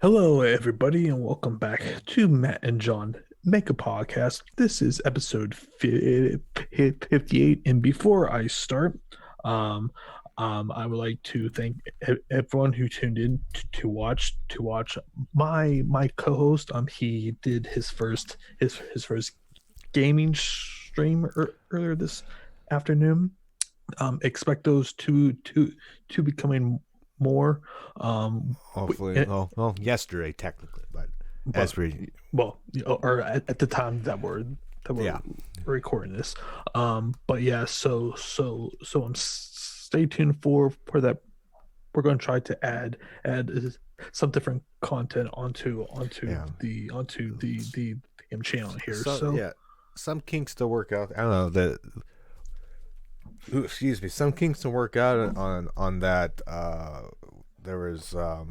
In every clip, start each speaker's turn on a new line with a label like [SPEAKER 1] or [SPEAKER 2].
[SPEAKER 1] Hello, everybody, and welcome back to Matt and John Make a Podcast. This is episode 58. And before I start, um, I would like to thank everyone who tuned in to watch my co-host. He did his first gaming stream earlier this afternoon. Expect those to be coming more. Um,
[SPEAKER 2] Hopefully, well, yesterday technically, but
[SPEAKER 1] but
[SPEAKER 2] as we,
[SPEAKER 1] well, or at the time that we're
[SPEAKER 2] yeah,
[SPEAKER 1] recording this. But yeah, stay tuned for that. We're going to try to add some different content
[SPEAKER 2] yeah,
[SPEAKER 1] onto the channel here.
[SPEAKER 2] so
[SPEAKER 1] So
[SPEAKER 2] yeah, some kinks to work out. I don't know excuse me, some kinks to work out on that. There was at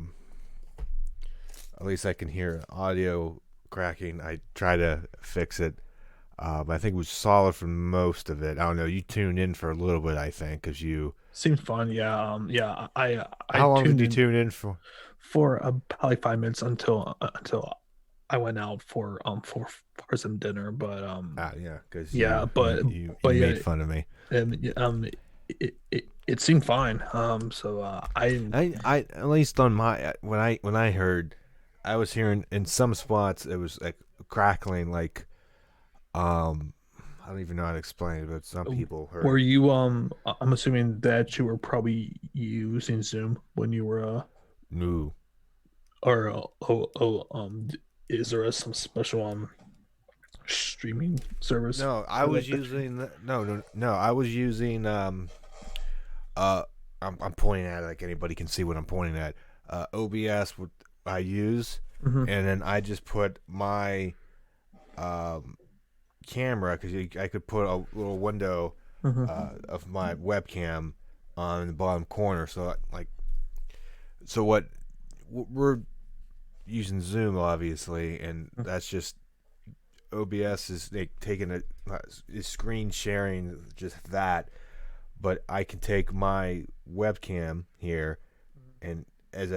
[SPEAKER 2] least I can hear audio cracking. I try to fix it. But I think it was solid for most of it. I don't know. You tuned in for a little bit, I think, because you.
[SPEAKER 1] seemed fun. Yeah. Yeah. I
[SPEAKER 2] How long did
[SPEAKER 1] tuned
[SPEAKER 2] you
[SPEAKER 1] in
[SPEAKER 2] tune in for?
[SPEAKER 1] for about like 5 minutes until I went out for some dinner, but
[SPEAKER 2] Yeah, because
[SPEAKER 1] yeah,
[SPEAKER 2] you
[SPEAKER 1] but yeah,
[SPEAKER 2] made fun of me.
[SPEAKER 1] yeah, it seemed fine. So I
[SPEAKER 2] I at least on my when I heard, I was hearing in some spots it was like crackling, like um I don't even know how to explain it, but some people
[SPEAKER 1] were
[SPEAKER 2] heard.
[SPEAKER 1] you I'm assuming that you were probably using Zoom when you were
[SPEAKER 2] No,
[SPEAKER 1] or is there some special streaming service
[SPEAKER 2] no, I
[SPEAKER 1] for
[SPEAKER 2] was
[SPEAKER 1] that
[SPEAKER 2] using no, I was using uh I'm pointing at it like anybody can see what I'm pointing at. OBS what I use,
[SPEAKER 1] hmm
[SPEAKER 2] and then I just put my um camera because I could put a little window
[SPEAKER 1] hmm
[SPEAKER 2] of my webcam on the bottom corner. So like, so what we're using Zoom obviously, and that's just OBS is like taking is screen sharing just that. But I can take my webcam here and as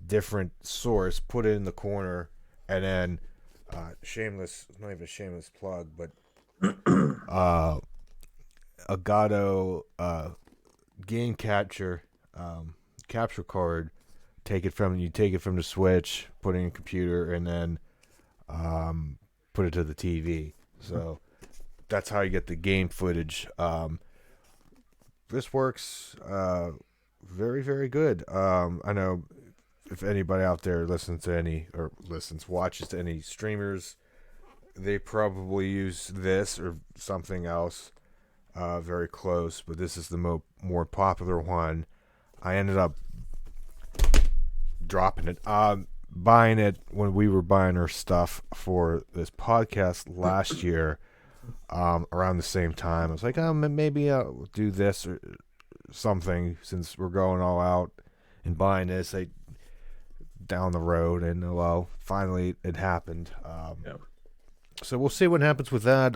[SPEAKER 2] different source, put it in the corner, and then shameless, not even a shameless plug, but uh, Elgato game capture card. Take it from the Switch, put it in your computer, and then um, put it to the TV. So that's how you get the game footage. This works very very good. I know if anybody out there watches to any streamers, they probably use this or something else very close, but this is the more popular one. I ended up dropping it, buying it when we were buying our stuff for this podcast last year, around the same time. I was like, oh, maybe I'll do this or something since we're going all out and buying this down the road, and well, finally it happened.
[SPEAKER 1] Yeah.
[SPEAKER 2] So we'll see what happens with that.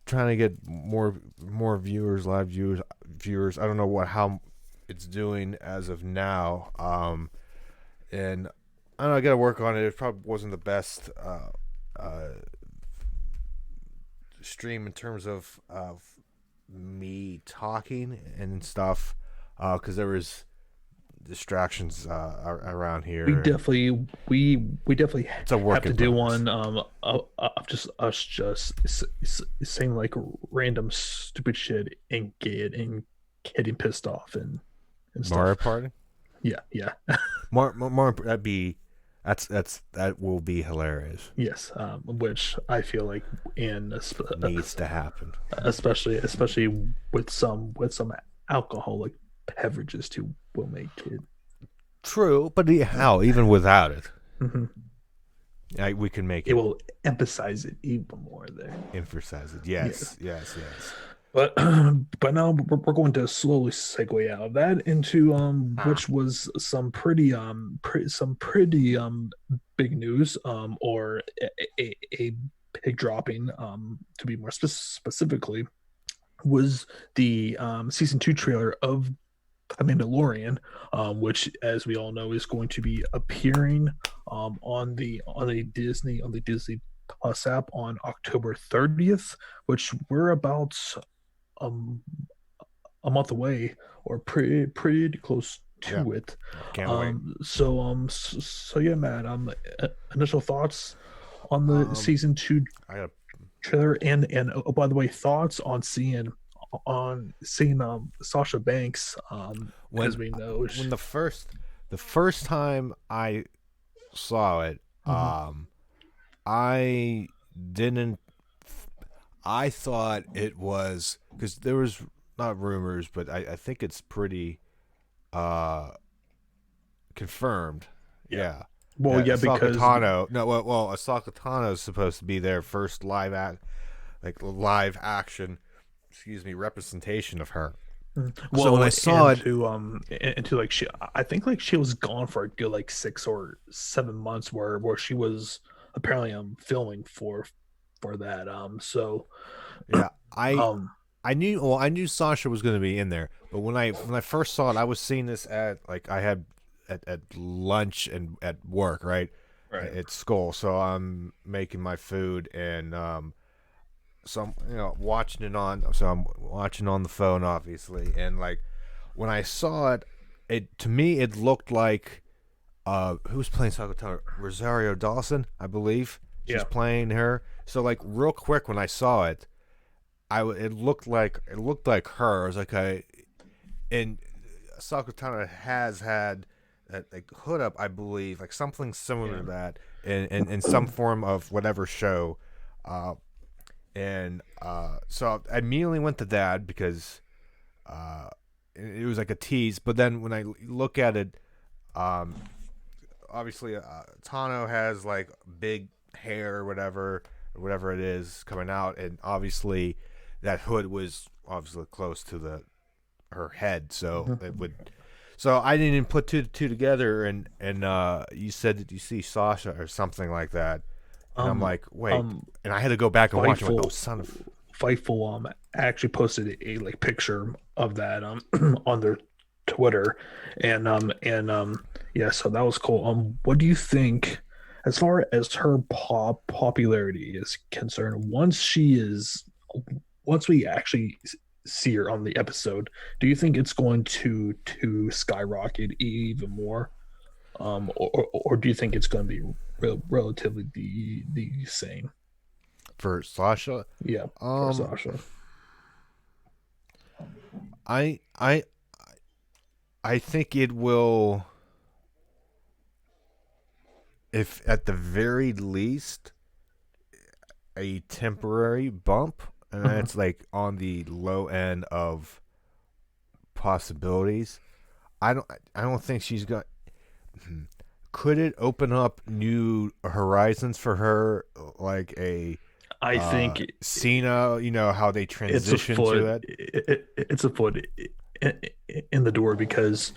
[SPEAKER 2] Trying to get more viewers, live viewers. I don't know how it's doing as of now. And I don't know. I got to work on it. It probably wasn't the best stream in terms of me talking and stuff, because there was distractions around
[SPEAKER 1] we
[SPEAKER 2] here, and
[SPEAKER 1] definitely we definitely
[SPEAKER 2] it's a
[SPEAKER 1] have
[SPEAKER 2] work
[SPEAKER 1] to
[SPEAKER 2] in
[SPEAKER 1] do
[SPEAKER 2] progress.
[SPEAKER 1] one of just us just saying like random stupid shit and getting pissed off and
[SPEAKER 2] Mario
[SPEAKER 1] stuff.
[SPEAKER 2] Party.
[SPEAKER 1] Yeah, yeah.
[SPEAKER 2] More that will be hilarious.
[SPEAKER 1] Yes, which I feel like in
[SPEAKER 2] Needs to happen.
[SPEAKER 1] especially with some alcoholic beverages too will make it.
[SPEAKER 2] True, but how even without it,
[SPEAKER 1] Mhm.
[SPEAKER 2] we can make
[SPEAKER 1] It
[SPEAKER 2] it
[SPEAKER 1] will emphasize it even more there.
[SPEAKER 2] emphasize it.
[SPEAKER 1] Yes.
[SPEAKER 2] Yes, yes, yes.
[SPEAKER 1] But but now we're going to slowly segue out of that into
[SPEAKER 2] Ah,
[SPEAKER 1] which was some pretty big news or a big dropping to be more specifically was the season 2 trailer of Mandalorian, which, as we all know, is going to be appearing on the Disney Plus app on October 30th, which we're about um, a month away, or pretty close
[SPEAKER 2] Yeah,
[SPEAKER 1] to it.
[SPEAKER 2] can't wait.
[SPEAKER 1] So yeah, Matt. Initial thoughts on the
[SPEAKER 2] Um,
[SPEAKER 1] season 2
[SPEAKER 2] I got
[SPEAKER 1] trailer, and oh, by the way, thoughts on seeing Sasha Banks, as
[SPEAKER 2] when
[SPEAKER 1] we know.
[SPEAKER 2] when the first time I saw it,
[SPEAKER 1] Mhm.
[SPEAKER 2] I didn't. I thought it was because there was not rumors, but I think it's pretty uh confirmed.
[SPEAKER 1] Yeah.
[SPEAKER 2] Yeah,
[SPEAKER 1] Well,
[SPEAKER 2] that
[SPEAKER 1] yeah,
[SPEAKER 2] Asaka
[SPEAKER 1] because
[SPEAKER 2] Tano. No, well, Asaka Tano is supposed to be their first live action, excuse me, representation of her. So when
[SPEAKER 1] well,
[SPEAKER 2] I saw it,
[SPEAKER 1] and to like I think like she was gone for a good like 6 or 7 months, where she was apparently filming for that.
[SPEAKER 2] yeah, I
[SPEAKER 1] Um
[SPEAKER 2] I knew well I knew Sasha was going to be in there, but when I first saw it, I was seeing this I had at lunch and at work, right,
[SPEAKER 1] right.
[SPEAKER 2] at school. So I'm making my food and so I'm watching it on. So I'm watching on the phone, obviously, and like when I saw it, to me it looked like who's playing Sakatana? Rosario Dawson, I believe. She's
[SPEAKER 1] Yeah.
[SPEAKER 2] playing her. So like real quick when I saw it, it looked like her. I was like, and Sakatana has had that like hood up, I believe, like something similar
[SPEAKER 1] Yeah.
[SPEAKER 2] to that in some form of whatever show. Uh, and so I immediately went to that because uh, it was like a tease. But then when I look at it, um, obviously Tano has like big hair or whatever it is coming out, and obviously that hood was obviously close to the her head, so
[SPEAKER 1] Mhm.
[SPEAKER 2] it would. So I didn't even put two together, and you said that you see Sasha or something like that, and I'm
[SPEAKER 1] Um
[SPEAKER 2] like, wait,
[SPEAKER 1] um
[SPEAKER 2] and I had to go back and watch. I'm like, oh,
[SPEAKER 1] Fightful
[SPEAKER 2] son of.
[SPEAKER 1] Fightful actually posted a like picture of that on their Twitter, and yeah, so that was cool. What do you think as far as her popularity is concerned? Once we actually see her on the episode, do you think it's going to skyrocket even more, or do you think it's going to be relatively the same?
[SPEAKER 2] For Sasha.
[SPEAKER 1] Yeah, for
[SPEAKER 2] Um,
[SPEAKER 1] Sasha.
[SPEAKER 2] I I I think it will, if at the very least, a temporary bump, and
[SPEAKER 1] Mhm.
[SPEAKER 2] that's like on the low end of possibilities. I don't think she's got. Could it open up new horizons for her, like a
[SPEAKER 1] I think
[SPEAKER 2] Cena? You know how they
[SPEAKER 1] it's a
[SPEAKER 2] transition to
[SPEAKER 1] foot.
[SPEAKER 2] it.
[SPEAKER 1] It's a foot in the door because,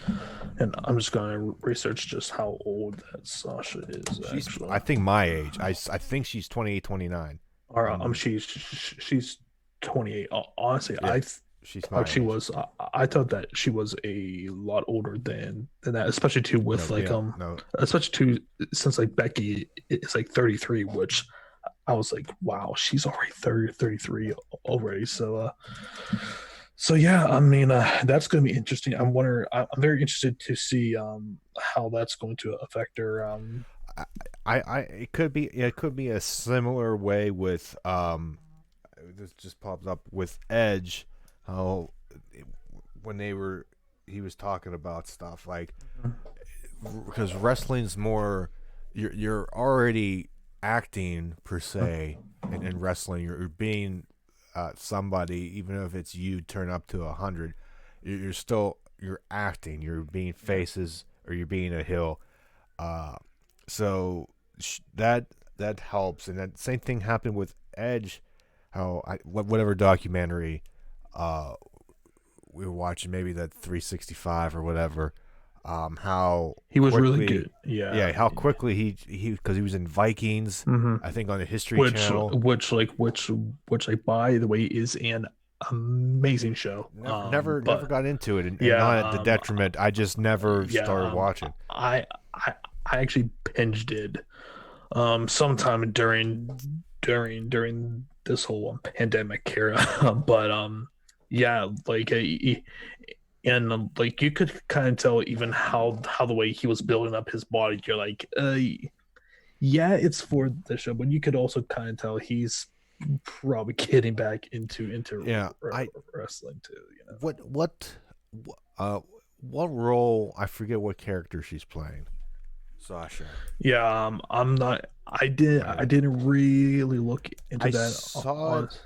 [SPEAKER 1] and I'm just going to research just how old that Sasha is
[SPEAKER 2] She's,
[SPEAKER 1] actually.
[SPEAKER 2] I think, my age. I think she's 28, 29.
[SPEAKER 1] Or
[SPEAKER 2] Um,
[SPEAKER 1] she's 28. Honestly,
[SPEAKER 2] yeah, she's
[SPEAKER 1] thought
[SPEAKER 2] my
[SPEAKER 1] she
[SPEAKER 2] age.
[SPEAKER 1] was. I thought that she was a lot older than that, especially too with
[SPEAKER 2] No,
[SPEAKER 1] like
[SPEAKER 2] yeah, no.
[SPEAKER 1] especially too since like Becky is like 33, which I was like, wow, she's already 33 already. So yeah, I mean, that's going to be interesting. I'm very interested to see how that's going to affect her.
[SPEAKER 2] It could be, yeah, it could be a similar way with this just popped up with Edge, how when he was talking about stuff like, because wrestling's more, you're already acting per se in wrestling. You're being somebody, even if it's you turn up to 100, you're still, you're acting. You're being
[SPEAKER 1] Yeah.
[SPEAKER 2] faces or you're being a heel. Uh, so that helps, and that same thing happened with Edge. How whatever documentary uh, we were watching, maybe that 365 or whatever, how
[SPEAKER 1] He was really
[SPEAKER 2] quickly,
[SPEAKER 1] good. Yeah.
[SPEAKER 2] yeah, how quickly he because he was in Vikings,
[SPEAKER 1] Hmm.
[SPEAKER 2] I think on the History
[SPEAKER 1] Which
[SPEAKER 2] Channel.
[SPEAKER 1] which like which like by the way is an amazing show.
[SPEAKER 2] Never
[SPEAKER 1] But
[SPEAKER 2] got into it, and
[SPEAKER 1] yeah,
[SPEAKER 2] not at the detriment. I just never
[SPEAKER 1] yeah,
[SPEAKER 2] started watching.
[SPEAKER 1] I I actually binged it sometime during this whole pandemic era. But yeah, like and like you could kind of tell even how the way he was building up his body. You're like, yeah, it's for the show, but you could also kind of tell he's probably getting back into
[SPEAKER 2] Yeah, I
[SPEAKER 1] wrestling too.
[SPEAKER 2] what what uh what role? I forget what character she's playing. Sasha.
[SPEAKER 1] Yeah, I'm not. I
[SPEAKER 2] Okay.
[SPEAKER 1] didn't really look into
[SPEAKER 2] I
[SPEAKER 1] that
[SPEAKER 2] saw it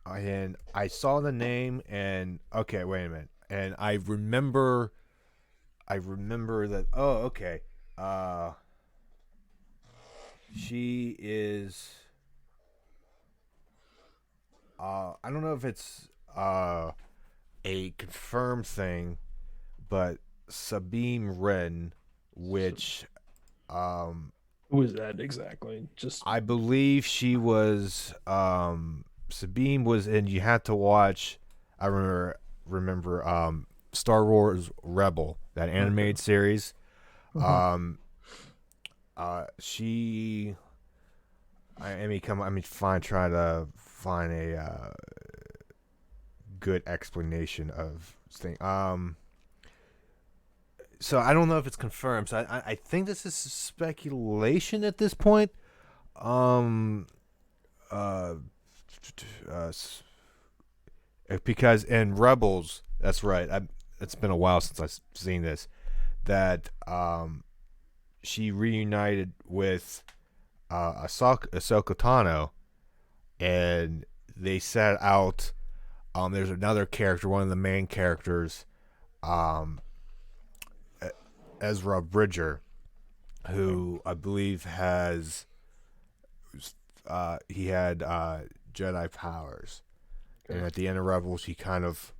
[SPEAKER 1] on.
[SPEAKER 2] and I saw the name and okay, wait a minute. And I remember that okay. Uh she is I don't know if it's a confirmed thing, but Sabine Wren, which um
[SPEAKER 1] Who is that exactly? Just
[SPEAKER 2] I believe she was Sabine was in. You had to watch. I remember Star Wars Rebel, that
[SPEAKER 1] okay.
[SPEAKER 2] animated series.
[SPEAKER 1] Uh-huh.
[SPEAKER 2] Um she I mean come I mean find try to find a good explanation of thing. So I don't know if it's confirmed. So I think this is speculation at this point. Um uh, uh because in Rebels, that's right. It's been a while since I've seen this. That she reunited with Ahsoka Tano, and they set out. There's another character, one of the main characters, um, Ezra Bridger, who I believe has he had Jedi powers, and
[SPEAKER 1] Okay.
[SPEAKER 2] at the end of Rebels, he kind of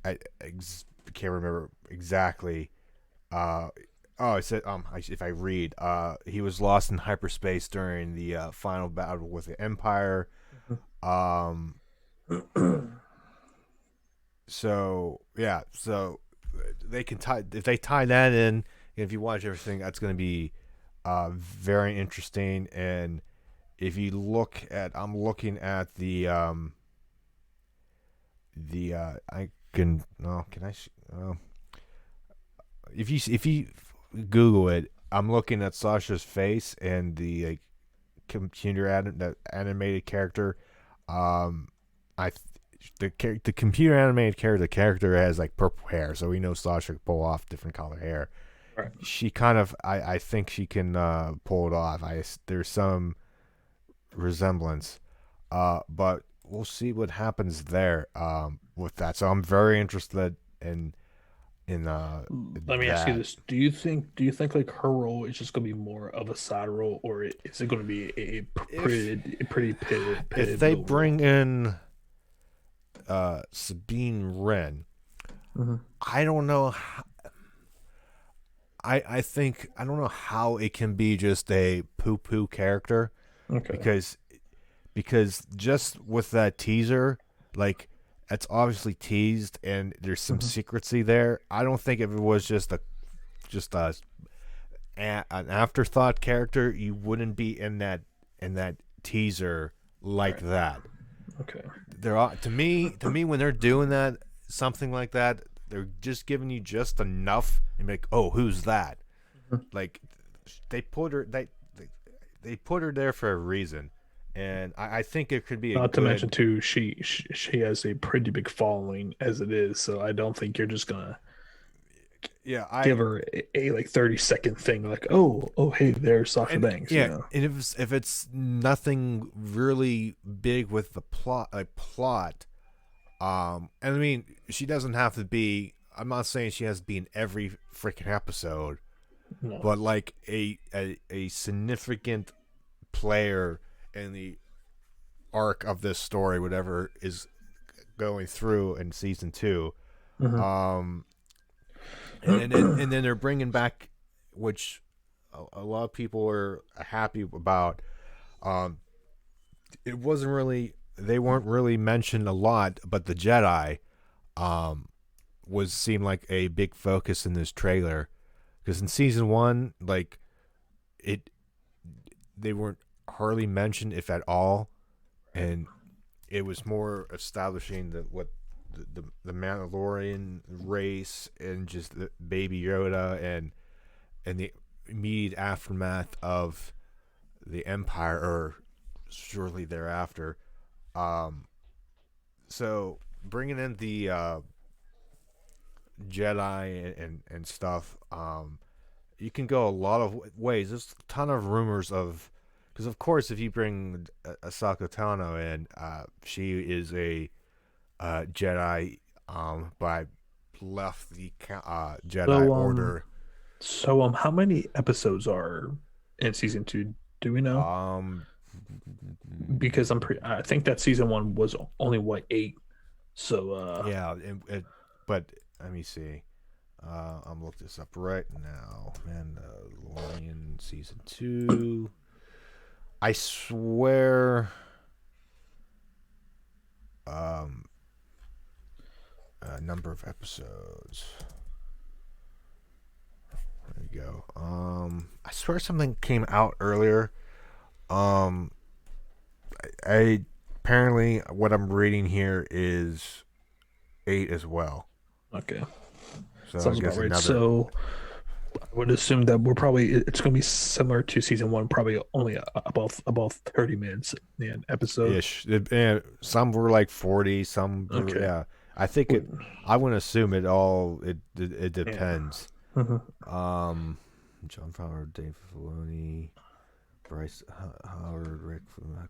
[SPEAKER 2] can't remember exactly. I said if I read, he was lost in hyperspace during the final battle with the Empire. Um, so yeah, so they can tie if they tie that in. If you watch everything, that's going to be very interesting. And if you look at, I'm looking at the I can no can I if you Google it, I'm looking at Sasha's face and the that animated character. Um, I the computer animated character, the character has like purple hair, so we know Sasha can pull off different color hair.
[SPEAKER 1] Right.
[SPEAKER 2] She kind of, I think she can pull it off. There's some resemblance, but we'll see what happens there with that. So I'm very interested in
[SPEAKER 1] Let me ask you
[SPEAKER 2] that.
[SPEAKER 1] this: Do you think like her role is just going to be more of a side role, or is it going to be
[SPEAKER 2] If
[SPEAKER 1] a pretty
[SPEAKER 2] if they
[SPEAKER 1] pivotal role?
[SPEAKER 2] bring in Sabine Wren,
[SPEAKER 1] Hmm.
[SPEAKER 2] I don't know. I think I don't know how it can be just a poo poo character
[SPEAKER 1] Okay.
[SPEAKER 2] because just with that teaser, like it's obviously teased and there's some
[SPEAKER 1] Hmm.
[SPEAKER 2] secrecy there. I don't think if it was just an afterthought character, you wouldn't be in that teaser like
[SPEAKER 1] Right.
[SPEAKER 2] that.
[SPEAKER 1] Okay.
[SPEAKER 2] There are to me when they're doing that something like that, they're just giving you just enough and be like, oh, who's that?
[SPEAKER 1] Mhm.
[SPEAKER 2] Like they put her they put her there for a reason, and I think it could be a
[SPEAKER 1] Not to mention
[SPEAKER 2] good.
[SPEAKER 1] too, she has a pretty big following as it is, so I don't think you're just gonna
[SPEAKER 2] Yeah,
[SPEAKER 1] give her a like 30-second thing like, oh hey, there's Sasha
[SPEAKER 2] and
[SPEAKER 1] Banks,
[SPEAKER 2] yeah, and if it's nothing really big with the plot, and I mean she doesn't have to be. I'm not saying she has to be in every freaking episode,
[SPEAKER 1] No.
[SPEAKER 2] but like a significant player in the arc of this story, whatever is going through in season two.
[SPEAKER 1] Hmm.
[SPEAKER 2] Um, and then they're bringing back, which a lot of people are happy about. Um, it wasn't really they weren't really mentioned a lot, but the Jedi um seemed like a big focus in this trailer, because in season 1, like, it they weren't hardly mentioned, if at all, and it was more establishing the Mandalorian race, and just the Baby Yoda, and the immediate aftermath of the Empire, or shortly thereafter. Um, so bringing in the Jedi and stuff, you can go a lot of ways. There's a ton of rumors of, because of course, if you bring Asako Tano in, she is a Jedi, but I left the Jedi
[SPEAKER 1] So
[SPEAKER 2] Order.
[SPEAKER 1] how many episodes are in season 2? Do we know?
[SPEAKER 2] Um,
[SPEAKER 1] Because I think that season 1 was only what 8. So
[SPEAKER 2] yeah, but let me see. I'm looking this up right now. Mandalorian season 2. I swear. Um, Number of episodes. There you go. I swear something came out earlier. Um, I apparently what I'm reading here is 8 as well.
[SPEAKER 1] okay,
[SPEAKER 2] So I
[SPEAKER 1] sounds about
[SPEAKER 2] guess
[SPEAKER 1] right.
[SPEAKER 2] another.
[SPEAKER 1] So I would assume that it's going to be similar to season 1, probably only about 30 minutes an episode.
[SPEAKER 2] Ish. And some were like 40. Some were,
[SPEAKER 1] Okay.
[SPEAKER 2] yeah. I think it. I wouldn't assume it all. It
[SPEAKER 1] Yeah.
[SPEAKER 2] depends.
[SPEAKER 1] Mhm.
[SPEAKER 2] John Fowler, Dave Filoni, Bryce Howard, Rick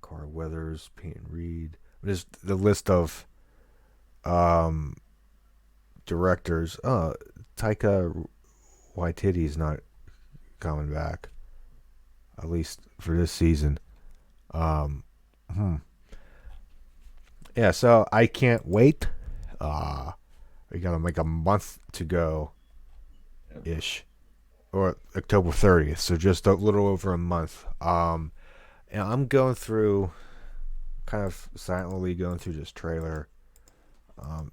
[SPEAKER 2] Carl Weathers, Peyton Reed. Just the list of um directors. Taika Waititi is not coming back, at least for this season. Um, hmm. Yeah, so I can't wait. We got like a month to go, ish, or October 30th. So just a little over a month. And I'm going through, kind of silently going through this trailer. Um,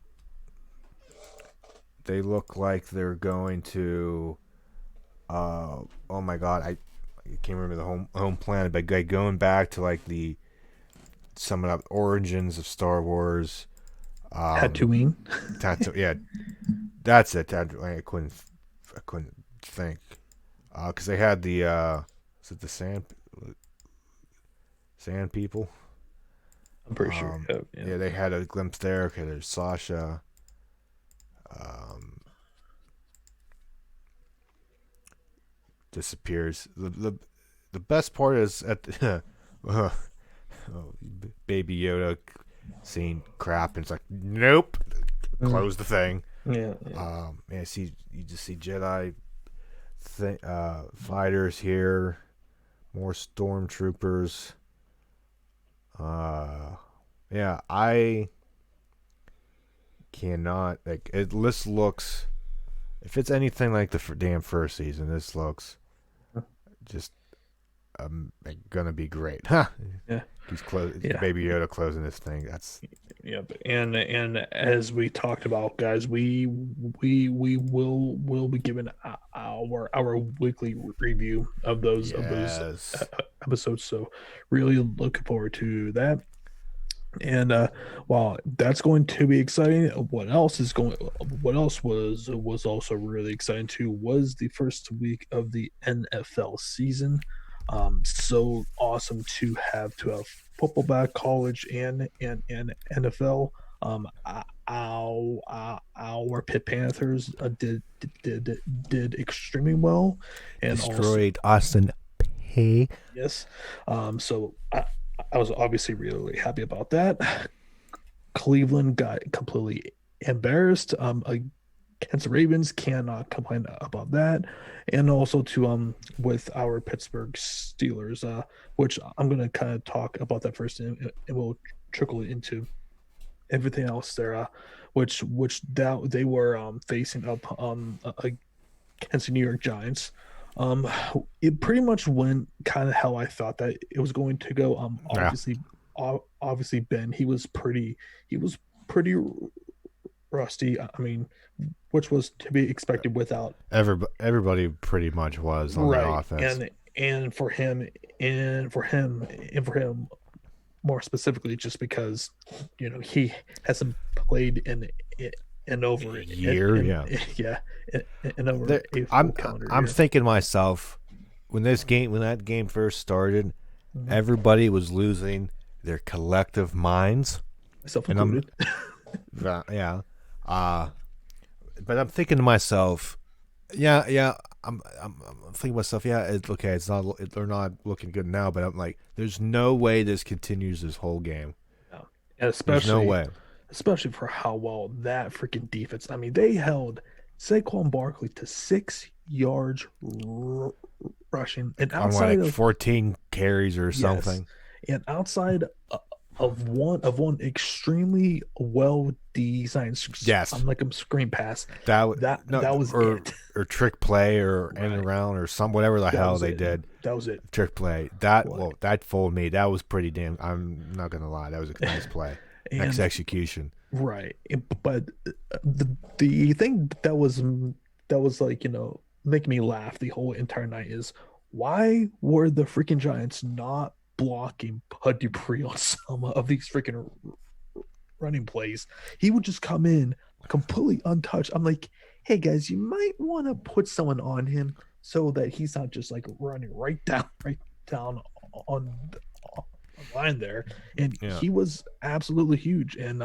[SPEAKER 2] they look like they're going to. Oh my God, I can't remember the home planet, but going back to like the some of the origins of Star Wars.
[SPEAKER 1] Tatooine.
[SPEAKER 2] Yeah, that's it. I couldn't think, because they had the is it the sand people?
[SPEAKER 1] I'm pretty sure. Yeah, yeah.
[SPEAKER 2] Yeah, they had a glimpse there. Okay, there's Sasha. Um, Disappears. The best part is at the Baby Yoda seeing crap, and it's like, nope,
[SPEAKER 1] Mm.
[SPEAKER 2] close the thing.
[SPEAKER 1] Yeah, yeah.
[SPEAKER 2] Man, you just see Jedi fighters here, more stormtroopers. Yeah, I cannot, like, this looks, if it's anything like the damn first season, this looks just like, gonna be great. Huh?
[SPEAKER 1] Yeah,
[SPEAKER 2] He's
[SPEAKER 1] yeah.
[SPEAKER 2] Baby Yoda closing this thing. That's
[SPEAKER 1] Yep. And as we talked about, guys, we will be giving our weekly review of those
[SPEAKER 2] yes.
[SPEAKER 1] episodes. So really looking forward to that. And while that's going to be exciting, what else was also really exciting too was the first week of the NFL season. So awesome to have football back, college and NFL. Our Pitt Panthers did extremely well, and also
[SPEAKER 2] Destroyed Austin Pay.
[SPEAKER 1] yes. So I was obviously really happy about that. Cleveland got completely embarrassed against the Ravens. Cannot complain about that. And also to with our Pittsburgh Steelers, which I'm gonna kind of talk about that first, and we'll trickle into everything else there. Which that they were facing up against the New York Giants. Um, it pretty much went kind of how I thought that it was going to go.
[SPEAKER 2] Yeah.
[SPEAKER 1] Obviously, obviously Ben, he was pretty rusty. I mean, which was to be expected without
[SPEAKER 2] Everybody pretty much was on that
[SPEAKER 1] right.
[SPEAKER 2] offense.
[SPEAKER 1] And for him and for him more specifically, just because he hasn't played in over
[SPEAKER 2] Year, yeah.
[SPEAKER 1] yeah in over a full calendar
[SPEAKER 2] I'm
[SPEAKER 1] year.
[SPEAKER 2] thinking to myself when that game first started,
[SPEAKER 1] Mhm.
[SPEAKER 2] everybody was losing their collective minds,
[SPEAKER 1] Myself
[SPEAKER 2] and I'm
[SPEAKER 1] included.
[SPEAKER 2] yeah, but I'm thinking to myself, yeah. I'm thinking to myself, yeah, it's okay. They're not looking good now, but I'm like, there's no way this continues this whole game.
[SPEAKER 1] No. And
[SPEAKER 2] There's no way.
[SPEAKER 1] especially for how well that freaking defense. I mean, they held Saquon Barkley to 6 yards rushing, and
[SPEAKER 2] On what,
[SPEAKER 1] outside
[SPEAKER 2] like
[SPEAKER 1] of
[SPEAKER 2] 14 carries or
[SPEAKER 1] yes,
[SPEAKER 2] something.
[SPEAKER 1] and outside of one extremely well designed,
[SPEAKER 2] Yes,
[SPEAKER 1] I'm like a screen pass.
[SPEAKER 2] that no
[SPEAKER 1] That was
[SPEAKER 2] or
[SPEAKER 1] it.
[SPEAKER 2] or trick play or end
[SPEAKER 1] Right.
[SPEAKER 2] around or whatever the
[SPEAKER 1] That
[SPEAKER 2] hell
[SPEAKER 1] was
[SPEAKER 2] they
[SPEAKER 1] it.
[SPEAKER 2] did.
[SPEAKER 1] That was it.
[SPEAKER 2] Trick play.
[SPEAKER 1] Like,
[SPEAKER 2] That fooled me. That was pretty damn. I'm not gonna lie. That was a nice play. Next
[SPEAKER 1] and
[SPEAKER 2] execution.
[SPEAKER 1] right, but the thing that was like making me laugh the whole entire night is why were the freaking Giants not blocking Bud Dupree on some of these freaking running plays? He would just come in completely untouched. I'm like, hey guys, you might want to put someone on him so that he's not just like running right down on line there. And
[SPEAKER 2] Yeah.
[SPEAKER 1] he was absolutely huge. And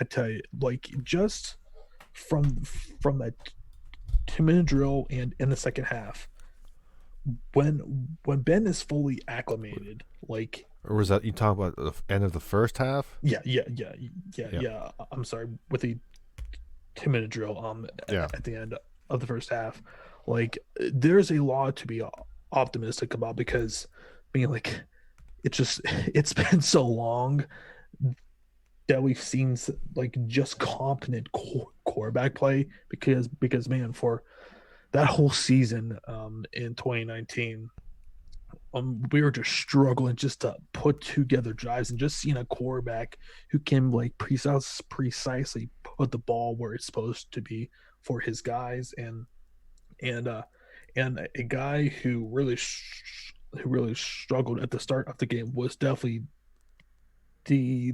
[SPEAKER 1] I tell you, like just from that 2 minute drill and in the second half, when Ben is fully acclimated, like
[SPEAKER 2] Or was that you talking about the end of the first half? Yeah.
[SPEAKER 1] yeah. I'm sorry, with the 2 minute drill
[SPEAKER 2] Yeah.
[SPEAKER 1] at the end of the first half, like there's a lot to be optimistic about because being like it's been so long that we've seen like just competent quarterback play because man, for that whole season in 2019, we were just struggling just to put together drives, and just seeing a quarterback who can like precisely put the ball where it's supposed to be for his guys, and uh and a guy who really struggled at the start of the game was definitely the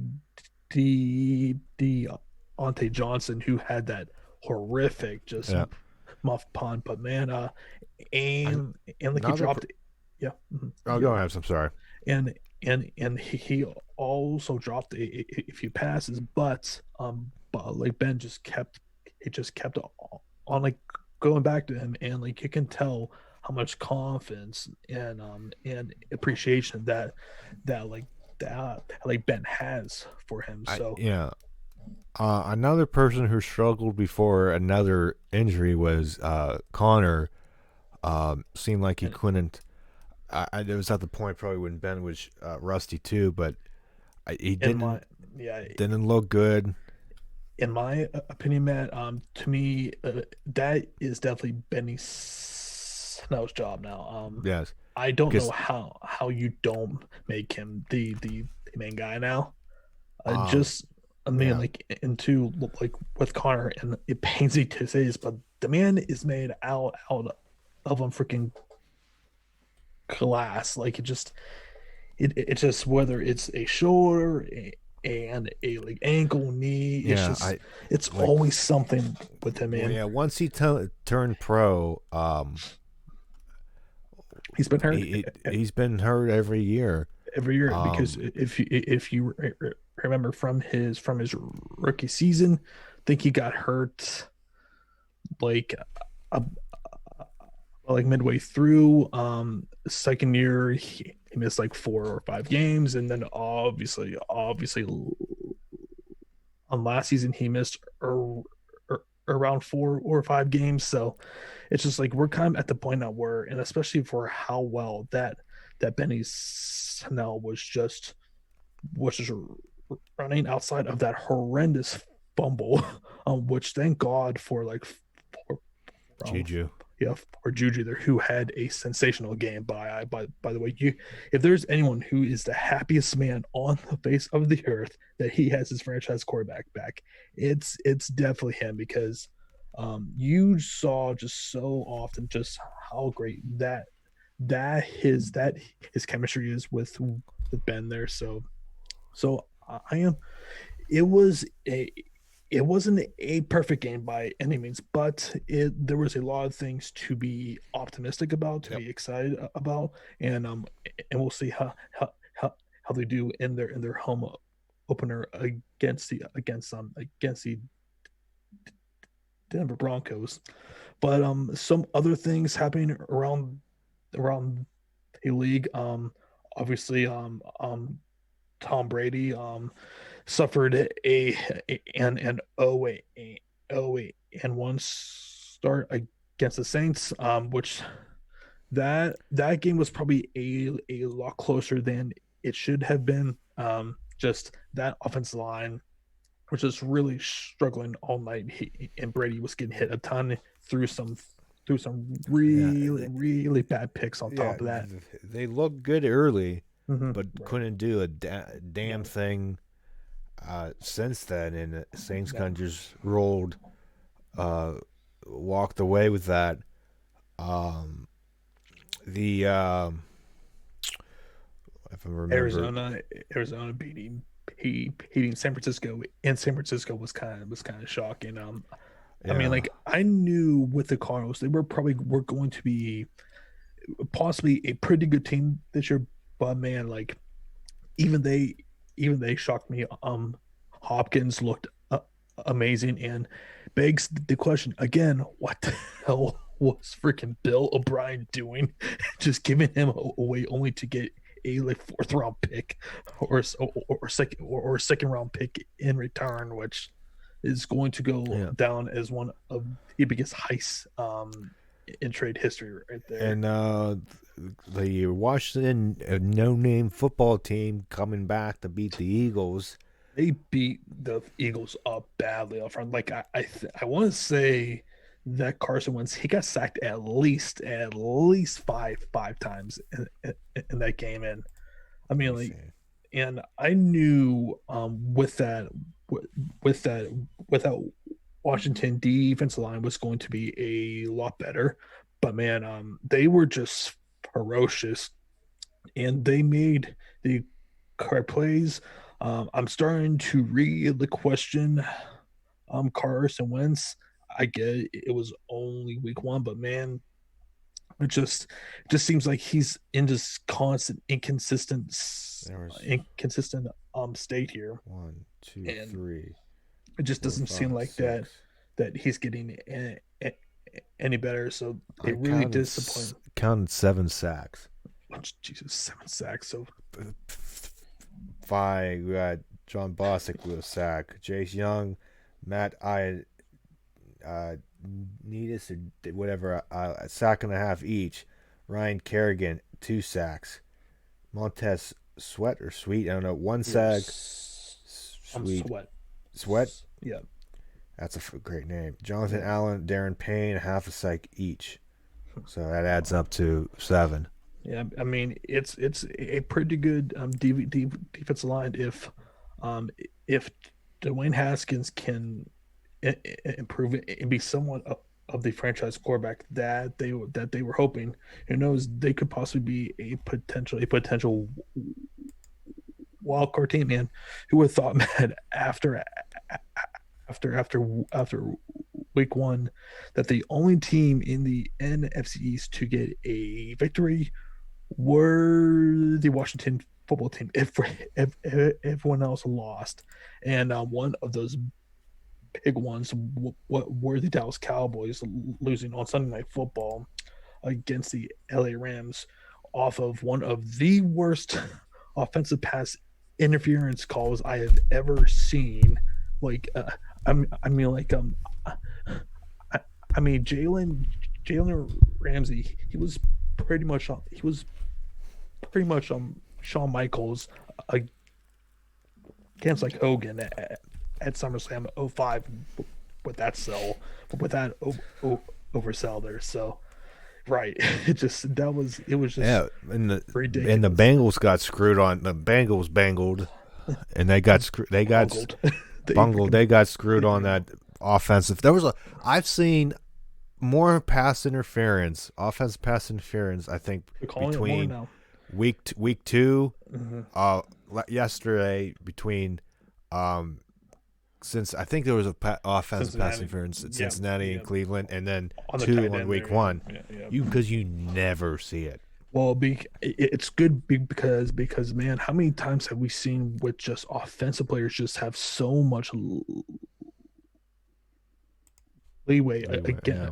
[SPEAKER 1] the Ante Johnson, who had that horrific just
[SPEAKER 2] Yeah.
[SPEAKER 1] muff punt. But man,
[SPEAKER 2] I,
[SPEAKER 1] and like he
[SPEAKER 2] another.
[SPEAKER 1] dropped, yeah,
[SPEAKER 2] Oh, go ahead. I'm sorry.
[SPEAKER 1] and and he also dropped a few passes, but like Ben just kept it just kept on like going back to him, and like you can tell how much confidence and appreciation that like that Ben has for him. So
[SPEAKER 2] Yeah. Another person who struggled before another injury was Connor. Seemed like he
[SPEAKER 1] and
[SPEAKER 2] couldn't. It was at the point probably when Ben was rusty too, but he
[SPEAKER 1] in my
[SPEAKER 2] didn't
[SPEAKER 1] yeah
[SPEAKER 2] didn't look good.
[SPEAKER 1] in my opinion, Matt, to me, that is definitely Benny Snell's job now.
[SPEAKER 2] Yes,
[SPEAKER 1] I don't know
[SPEAKER 2] because
[SPEAKER 1] how you don't make him the main guy now.
[SPEAKER 2] um
[SPEAKER 1] Just I mean,
[SPEAKER 2] yeah
[SPEAKER 1] like into like with Connor, and it pains me to say this, but the man is made out of freaking glass. Like it just whether it's a shoulder and a like ankle, knee,
[SPEAKER 2] yeah
[SPEAKER 1] it's
[SPEAKER 2] like
[SPEAKER 1] always something with him,
[SPEAKER 2] well
[SPEAKER 1] man.
[SPEAKER 2] yeah once he turned pro
[SPEAKER 1] He's been hurt
[SPEAKER 2] he's been hurt every year.
[SPEAKER 1] every year because
[SPEAKER 2] um
[SPEAKER 1] if you remember from his rookie season, I think he got hurt like uh, like midway through. Second year he missed like 4 or 5 games, and then obviously on last season he missed around 4 or 5 games. So it's just like we're kind of at the point now where, and especially for how well that Benny Snell was just running outside of that horrendous fumble, which thank God for like for,
[SPEAKER 2] Juju.
[SPEAKER 1] for Juju there, who had a sensational game. By the way, if there's anyone who is the happiest man on the face of the earth that he has his franchise quarterback back, it's definitely him, because you saw just so often just how great that his chemistry is with Ben there. So I am. It was a it wasn't a perfect game by any means, but there was a lot of things to be optimistic about, to
[SPEAKER 2] Yep.
[SPEAKER 1] be excited about, and we'll see how they do in their home opener against the Denver Broncos. But some other things happening around the league. Obviously, Tom Brady suffered an 0-1 start against the Saints, which that game was probably a lot closer than it should have been. Just that offensive line was just really struggling all night, and Brady was getting hit a ton through some
[SPEAKER 2] Yeah.
[SPEAKER 1] really bad picks on
[SPEAKER 2] Yeah.
[SPEAKER 1] top of that.
[SPEAKER 2] They looked good early, but
[SPEAKER 1] Right.
[SPEAKER 2] couldn't do a damn
[SPEAKER 1] Yeah.
[SPEAKER 2] thing since then. And the Saints
[SPEAKER 1] Yeah.
[SPEAKER 2] kind of just uh, walked away with that. Um, the if I remember,
[SPEAKER 1] Arizona beating San Francisco, and San Francisco was kind of shocking. I mean,
[SPEAKER 2] yeah,
[SPEAKER 1] like, I knew with the Cardinals they were going to be possibly a pretty good team this year, but man, like, even they even they shocked me. Hopkins looked amazing, and begs the question again: what the hell was freaking Bill O'Brien doing? Just giving him away only to get a like fourth round pick, or second round pick in return, which is going to go
[SPEAKER 2] yeah.
[SPEAKER 1] down as one of the biggest heists in trade history right there.
[SPEAKER 2] And the Washington no-name football team coming back to beat the Eagles.
[SPEAKER 1] They beat the Eagles up badly up front. Like, I want to say that Carson Wentz, he got sacked at least five times in that game. And I
[SPEAKER 2] Let
[SPEAKER 1] mean,
[SPEAKER 2] me
[SPEAKER 1] like,
[SPEAKER 2] see.
[SPEAKER 1] and I knew with that without Washington defensive line was going to be a lot better. But man, they were just ferocious, and they made the correct plays. I'm starting to really question Carson Wentz. I get it was only week one, but man, it just seems like he's in this constant
[SPEAKER 2] There was
[SPEAKER 1] inconsistent state here,
[SPEAKER 2] one, two,
[SPEAKER 1] and
[SPEAKER 2] three,
[SPEAKER 1] it just
[SPEAKER 2] four,
[SPEAKER 1] doesn't seem
[SPEAKER 2] five,
[SPEAKER 1] like that
[SPEAKER 2] six.
[SPEAKER 1] he's getting any better. So
[SPEAKER 2] I
[SPEAKER 1] it really disappointed.
[SPEAKER 2] counted 7 sacks.
[SPEAKER 1] Oh, Jesus, 7 sacks. So
[SPEAKER 2] Five. We got John Bostic with a sack. Jace Young, Matt Needus or whatever, a sack and a half each. Ryan Kerrigan, 2 sacks. Montez Sweat or Sweet, I don't know, one sack.
[SPEAKER 1] I'm
[SPEAKER 2] Sweet.
[SPEAKER 1] sweat.
[SPEAKER 2] Sweat?
[SPEAKER 1] Yeah.
[SPEAKER 2] That's a great name. Jonathan
[SPEAKER 1] Yeah.
[SPEAKER 2] Allen, Darren Payne, half a sack each. So that adds up to 7.
[SPEAKER 1] Yeah, I mean, it's a pretty good defensive line if Dwayne Haskins can improve it and be somewhat of the franchise quarterback that they were hoping. Who knows? They could possibly be a potential wild card team. Man, who would have thought, man, after week one, that the only team in the NFC East to get a victory were the Washington football team if everyone else lost. And one of those big ones, what were the Dallas Cowboys losing on Sunday Night Football against the LA Rams off of one of the worst offensive pass interference calls I have ever seen. Like, I mean, like, I mean, Jalen Ramsey, he was pretty much Shawn Michaels against like Hogan at SummerSlam '05 with that oversell there. So right. It was just
[SPEAKER 2] Yeah, and the
[SPEAKER 1] ridiculous.
[SPEAKER 2] Bengals got screwed on. The Bengals bangled, and they got
[SPEAKER 1] Bungled. They
[SPEAKER 2] bungled.
[SPEAKER 1] freaking
[SPEAKER 2] They got screwed
[SPEAKER 1] they
[SPEAKER 2] on
[SPEAKER 1] freaking
[SPEAKER 2] that offensive. There was a. I've seen more pass interference, offensive pass interference. I think
[SPEAKER 1] they're calling it more
[SPEAKER 2] between
[SPEAKER 1] now.
[SPEAKER 2] week two,
[SPEAKER 1] Hmm.
[SPEAKER 2] uh, yesterday between, um, since I think there was a offensive pass
[SPEAKER 1] Cincinnati.
[SPEAKER 2] interference at
[SPEAKER 1] Yeah,
[SPEAKER 2] Cincinnati and
[SPEAKER 1] yeah.
[SPEAKER 2] Cleveland, and then
[SPEAKER 1] On the
[SPEAKER 2] two
[SPEAKER 1] tight
[SPEAKER 2] on
[SPEAKER 1] end
[SPEAKER 2] week
[SPEAKER 1] there. Yeah,
[SPEAKER 2] one.
[SPEAKER 1] yeah, yeah.
[SPEAKER 2] Because you never see it.
[SPEAKER 1] Well, it's good because man, how many times have we seen with just offensive players just have so much leeway
[SPEAKER 2] Yeah.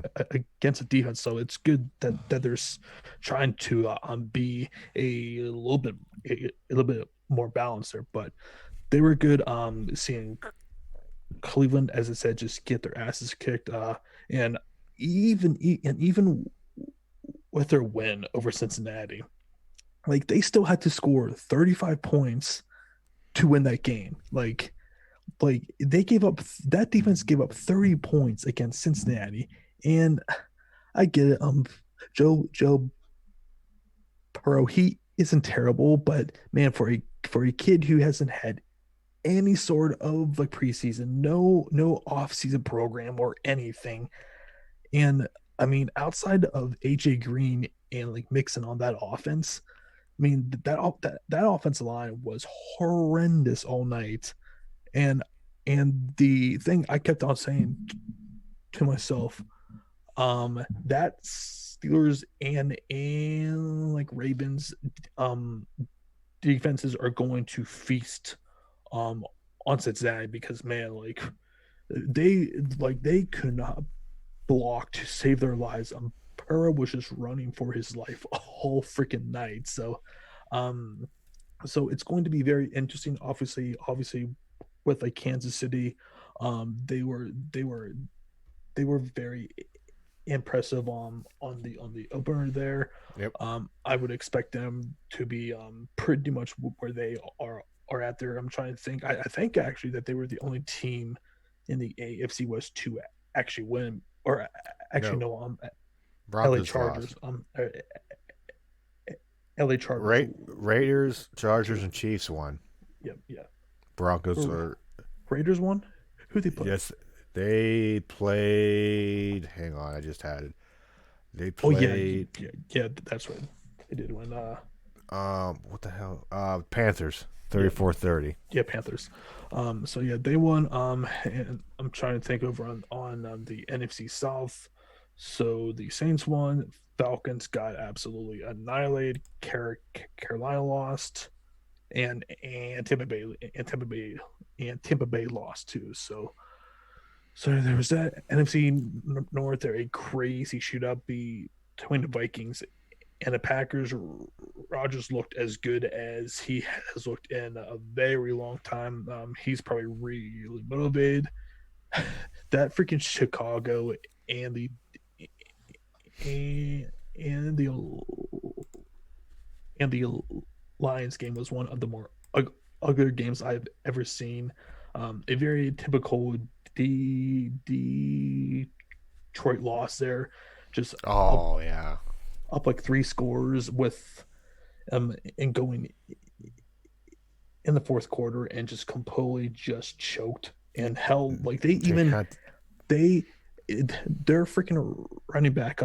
[SPEAKER 1] against a defense? So it's good that there's trying to be a little bit more balanced there. But they were good. Seeing Cleveland, as I said, just get their asses kicked. And even with their win over Cincinnati, like they still had to score 35 points to win that game. Like they gave up that defense gave up 30 points against Cincinnati. And I get it. Joe Burrow, he isn't terrible, but man, for a kid who hasn't had any sort of like preseason, no off-season program or anything. And I mean, outside of AJ Green and like Mixon on that offense, I mean that offensive line was horrendous all night. And the thing I kept on saying to myself, that Steelers and like Ravens defenses are going to feast um on Cincinnati because man, they they could not block to save their lives. Pera was just running for his life all freaking night. Um, so it's going to be very interesting. Obviously, with like Kansas City, they were very impressive on the opener there.
[SPEAKER 2] Yep.
[SPEAKER 1] I would expect them to be pretty much where they are at there. I'm trying to think. I think actually that they were the only team in the AFC West to actually win, or actually
[SPEAKER 2] No,
[SPEAKER 1] no, LA
[SPEAKER 2] Broncos
[SPEAKER 1] Chargers.
[SPEAKER 2] lost.
[SPEAKER 1] LA Chargers.
[SPEAKER 2] Raiders,
[SPEAKER 1] True.
[SPEAKER 2] Chargers, and Chiefs won.
[SPEAKER 1] Yep. Yeah.
[SPEAKER 2] Broncos are
[SPEAKER 1] Raiders won. Who they play?
[SPEAKER 2] yes. They played. Hang on, I just had it. They
[SPEAKER 1] Oh yeah,
[SPEAKER 2] played.
[SPEAKER 1] yeah. That's right. They did win.
[SPEAKER 2] What the hell? Panthers.
[SPEAKER 1] Yeah,
[SPEAKER 2] 34-30.
[SPEAKER 1] yeah, Panthers. So yeah, they won. And I'm trying to think over on the NFC South. So the Saints won. Falcons got absolutely annihilated. Carolina lost, and Tampa Bay lost too. So there was that NFC North. There a crazy shootout between the Vikings and the Packers. Rodgers looked as good as he has looked in a very long time. He's probably really motivated. That freaking Chicago and the and the and the Lions game was one of the more ugly games I've ever seen. A very typical Detroit loss there, just up
[SPEAKER 2] Oh yeah.
[SPEAKER 1] up like three scores with and going in the fourth quarter and just completely just choked and held like
[SPEAKER 2] They had
[SPEAKER 1] they their freaking running back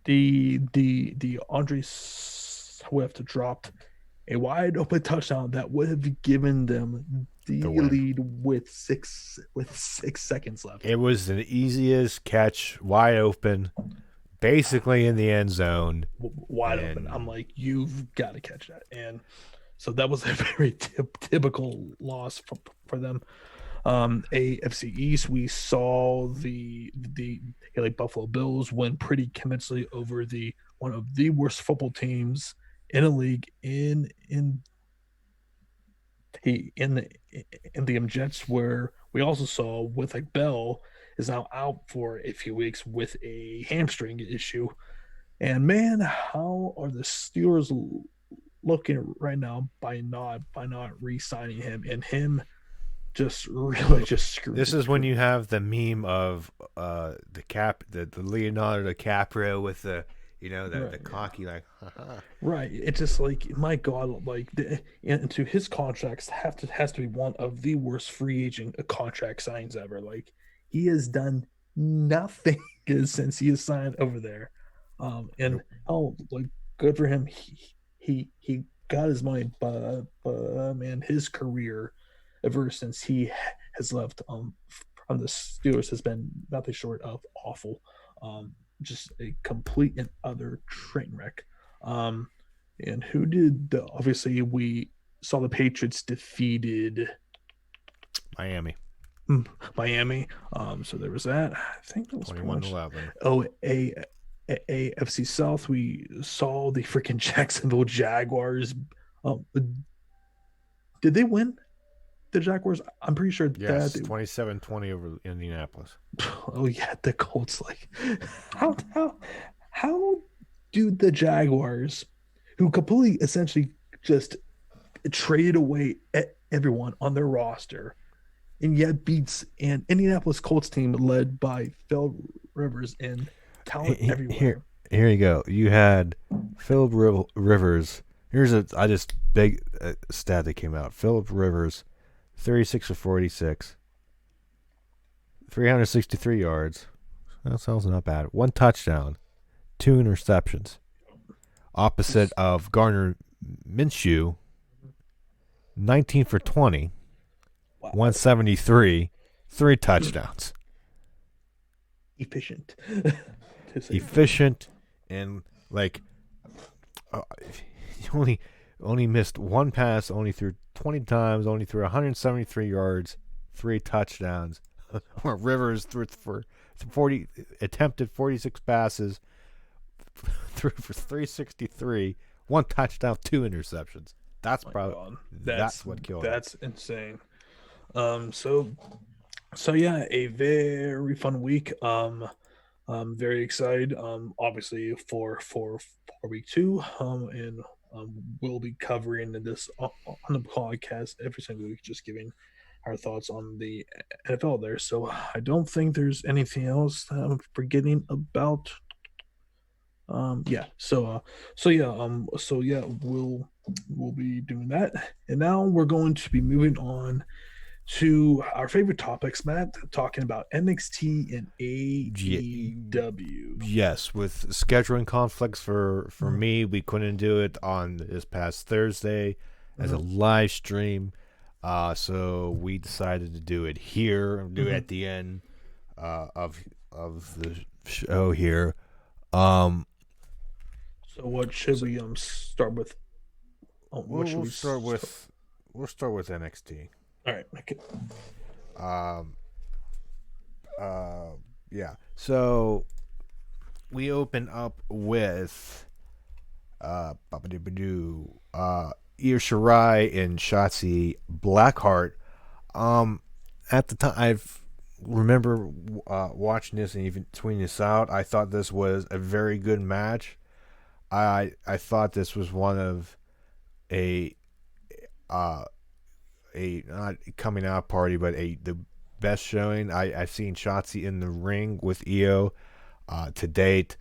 [SPEAKER 1] the Andre Swift dropped a wide open touchdown that would have given them
[SPEAKER 2] the
[SPEAKER 1] the
[SPEAKER 2] win.
[SPEAKER 1] lead with 6 seconds left.
[SPEAKER 2] It was the easiest catch, wide open, basically in the end zone,
[SPEAKER 1] Wide open. I'm
[SPEAKER 2] and
[SPEAKER 1] like, you've got to catch that. And so that was a very typical loss for them. AFC East, we saw the like Buffalo Bills win pretty convincingly over the one of the worst football teams in a league in the in the Jets, where we also saw with like Bell is now out for a few weeks with a hamstring issue. And man, how are the Steelers looking right now by not re-signing him and him just really just screwed.
[SPEAKER 2] This is when you have the meme of the Leonardo DiCaprio with the the
[SPEAKER 1] Right.
[SPEAKER 2] cocky like haha.
[SPEAKER 1] Right. It's just like my God, like and to his contracts has to be one of the worst free agent contract signs ever. Like he has done nothing since he is signed over there. And
[SPEAKER 2] Nope.
[SPEAKER 1] oh, like good for him. He got his money, but man, his career ever since he has left from the Steelers has been nothing short of awful. Just a complete and utter train wreck. Um, and who did the, obviously we saw the Patriots defeated
[SPEAKER 2] Miami
[SPEAKER 1] Miami. So there was that. I think that was pretty much
[SPEAKER 2] 21-11.
[SPEAKER 1] oh AFC South. We saw the freaking Jacksonville Jaguars. Um, did they win the Jaguars? I'm pretty sure that
[SPEAKER 2] Yes, 27-20 over Indianapolis.
[SPEAKER 1] oh yeah, the Colts. Like how how how do the Jaguars, who completely essentially just traded away everyone on their roster, and yet beats an Indianapolis Colts team led by Phil Rivers and talent
[SPEAKER 2] Here,
[SPEAKER 1] everywhere.
[SPEAKER 2] here you go. You had Philip Rivers. Here's I just big stat that came out. Philip Rivers, 36 for 46, 363 yards. That sounds not bad. One touchdown, two interceptions. Opposite of Gardner Minshew, 19 for 20,
[SPEAKER 1] Wow,
[SPEAKER 2] 173, three touchdowns.
[SPEAKER 1] efficient.
[SPEAKER 2] Efficient and like he only missed one pass, only threw 20 times, only threw 173 yards, three touchdowns. Where Rivers threw for 40 attempted 46 passes, threw for 363, one touchdown, two interceptions. That's
[SPEAKER 1] My
[SPEAKER 2] probably
[SPEAKER 1] God,
[SPEAKER 2] that's what killed him.
[SPEAKER 1] that's insane. So yeah, a very fun week. I'm very excited. Obviously for week two. And we'll be covering this on the podcast every single week, just giving our thoughts on the NFL there. So I don't think there's anything else that I'm forgetting about. Yeah. So yeah, we'll be doing that. And now we're going to be moving on to our favorite topics, Matt, talking about NXT and AEW.
[SPEAKER 2] Yes, with scheduling conflicts for
[SPEAKER 1] Mm-hmm.
[SPEAKER 2] me, we couldn't do it on this past Thursday as a live stream. So we decided to do it here, do it
[SPEAKER 1] Mm-hmm.
[SPEAKER 2] at the end of the show here. Um,
[SPEAKER 1] So what should
[SPEAKER 2] so
[SPEAKER 1] we start with? What
[SPEAKER 2] we'll,
[SPEAKER 1] should
[SPEAKER 2] we'll
[SPEAKER 1] we
[SPEAKER 2] start
[SPEAKER 1] start?
[SPEAKER 2] with we'll start with NXT.
[SPEAKER 1] All right, okay.
[SPEAKER 2] Um, yeah. So we open up with Io Shirai and Shotzi Blackheart. Um, at the time, I've remember watching this and even tweeting this out. I thought this was a very good match. I thought this was one of a uh a not coming out party, but the best showing I've seen Shotzi in the ring with Io to date.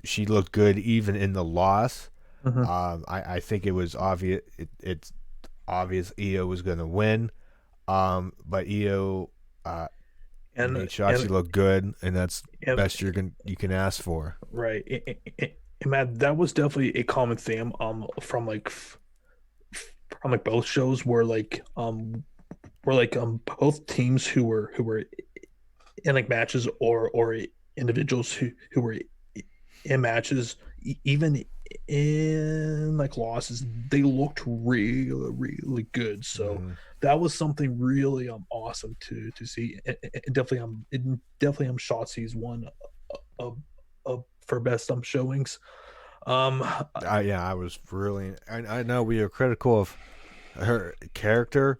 [SPEAKER 2] She looked good even in the loss.
[SPEAKER 1] Mm-hmm.
[SPEAKER 2] I think it was obvious. It's obvious Io was going to win. But Io
[SPEAKER 1] And
[SPEAKER 2] made Shotzi look good, and that's
[SPEAKER 1] and
[SPEAKER 2] best you can ask for.
[SPEAKER 1] right, and Matt, that was definitely a common theme. From like both shows where like both teams who were in like matches or individuals who were in matches, even in like losses, they looked really good. So
[SPEAKER 2] Mm-hmm.
[SPEAKER 1] that was something really awesome to see. Definitely Shotzi's one of for best showings. Um
[SPEAKER 2] Yeah, I was really. I know we are critical of her character,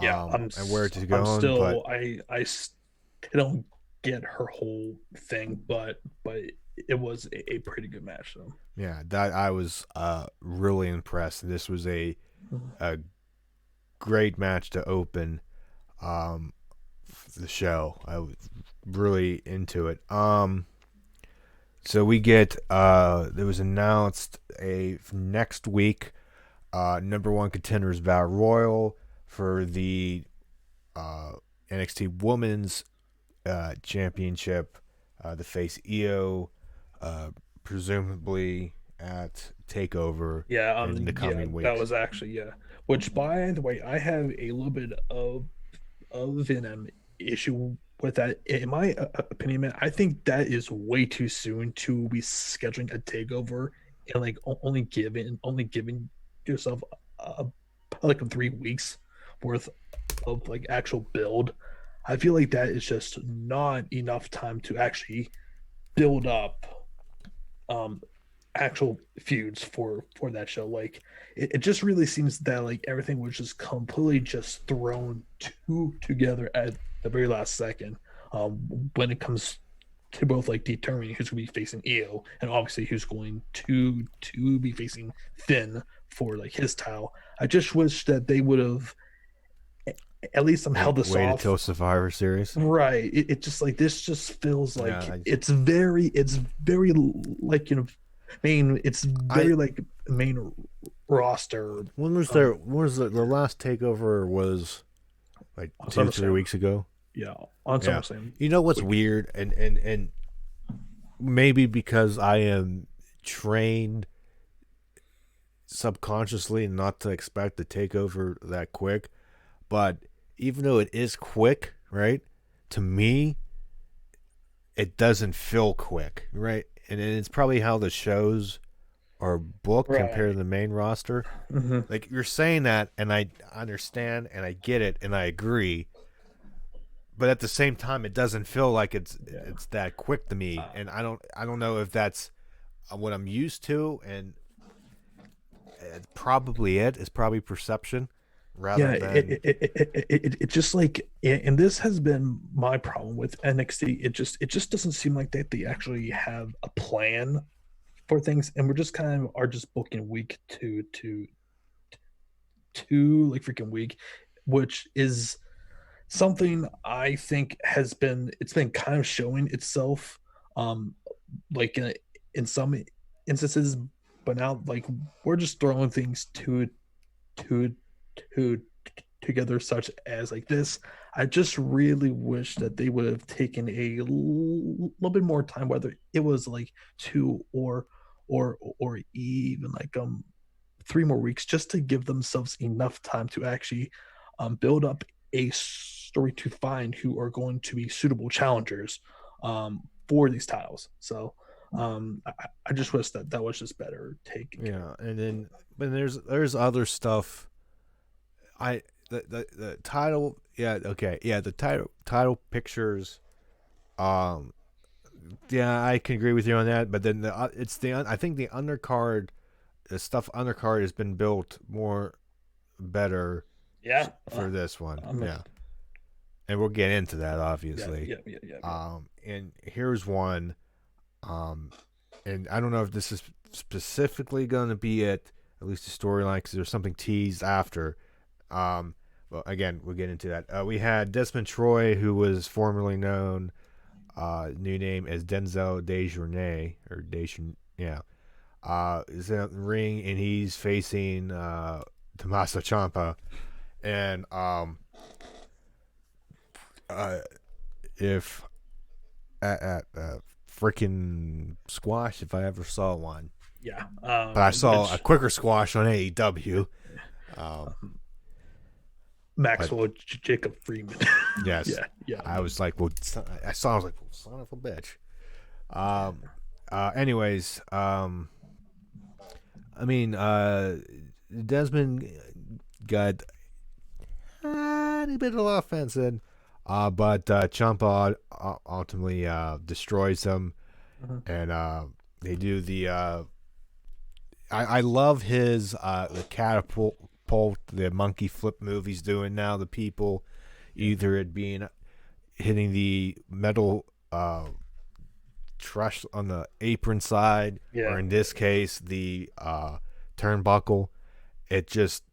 [SPEAKER 1] yeah,
[SPEAKER 2] and where to
[SPEAKER 1] I'm
[SPEAKER 2] go, but
[SPEAKER 1] still I still don't get her whole thing, but it was a pretty good match though.
[SPEAKER 2] yeah, that I was really impressed. This was a great match to open the show. I was really into it. So we get there was announced a next week number one contenders battle royal for the NXT Women's Championship. The face Io, presumably at Takeover
[SPEAKER 1] Yeah,
[SPEAKER 2] in the
[SPEAKER 1] yeah,
[SPEAKER 2] coming
[SPEAKER 1] that
[SPEAKER 2] weeks.
[SPEAKER 1] was actually, yeah. Which, by the way, I have a little bit of an issue with that. In my opinion, man, I think that is way too soon to be scheduling a takeover and like only giving yourself a, like 3 weeks worth of like actual build. I feel like that is just not enough time to actually build up um actual feuds for that show. Like it just really seems that like everything was just completely just thrown together at the very last second. When it comes to both like determining who's going to be facing Io and obviously who's going to be facing Finn for like his title. I just wish that they would have at least held this
[SPEAKER 2] Wait
[SPEAKER 1] off.
[SPEAKER 2] until Survivor Series.
[SPEAKER 1] Right. It just like this just feels
[SPEAKER 2] Yeah,
[SPEAKER 1] like it's very like I mean it's
[SPEAKER 2] I
[SPEAKER 1] very like main roster
[SPEAKER 2] when was there? When was the last Takeover? Was like
[SPEAKER 1] on
[SPEAKER 2] 2-3
[SPEAKER 1] SummerSlam.
[SPEAKER 2] weeks ago.
[SPEAKER 1] Yeah, on
[SPEAKER 2] Yeah.
[SPEAKER 1] SummerSlam.
[SPEAKER 2] You know what's
[SPEAKER 1] Like,
[SPEAKER 2] weird, and maybe because I am trained subconsciously not to expect the takeover that quick, but even though it is quick, right? To me, it doesn't feel quick, right? And it's probably how the shows are booked compared to
[SPEAKER 1] right.
[SPEAKER 2] the main roster.
[SPEAKER 1] Hmm.
[SPEAKER 2] Like you're saying that, and I understand, and I get it, and I agree. But at the same time, it doesn't feel like
[SPEAKER 1] Yeah.
[SPEAKER 2] it's that quick to me,
[SPEAKER 1] Uh,
[SPEAKER 2] and I don't know if that's what I'm used to, and it's probably it. It's probably perception
[SPEAKER 1] yeah,
[SPEAKER 2] rather
[SPEAKER 1] it
[SPEAKER 2] than
[SPEAKER 1] it, it, it, it it just like and this has been my problem with NXT. It just doesn't seem like they actually have a plan for things, and we're just kind of are just booking week to like freaking week, which is something I think it's been kind of showing itself, um, like in some instances, but now like we're just throwing things to to together, such as like this. I just really wish that they would have taken a little bit more time, whether it was like 2 or even like 3 more weeks, just to give themselves enough time to actually build up a story to find who are going to be suitable challengers for these titles. So I just wish that that was just better taken care
[SPEAKER 2] yeah. And then but there's other stuff. I the title, yeah, okay, yeah, the title pictures. Um, yeah, I can agree with you on that. But then it's I think the undercard, the stuff undercard has been built more better
[SPEAKER 1] of. Yeah.
[SPEAKER 2] for this one.
[SPEAKER 1] I'm a,
[SPEAKER 2] Yeah, and we'll get into that
[SPEAKER 1] yeah,
[SPEAKER 2] obviously.
[SPEAKER 1] yeah, yeah, yeah, yeah.
[SPEAKER 2] And here's one. Um, and I don't know if this is specifically going to be it, at least the storyline, because there's something teased after. Well, again, we'll get into that. We had Desmond Troy, who was formerly known, new name as Denzel Dejournay, or Dejournay, yeah, is in the ring, and he's facing Tommaso Ciampa. And uh, if at freaking squash, if I ever saw one.
[SPEAKER 1] Yeah.
[SPEAKER 2] But I saw a
[SPEAKER 1] Which
[SPEAKER 2] quicker squash on AEW. Um, but
[SPEAKER 1] Maxwell Jacob Freeman.
[SPEAKER 2] yes,
[SPEAKER 1] Yeah, yeah,
[SPEAKER 2] I was like, well, I saw, I was like, well, son of a bitch. Um, anyways, I mean, Desmond got a bit of offense in, but Ciampa ultimately destroys him,
[SPEAKER 1] mhm.
[SPEAKER 2] and they do the. I love his the catapult, the monkey flip move he's doing now. The people,
[SPEAKER 1] Yeah,
[SPEAKER 2] either it being hitting the metal truss on the apron side, or
[SPEAKER 1] yeah.
[SPEAKER 2] in this case the turnbuckle. It just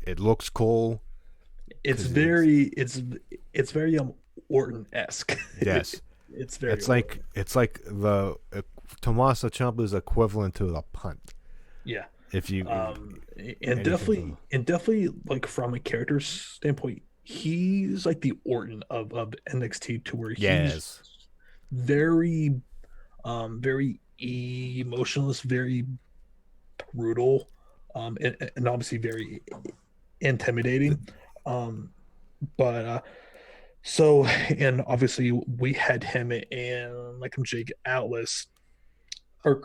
[SPEAKER 2] it looks cool.
[SPEAKER 1] it's
[SPEAKER 2] because it's
[SPEAKER 1] very it's very Orton-esque.
[SPEAKER 2] yes,
[SPEAKER 1] It's very Orton.
[SPEAKER 2] it's like the Tommaso Ciampa's equivalent to the punt.
[SPEAKER 1] Yeah.
[SPEAKER 2] If you
[SPEAKER 1] Um, and
[SPEAKER 2] anything to
[SPEAKER 1] definitely like from a character standpoint, he's like the Orton of NXT, to where he's
[SPEAKER 2] yes,
[SPEAKER 1] very very emotionless, very brutal, and obviously very intimidating. Um, but so and obviously we had him and like Jake Atlas are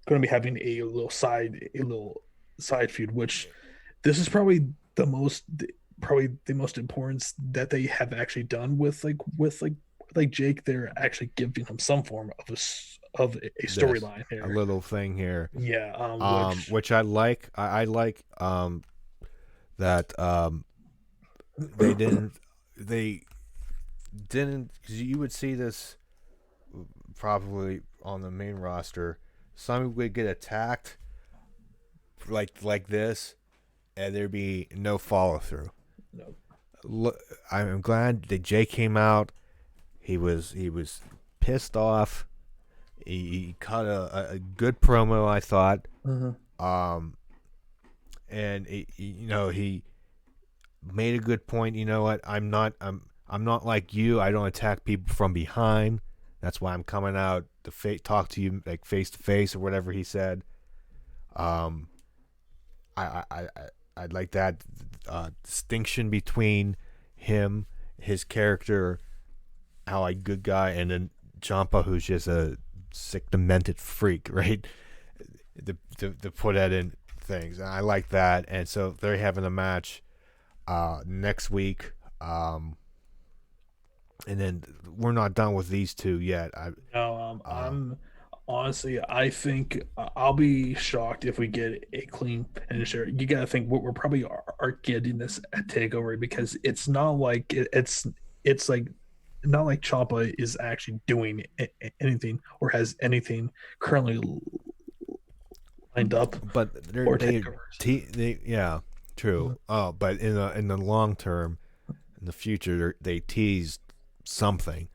[SPEAKER 1] going to be having a little side feud, which this is probably the most important that they have actually done with Jake. They're actually giving him some form of a
[SPEAKER 2] this
[SPEAKER 1] storyline
[SPEAKER 2] a
[SPEAKER 1] here.
[SPEAKER 2] little thing here,
[SPEAKER 1] Yeah,
[SPEAKER 2] which I like. I like that they didn't they didn't because you would see this probably on the main roster. Some would get attacked like this, and there'd be no follow through.
[SPEAKER 1] no,
[SPEAKER 2] I'm glad that Jay came out. He was pissed off. He cut a good promo, I thought.
[SPEAKER 1] uh-huh.
[SPEAKER 2] Um, and he made a good point. You know what? I'm not like you. I don't attack people from behind. That's why I'm coming out to talk to you like face to face or whatever he said. Um, I'd like that distinction between him, his character, how a good guy, and then Champa, who's just a sick, demented freak, right? To put that in things, and I like that. And so they're having a match next week, and then we're not done with these two yet.
[SPEAKER 1] No,
[SPEAKER 2] Um,
[SPEAKER 1] I think I'll be shocked if we get a clean finish there. You got to think we're probably are getting this at Takeover, because it's not like it's like not like Ciampa is actually doing anything or has anything currently lined up
[SPEAKER 2] but
[SPEAKER 1] for Takeovers.
[SPEAKER 2] they yeah, true.
[SPEAKER 1] Mhm.
[SPEAKER 2] Oh, but in the long term, in the future, they teased something.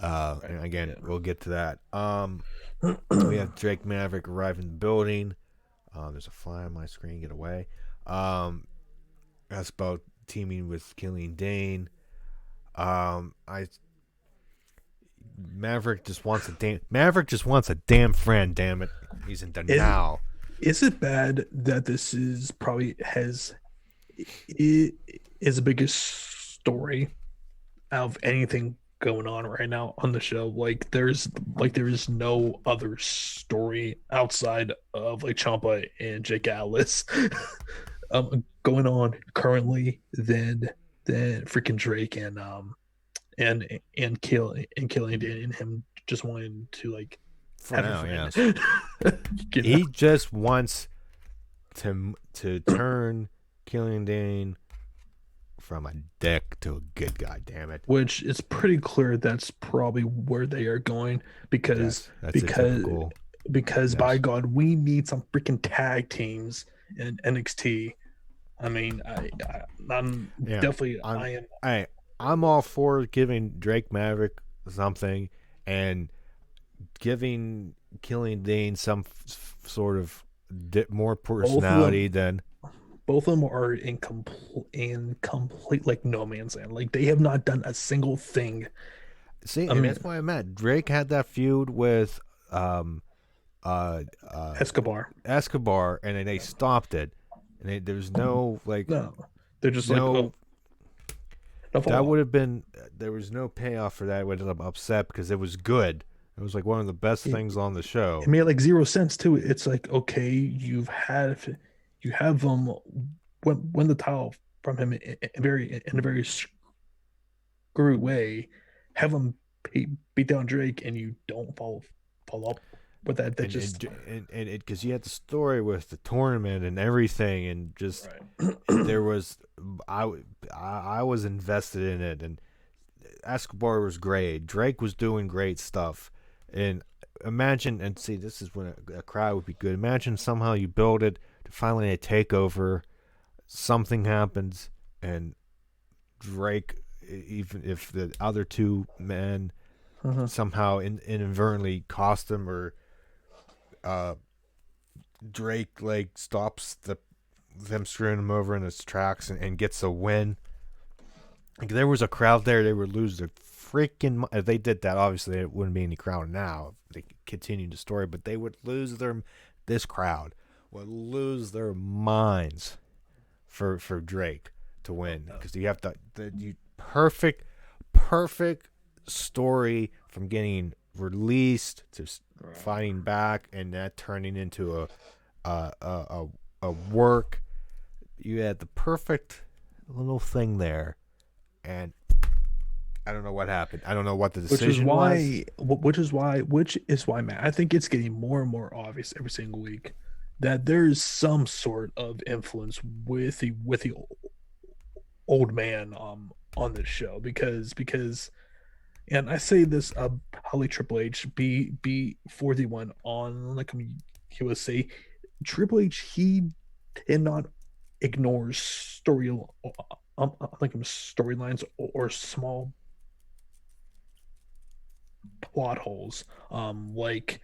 [SPEAKER 1] Right.
[SPEAKER 2] And again,
[SPEAKER 1] Yeah.
[SPEAKER 2] we'll get to that. We have Drake Maverick arrive in the building. There's a fly on my screen. Get away. That's about teaming with Killian Dane. I Maverick just wants a damn friend. Damn it, he's in
[SPEAKER 1] Is
[SPEAKER 2] denial.
[SPEAKER 1] is it bad that this is probably has it is the biggest story out of anything going on right now on the show? There is no other story outside of like Champa and Jake Atlas going on currently than freaking Drake and Killian Dan and him just wanting to like
[SPEAKER 2] For
[SPEAKER 1] have a
[SPEAKER 2] now,
[SPEAKER 1] friend.
[SPEAKER 2] yes.
[SPEAKER 1] You know?
[SPEAKER 2] He just wants to turn Killian Dane from a dick to a good guy. Damn it.
[SPEAKER 1] Which is pretty clear that's probably where they are going, because
[SPEAKER 2] Yes, that's a
[SPEAKER 1] because
[SPEAKER 2] typical.
[SPEAKER 1] by
[SPEAKER 2] Yes.
[SPEAKER 1] God, we need some freaking tag teams in NXT. I mean, I'm
[SPEAKER 2] Yeah.
[SPEAKER 1] definitely
[SPEAKER 2] I'm.
[SPEAKER 1] I am
[SPEAKER 2] I. I'm all for giving Drake Maverick something and giving Killian Dane some sort of more
[SPEAKER 1] both of
[SPEAKER 2] personality
[SPEAKER 1] them
[SPEAKER 2] than.
[SPEAKER 1] are in complete like no man's land. Like they have not done a single thing.
[SPEAKER 2] See,
[SPEAKER 1] I
[SPEAKER 2] and
[SPEAKER 1] mean,
[SPEAKER 2] that's why I meant Drake had that feud with um uh uh
[SPEAKER 1] Escobar.
[SPEAKER 2] Escobar, and then they stopped it, and there's no like
[SPEAKER 1] No, they're just like, oh,
[SPEAKER 2] no
[SPEAKER 1] no
[SPEAKER 2] that
[SPEAKER 1] follow.
[SPEAKER 2] would have been there was no payoff for that. I would have upset because it was good. It was like one of the best
[SPEAKER 1] It,
[SPEAKER 2] things on the
[SPEAKER 1] it
[SPEAKER 2] show.
[SPEAKER 1] made like zero sense too. It's like, okay, you have them win the title from him in a very screwy way, have him beat down Drake, and you don't follow up with that. That just
[SPEAKER 2] And it because you had the story with the tournament and everything, and just
[SPEAKER 1] right.
[SPEAKER 2] there was I I was invested in it, and Escobar was great. Drake was doing great stuff, and imagine and see this is when a crowd would be good. Imagine somehow you build it to finally a takeover, something happens, and Drake, even if the other two men
[SPEAKER 1] Uh-huh.
[SPEAKER 2] somehow inadvertently cost him, or uh, Drake like stops them screwing him over in his tracks and gets a win. Like, there was a crowd there, they would lose their freaking. If they did that, obviously it wouldn't be any crowd now. They continued the story, but they would lose their. This crowd would lose their minds for Drake to win, because you have you perfect story from getting released to fighting back, and that turning into a work. You had the perfect little thing there, and I don't know what happened. I don't know what the
[SPEAKER 1] Which is
[SPEAKER 2] decision was.
[SPEAKER 1] why, which is why, man, I think it's getting more and more obvious every single week that there is some sort of influence with the old man on this show because and I say this probably Triple H be 41 on like he would say Triple H he did not ignore like storylines or small plot holes like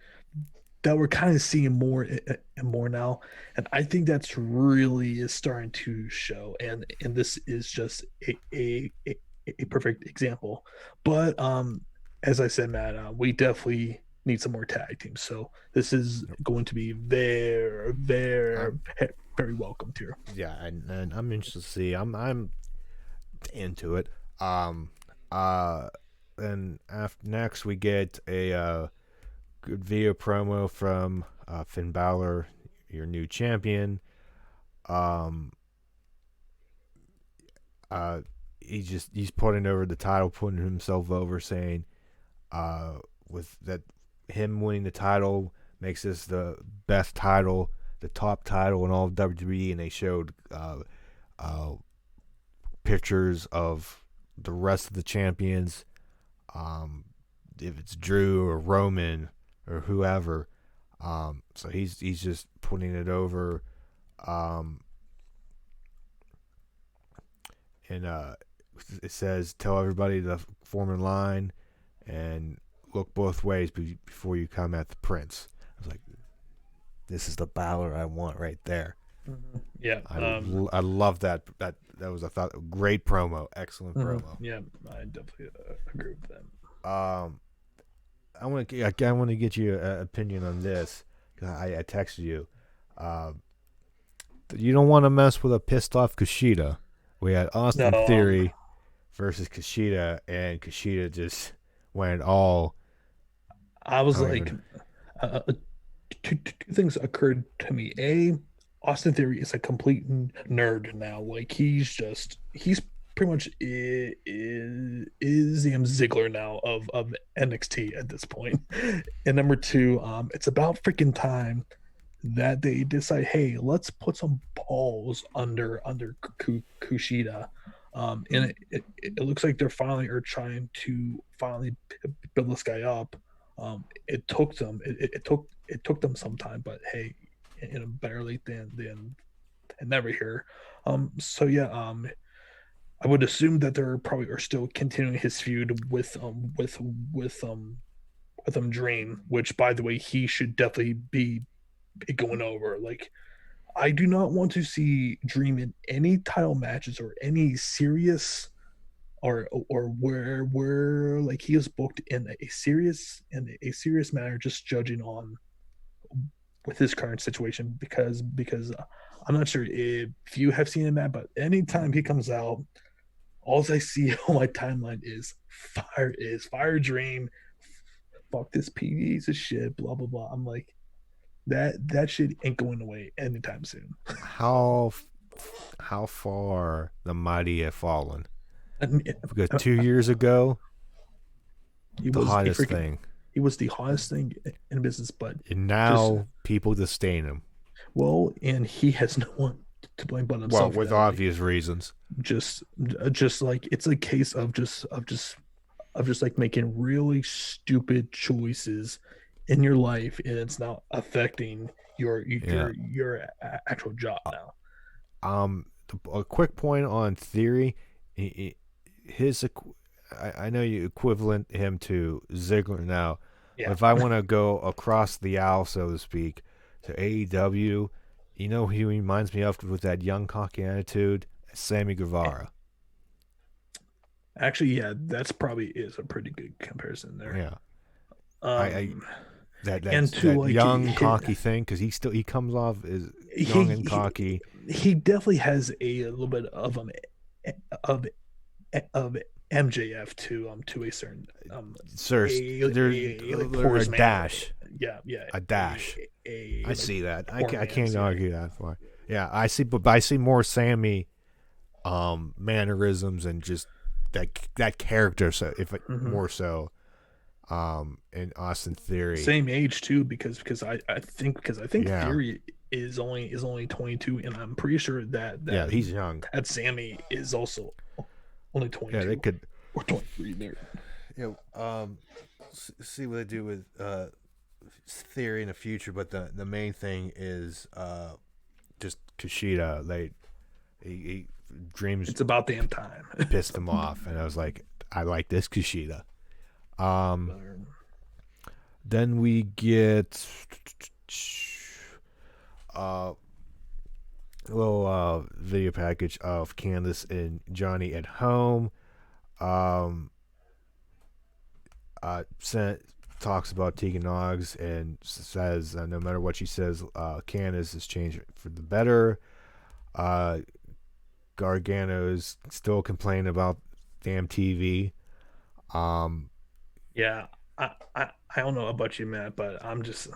[SPEAKER 1] that we're kind of seeing more and more now, and I think that's really is starting to show, and this is just a perfect example. But as I said, Matt, we definitely need some more tag teams, so this is going to be
[SPEAKER 2] I'm
[SPEAKER 1] very welcomed here.
[SPEAKER 2] Yeah, and I'm interested to see. I'm into it. Um, uh, and after next we get a good video promo from Finn Balor, your new champion. Um, uh, he's putting over the title, putting himself over, saying, with that him winning the title makes this the best title, the top title in all of WWE, and they showed uh, pictures of the rest of the champions. Um, if it's Drew or Roman or whoever. So he's just putting it over. Um, and it says, tell everybody to form in line and look both ways before you come at the Prince. I was like, this is the Balor I want right there.
[SPEAKER 1] Mhm. Yeah.
[SPEAKER 2] I love that. That was, I thought, a great promo, excellent promo.
[SPEAKER 1] Yeah, I definitely agree with that.
[SPEAKER 2] Um, I want to get your opinion on this, because I texted you. Um, you don't want to mess with a pissed off Kushida. We had
[SPEAKER 1] No,
[SPEAKER 2] Austin Theory versus Kushida, and Kushida just went all.
[SPEAKER 1] I
[SPEAKER 2] I
[SPEAKER 1] was
[SPEAKER 2] don't
[SPEAKER 1] like,
[SPEAKER 2] even.
[SPEAKER 1] two things occurred to me. A, Austin Theory is a complete nerd now. Like he's pretty much is the Ziggler now of NXT at this point. And number two, it's about freaking time that they decide, hey, let's put some balls under Kushida. And it looks like they're finally are trying to finally build this guy up. It took them it took them some time, but hey, better late than never here. So yeah, I would assume that they're probably are still continuing his feud with Dream, which by the way he should definitely be going over. Like I do not want to see Dream in any title matches or any serious or where like he is booked in a serious manner, just judging on with his current situation because I'm not sure if you have seen him at, but anytime he comes out, all I see on my timeline is fire Dream, fuck this piece of shit, blah blah blah. I'm like that shit ain't going away anytime soon.
[SPEAKER 2] how how far the mighty have fallen.
[SPEAKER 1] I mean,
[SPEAKER 2] Because 2 years ago,
[SPEAKER 1] he
[SPEAKER 2] the
[SPEAKER 1] was a
[SPEAKER 2] hottest
[SPEAKER 1] freaking
[SPEAKER 2] thing,
[SPEAKER 1] he was the hottest thing in business, but
[SPEAKER 2] and
[SPEAKER 1] just
[SPEAKER 2] now people disdain him.
[SPEAKER 1] well, and he has no one to blame but
[SPEAKER 2] Well,
[SPEAKER 1] himself for
[SPEAKER 2] with
[SPEAKER 1] that. Like
[SPEAKER 2] obvious reasons.
[SPEAKER 1] just just like it's a case of just like making really stupid choices in your life, and it's now affecting
[SPEAKER 2] Yeah.
[SPEAKER 1] your actual job now.
[SPEAKER 2] A quick point on Theory. I know you equivalent him to Ziggler now, but
[SPEAKER 1] Yeah.
[SPEAKER 2] if I want to go across the aisle, so to speak, to AEW, you know who he reminds me of with that young cocky attitude? Sammy Guevara.
[SPEAKER 1] Actually, yeah, that's probably is a pretty good comparison there.
[SPEAKER 2] Yeah, I
[SPEAKER 1] Um,
[SPEAKER 2] that's
[SPEAKER 1] and to
[SPEAKER 2] that
[SPEAKER 1] like
[SPEAKER 2] young
[SPEAKER 1] hit,
[SPEAKER 2] cocky thing because he comes off as young and
[SPEAKER 1] he
[SPEAKER 2] cocky.
[SPEAKER 1] he definitely has a little bit of of MJF to a certain
[SPEAKER 2] Sir, there's
[SPEAKER 1] like
[SPEAKER 2] a
[SPEAKER 1] poor man.
[SPEAKER 2] dash,
[SPEAKER 1] Yeah, yeah,
[SPEAKER 2] a dash.
[SPEAKER 1] a
[SPEAKER 2] I
[SPEAKER 1] like
[SPEAKER 2] see that.
[SPEAKER 1] poor
[SPEAKER 2] I
[SPEAKER 1] man's,
[SPEAKER 2] can't
[SPEAKER 1] yeah.
[SPEAKER 2] argue that for. Yeah, I see, but I see more Sammy mannerisms and just that character. So if it,
[SPEAKER 1] Mm-hmm.
[SPEAKER 2] more so in Austin Theory.
[SPEAKER 1] Same age too, because I think
[SPEAKER 2] Yeah,
[SPEAKER 1] Theory is only 22, and I'm pretty sure
[SPEAKER 2] yeah, he's young.
[SPEAKER 1] that Sammy is also only
[SPEAKER 2] Yeah, they
[SPEAKER 1] 22
[SPEAKER 2] could.
[SPEAKER 1] or 23 there.
[SPEAKER 2] See what they do with Theory in the future, but the main thing is just Kushida. He dreams
[SPEAKER 1] It's about damn time.
[SPEAKER 2] pissed him off, and I was like, I like this Kushida. Um, then we get uh, a little video package of Candace and Johnny at home. Um, sent talks about Tegan Nox and says no matter what she says, Candace has changed for the better. Uh, Gargano is still complaining about damn TV. Um,
[SPEAKER 1] Yeah, I don't know about you, Matt, but I'm just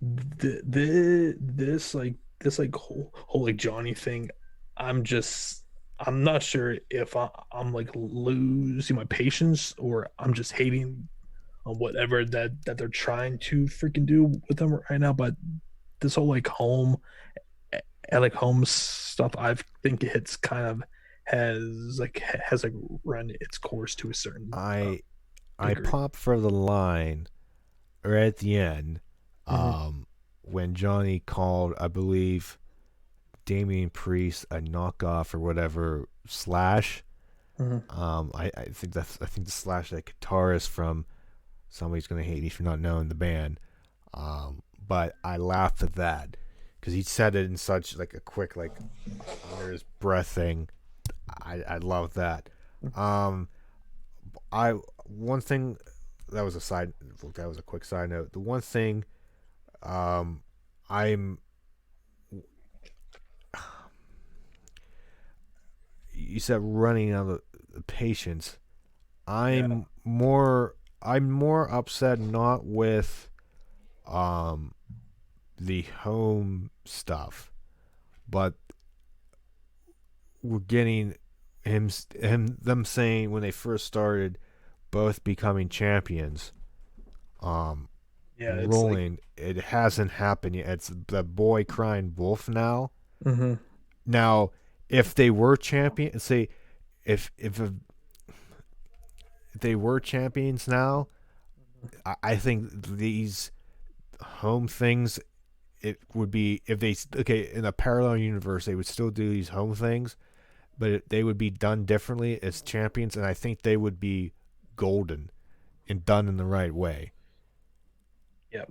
[SPEAKER 1] this like whole like Johnny thing. I'm just I'm not sure if I'm like losing my patience or I'm just hating on whatever that they're trying to freaking do with them right now. But this whole like like home stuff, I think it's kind of has like run its course to a certain
[SPEAKER 2] I I
[SPEAKER 1] degree.
[SPEAKER 2] pop for the line right at the end,
[SPEAKER 1] Hmm.
[SPEAKER 2] when Johnny called, I believe, Damian Priest a knockoff or whatever slash.
[SPEAKER 1] Hmm.
[SPEAKER 2] I think the slash that guitarist from Somebody's Gonna Hate Me for Not Knowing the band. But I laughed at that because he said it in such like a quick like under his breath thing. I love that. Um, I one thing that was a side that was a quick side note. The one thing um, I'm you said running out of the patience.
[SPEAKER 1] Yeah,
[SPEAKER 2] I'm more upset not with um the home stuff, but we're getting him them saying when they first started both becoming champions. Um,
[SPEAKER 1] yeah, it's like.
[SPEAKER 2] rolling. It hasn't happened yet. It's the boy crying wolf now.
[SPEAKER 1] Hmm.
[SPEAKER 2] Now, if they were champion, say if they were champions now, I think these home things it would be if they okay in a parallel universe they would still do these home things, but they would be done differently as champions, and I think they would be golden and done in the right way.
[SPEAKER 1] Yeah,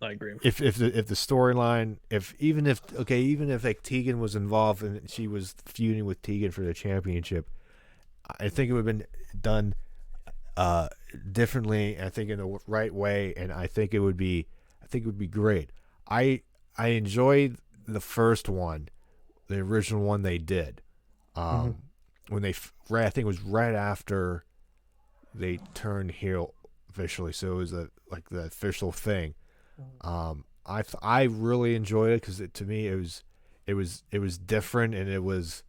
[SPEAKER 1] I agree.
[SPEAKER 2] If the storyline even if like Tegan was involved and she was feuding with Tegan for the championship, I think it would have been done uh, differently. I think in the right way, and I think it would be great. I I enjoyed the first one, the original one they did.
[SPEAKER 1] Hmm.
[SPEAKER 2] Um, when they right, I think it was right after they turned heel officially, so it was like the official thing. I really enjoyed it because to me it was different and it was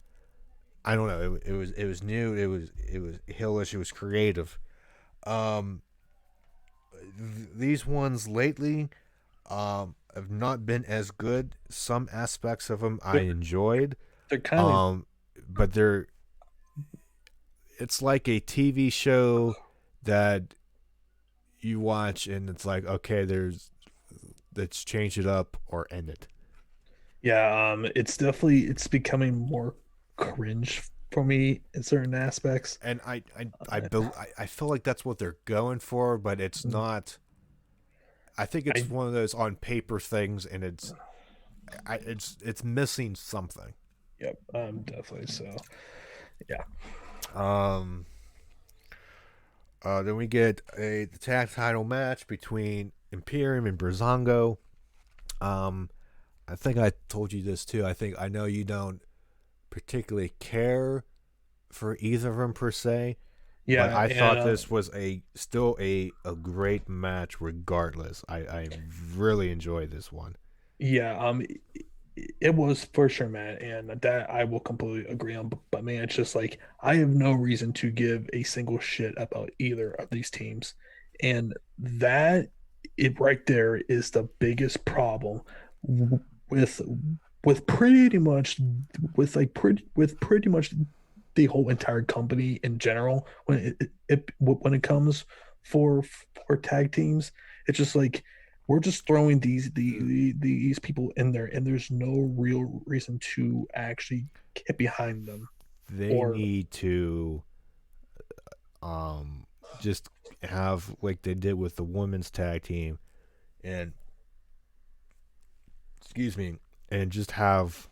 [SPEAKER 2] I don't know it was new it was hillish it was creative. Um, these ones lately have not been as good. Some aspects of them I
[SPEAKER 1] They're
[SPEAKER 2] enjoyed.
[SPEAKER 1] they're kind of
[SPEAKER 2] Um, but they're it's like a TV show that you watch and it's like okay, there's let's change it up or end it.
[SPEAKER 1] yeah. It's definitely it's becoming more cringe for me in certain aspects.
[SPEAKER 2] And
[SPEAKER 1] Uh,
[SPEAKER 2] I feel like that's what they're going for, but it's not. I think it's
[SPEAKER 1] I
[SPEAKER 2] one of those on paper things, and it's missing something.
[SPEAKER 1] Yep, definitely. So yeah,
[SPEAKER 2] Um, then we get the tag title match between Imperium and Brazongo. Um, I think I told you this too. I know you don't particularly care for either of them per se, but
[SPEAKER 1] yeah,
[SPEAKER 2] I
[SPEAKER 1] and
[SPEAKER 2] thought this was still a great match regardless. I really enjoyed this one.
[SPEAKER 1] yeah, it was for sure, man, and that I will completely agree on. But man, it's just like I have no reason to give a single shit about either of these teams, and that it right there is the biggest problem with pretty much with pretty much the whole entire company in general when it comes for tag teams. It's just like we're just throwing these people in there, and there's no real reason to actually get behind them.
[SPEAKER 2] They
[SPEAKER 1] Or
[SPEAKER 2] need to um just have like they did with the women's tag team and excuse me and just have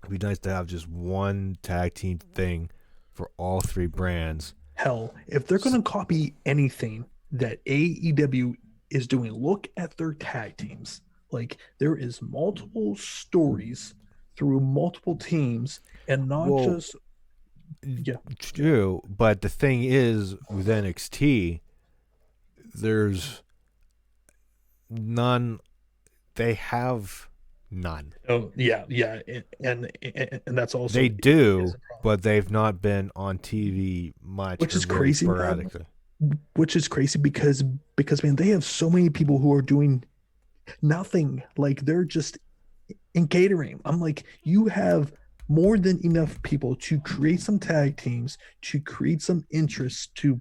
[SPEAKER 2] it'd be nice to have just one tag team thing for all three brands.
[SPEAKER 1] hell, if they're
[SPEAKER 2] S-
[SPEAKER 1] gonna copy anything that AEW is doing, look at their tag teams. Like there is multiple stories through multiple teams, and not
[SPEAKER 2] well,
[SPEAKER 1] just yeah, yeah.
[SPEAKER 2] true, but the thing is with NXT, there's none. They have none.
[SPEAKER 1] Oh yeah, yeah, and that's also
[SPEAKER 2] They
[SPEAKER 1] is
[SPEAKER 2] do,
[SPEAKER 1] a problem.
[SPEAKER 2] but they've not been on TV much
[SPEAKER 1] Which
[SPEAKER 2] or
[SPEAKER 1] is
[SPEAKER 2] very
[SPEAKER 1] crazy, man.
[SPEAKER 2] sporadically.
[SPEAKER 1] Which is crazy because man, they have so many people who are doing nothing. Like they're just in catering. I'm like, you have more than enough people to create some tag teams, to create some interest, to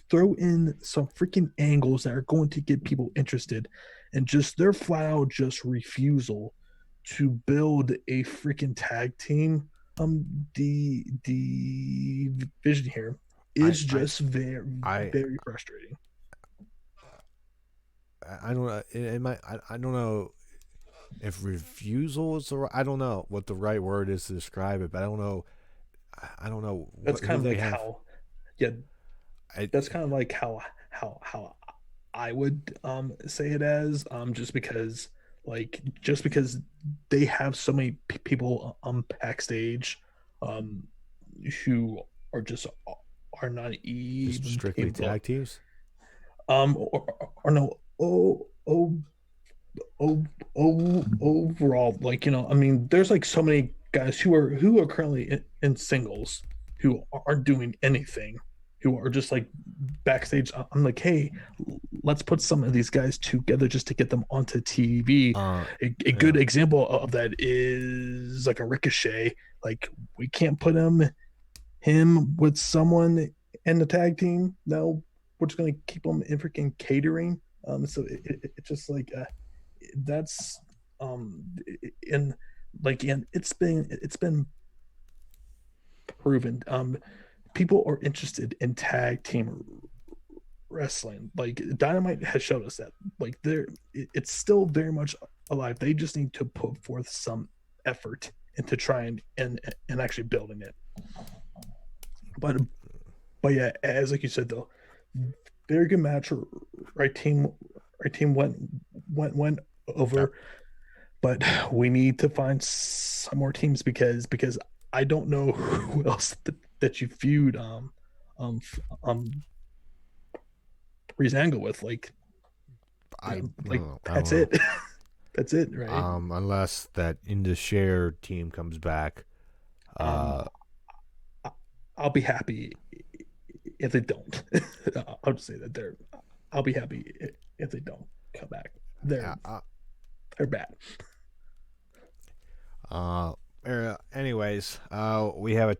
[SPEAKER 1] throw in some freaking angles that are going to get people interested, and just their flat out just refusal to build a freaking tag team. The vision here
[SPEAKER 2] I
[SPEAKER 1] is
[SPEAKER 2] I
[SPEAKER 1] just very
[SPEAKER 2] I
[SPEAKER 1] very frustrating.
[SPEAKER 2] I don't know. I don't know if refusal is the right, I don't know what the right word is to describe it, but I don't know
[SPEAKER 1] That's
[SPEAKER 2] who
[SPEAKER 1] kind of
[SPEAKER 2] they
[SPEAKER 1] like
[SPEAKER 2] have.
[SPEAKER 1] how, yeah,
[SPEAKER 2] I
[SPEAKER 1] that's kind of like how I would say it as just because they have so many people backstage um who are just are not
[SPEAKER 2] just
[SPEAKER 1] even
[SPEAKER 2] strictly
[SPEAKER 1] capable
[SPEAKER 2] tag teams.
[SPEAKER 1] or no oh, overall, like I mean, there's like so many guys who are currently in singles who aren't doing anything, who are just like backstage. I'm like, hey, let's put some of these guys together just to get them onto TV.
[SPEAKER 2] Uh,
[SPEAKER 1] A good
[SPEAKER 2] yeah.
[SPEAKER 1] example of that is like a Ricochet. Like we can't put him with someone in the tag team. No, we're just gonna keep him in freaking catering. So it's just like that's in like and it's been proven people are interested in tag team wrestling. Like Dynamite has showed us that like it's still very much alive. They just need to put forth some effort into trying and actually building it. but but yeah, as like you said though, very good match. Right team, right team went
[SPEAKER 2] Yeah.
[SPEAKER 1] over. But we need to find some more teams because I don't know who else that you feud um um Breezango with. Like like
[SPEAKER 2] I don't
[SPEAKER 1] that's
[SPEAKER 2] know.
[SPEAKER 1] it. That's it, right?
[SPEAKER 2] Unless that in the share team comes back.
[SPEAKER 1] um
[SPEAKER 2] Uh,
[SPEAKER 1] I'll be happy if they don't. I'll just say that I'll be happy if they don't come back. they're
[SPEAKER 2] uh, uh,
[SPEAKER 1] they're bad.
[SPEAKER 2] Uh, anyways, we have a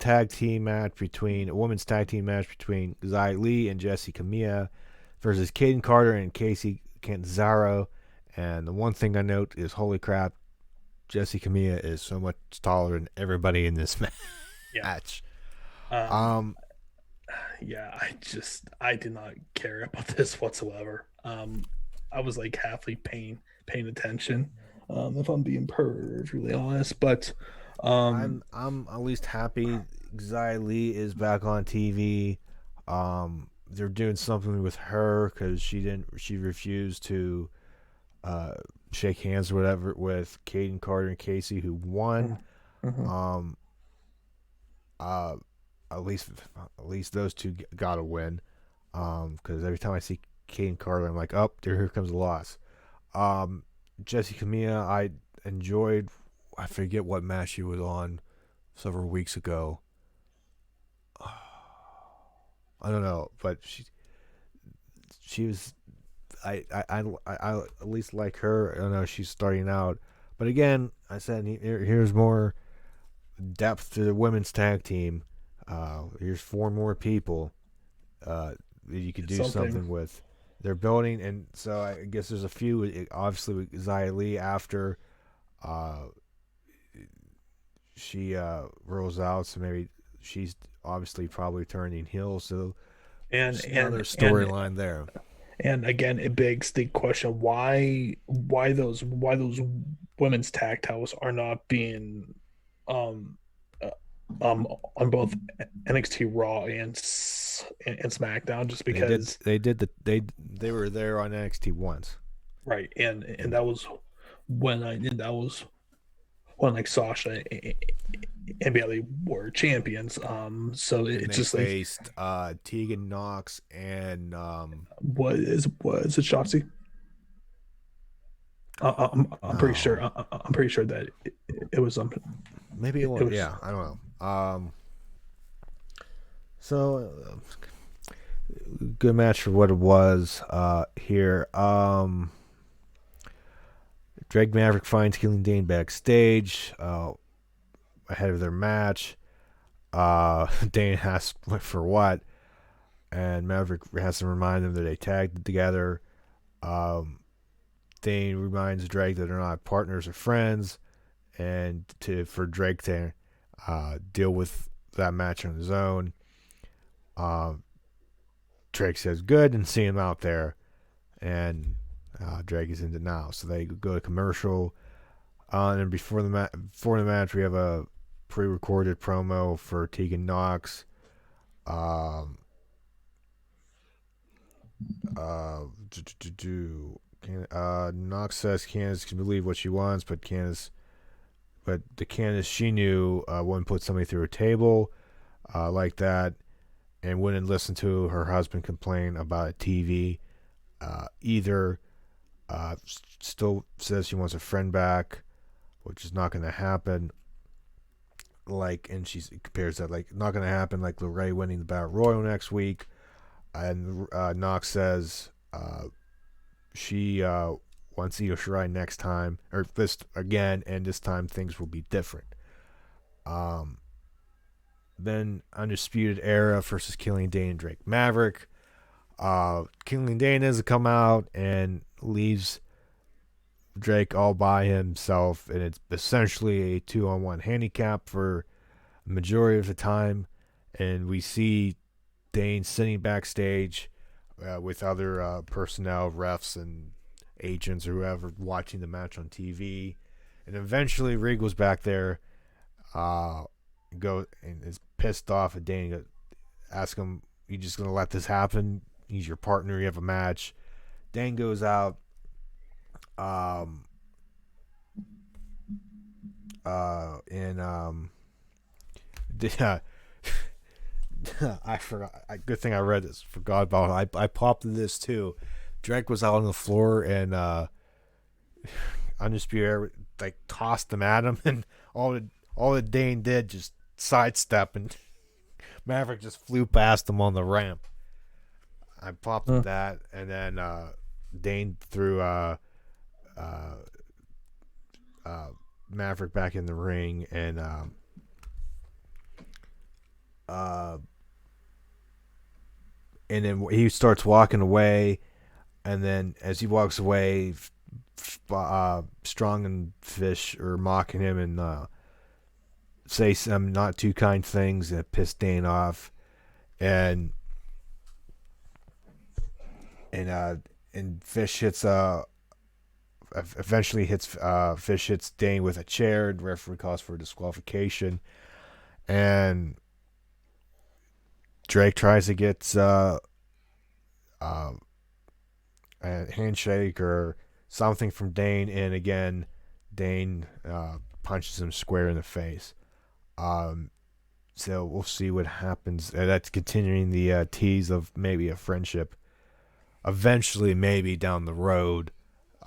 [SPEAKER 2] women's tag team match between Zai Lee and Jessie Camilla versus Caden Carter and Casey Canzaro. And the one thing I note is, holy crap, Jessie Camilla is so much taller than everybody in this
[SPEAKER 1] Yeah,
[SPEAKER 2] match.
[SPEAKER 1] Um,
[SPEAKER 2] Um,
[SPEAKER 1] yeah, I did not care about this whatsoever. I was like halfly paying attention, if I'm being perfectly honest. But
[SPEAKER 2] I'm at least happy Xia Li is back on TV. They're doing something with her because she refused to uh, shake hands or whatever with Caden Carter and Casey who won.
[SPEAKER 1] mhm.
[SPEAKER 2] Um, uh, at least at least those two got to win. Because every time I see Caden Carter, I'm like, oh, here comes a loss. Um, Jesse Camilla, I enjoyed. I forget what match she was on several weeks ago. I don't know, but she was I at least like her. I don't know she's starting out, but again, I said here's more depth to the women's tag team. Here's four more people that you could
[SPEAKER 1] It's
[SPEAKER 2] do
[SPEAKER 1] something.
[SPEAKER 2] something with. They're building, and so I guess there's a few. Obviously, with Xia Li after uh, she rolls out, so maybe she's obviously probably turning heel. So
[SPEAKER 1] And
[SPEAKER 2] just another
[SPEAKER 1] and and
[SPEAKER 2] storyline there.
[SPEAKER 1] and again, it begs the question: why those women's tag titles are not being um uh, on both NXT Raw and SmackDown, just because,
[SPEAKER 2] They were there on NXT once,
[SPEAKER 1] right? And
[SPEAKER 2] and
[SPEAKER 1] that was when like Sasha and Bailey were champions. So it's
[SPEAKER 2] they
[SPEAKER 1] just like,
[SPEAKER 2] faced Tegan Knox and
[SPEAKER 1] what is it, Shotzi? I'm pretty sure.
[SPEAKER 2] no,
[SPEAKER 1] I'm pretty sure that it was
[SPEAKER 2] maybe
[SPEAKER 1] it was
[SPEAKER 2] yeah, I don't know. So good match for what it was. Here, Drake Maverick finds Killing Dane backstage ahead of their match. Dane asks for what, and Maverick has to remind them that they tagged together. Um, Dane reminds Drake that they're not partners or friends, and for Drake to deal with that match on his own. Uh, Drake says good and see him out there, and Drake is in denial. So they go to commercial, and before the match, we have a pre-recorded promo for Tegan Knox. Um, uh, Knox says Candace can believe what she wants, but the Candace she knew wouldn't put somebody through a table like that, and wouldn't listen to her husband complain about a TV either. Still says she wants a friend back, which is not going to happen. Like, and she compares that like not going to happen. Like Lorray winning the Battle Royal next week, and Knox says she wants Io Shirai next time or this again, and this time things will be different. Um, then Undisputed Era versus Killian Dane and Drake Maverick. Killian Dane doesn't come out and leaves Drake all by himself, and it's essentially a 2-on-1 handicap for the majority of the time. And we see Dane sitting backstage with other personnel, refs, and agents or whoever watching the match on TV. And eventually, Rig was back there, uh, go and is pissed off at Dane. Ask him, "You just gonna let this happen? He's your partner. You have a match." Dane goes out. Um, and yeah, I forgot. Good thing I read this. Forgot about it. I popped this too. Drake was out on the floor and Undisputed like tossed him at him, and all the Dane did just sidestep, and Maverick just flew past him on the ramp. I popped
[SPEAKER 1] uh,
[SPEAKER 2] that, and then Dane threw uh, uh, Maverick back in the ring, uh, and then he starts walking away, and then as he walks away, Strong and Fish are mocking him and say some not too kind things that piss Dane off, and and uh and Fish hits eventually hits Fish hits Dane with a chair. The referee calls for disqualification, and Drake tries to get uh, a handshake or something from Dane, and again, Dane punches him square in the face. Um, so we'll see what happens. That's continuing the tease of maybe a friendship, eventually, maybe down the road,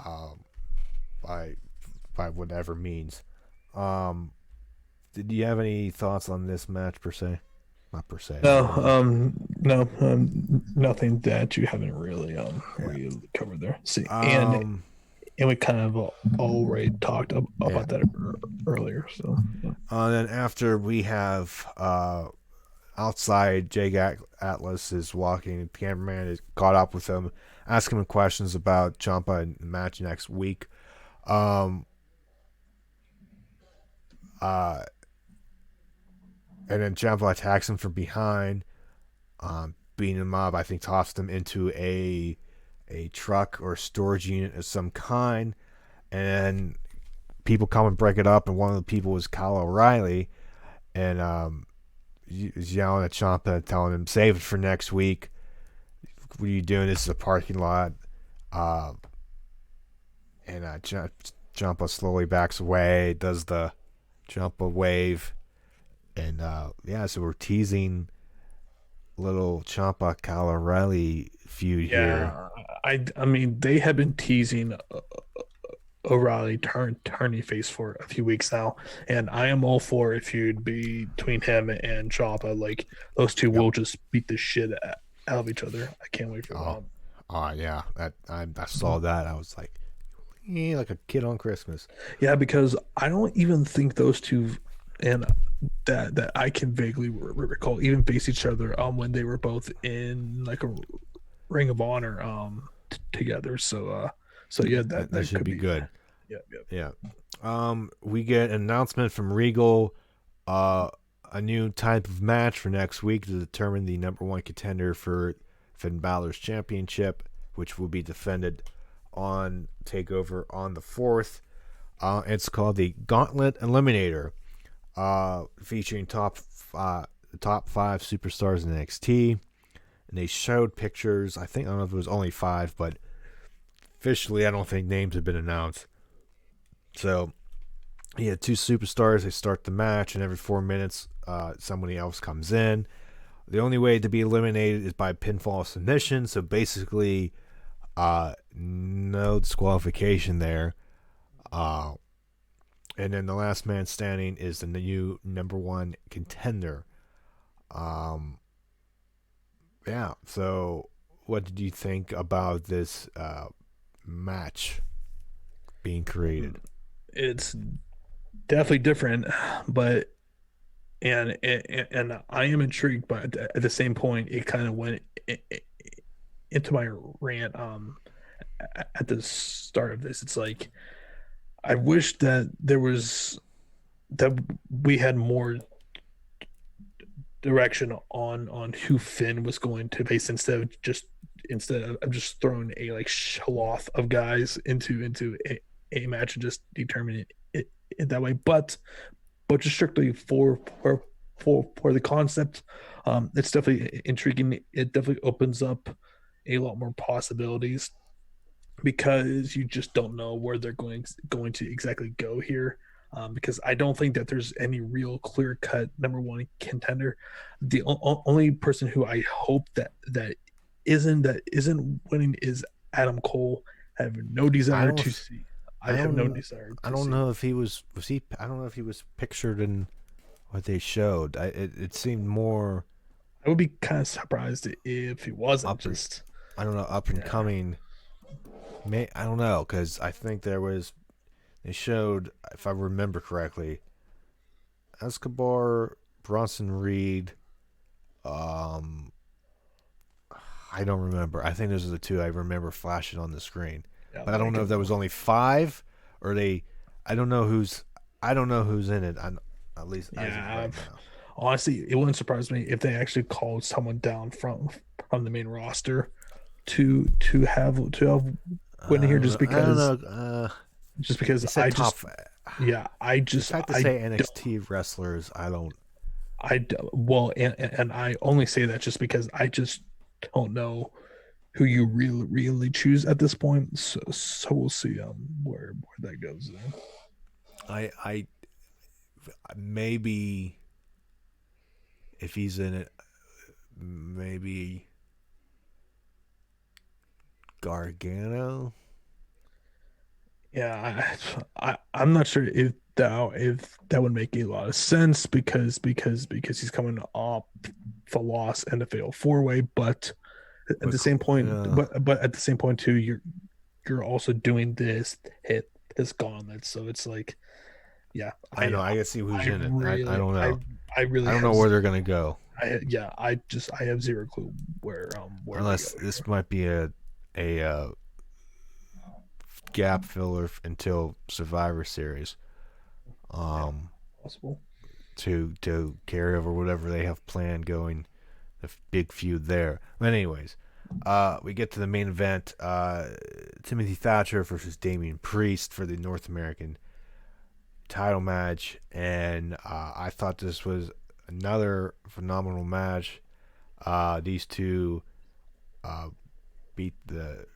[SPEAKER 2] um, by whatever means. Um, did you have any thoughts on this match per se? Not per se.
[SPEAKER 1] No,
[SPEAKER 2] Overall.
[SPEAKER 1] no, nothing that you haven't really
[SPEAKER 2] Yeah.
[SPEAKER 1] really covered there. See,
[SPEAKER 2] Um.
[SPEAKER 1] and we kind of already talked
[SPEAKER 2] Yeah.
[SPEAKER 1] about that earlier. So yeah.
[SPEAKER 2] Then after we have outside, Jake Atlas is walking. The cameraman is caught up with him, asking him questions about Ciampa and the match next week. Um, uh, and then Ciampa attacks him from behind, beating him up. I think tossed him into a truck or storage unit of some kind, and people come and break it up. And one of the people was Kyle O'Reilly, and he's yelling at Ciampa, telling him, "Save it for next week. What are you doing? This is a parking lot." Uh, and Ciampa slowly backs away, does the Ciampa wave, and yeah, so we're teasing little Ciampa Kyle O'Reilly feud here.
[SPEAKER 1] Yeah, I mean they have been teasing O'Reilly turning face for a few weeks now, and I am all for a feud between him and Ciampa. Like those two
[SPEAKER 2] Yep.
[SPEAKER 1] will just beat the shit out of each other. I can't wait for
[SPEAKER 2] Oh,
[SPEAKER 1] that.
[SPEAKER 2] yeah. I saw that. I was like, yeah, like a kid on Christmas.
[SPEAKER 1] Yeah, because I don't even think those two, and that I can vaguely recall, even face each other when they were both in like a Ring of Honor together. So yeah,
[SPEAKER 2] That
[SPEAKER 1] that
[SPEAKER 2] should
[SPEAKER 1] could
[SPEAKER 2] be
[SPEAKER 1] be.
[SPEAKER 2] good.
[SPEAKER 1] Yeah, yeah.
[SPEAKER 2] Yeah. We get an announcement from Regal, uh, a new type of match for next week to determine the number one contender for Finn Balor's championship, which will be defended on Takeover on the 4th. It's called the Gauntlet Eliminator, featuring the top five superstars in NXT. And they showed pictures. I don't know if it was only five, but officially, I don't think names have been announced. So, yeah, two superstars. They start the match, and every 4 minutes, somebody else comes in. The only way to be eliminated is by pinfall submission. So basically, no disqualification there. Uh, and then the last man standing is the new number one contender. Um, yeah. So, what did you think about this match being created?
[SPEAKER 1] It's definitely different, but and I am intrigued, but at the same point, it kind of went into my rant. At the start of this, it's like I wish that that we had more direction on who Finn was going to face instead of just throwing a like show off of guys into a match and just determining it that way. But just strictly for the concept, it's definitely intriguing. It definitely opens up a lot more possibilities because you just don't know where they're going to exactly go here. Because I don't think that there's any real clear cut number one contender. The only person who I hope that isn't winning is Adam Cole. I have no
[SPEAKER 2] I
[SPEAKER 1] desire
[SPEAKER 2] don't.
[SPEAKER 1] to see. I
[SPEAKER 2] I
[SPEAKER 1] have no
[SPEAKER 2] don't.
[SPEAKER 1] desire
[SPEAKER 2] I
[SPEAKER 1] to
[SPEAKER 2] don't
[SPEAKER 1] see.
[SPEAKER 2] know if he was he. I don't know if he was pictured in what they showed. It seemed more
[SPEAKER 1] I would be kind of surprised if he wasn't
[SPEAKER 2] up and
[SPEAKER 1] just.
[SPEAKER 2] I don't know up and
[SPEAKER 1] Yeah.
[SPEAKER 2] coming. I don't know because I think they showed, if I remember correctly, Escobar, Bronson Reed. Um, I don't remember. I think those are the two I remember flashing on the screen.
[SPEAKER 1] Yeah,
[SPEAKER 2] But I don't know if there was only five or they. I don't know who's. I don't know who's in it. at least as of
[SPEAKER 1] Yeah,
[SPEAKER 2] right now.
[SPEAKER 1] honestly, it wouldn't surprise me if they actually called someone down from the main roster to have win here, just
[SPEAKER 2] I don't
[SPEAKER 1] because
[SPEAKER 2] know.
[SPEAKER 1] just because
[SPEAKER 2] They said top.
[SPEAKER 1] yeah,
[SPEAKER 2] The fact to
[SPEAKER 1] I
[SPEAKER 2] say
[SPEAKER 1] don't
[SPEAKER 2] NXT wrestlers, I don't.
[SPEAKER 1] well, and I only say that just because I just don't know who you really choose at this point. So we'll see where that goes.
[SPEAKER 2] I maybe if he's in it, maybe Gargano.
[SPEAKER 1] Yeah, I'm not sure if that would make a lot of sense because he's coming off the loss and the fatal four way, but at
[SPEAKER 2] But
[SPEAKER 1] the same point,
[SPEAKER 2] uh,
[SPEAKER 1] but at the same point too, you're also doing this hit this gauntlet, so it's like, yeah,
[SPEAKER 2] I know I can see who's
[SPEAKER 1] I
[SPEAKER 2] in it. I
[SPEAKER 1] really
[SPEAKER 2] don't
[SPEAKER 1] I
[SPEAKER 2] know.
[SPEAKER 1] I really
[SPEAKER 2] I don't
[SPEAKER 1] have
[SPEAKER 2] know where they're gonna go.
[SPEAKER 1] yeah, I have zero clue where they go
[SPEAKER 2] Unless this
[SPEAKER 1] here.
[SPEAKER 2] might be a gap filler until Survivor Series.
[SPEAKER 1] Yeah,
[SPEAKER 2] Um,
[SPEAKER 1] possible.
[SPEAKER 2] to carry over whatever they have planned going, the big feud there. But anyways, we get to the main event. Timothy Thatcher versus Damian Priest for the North American title match, and I thought this was another phenomenal match. These two uh, beat the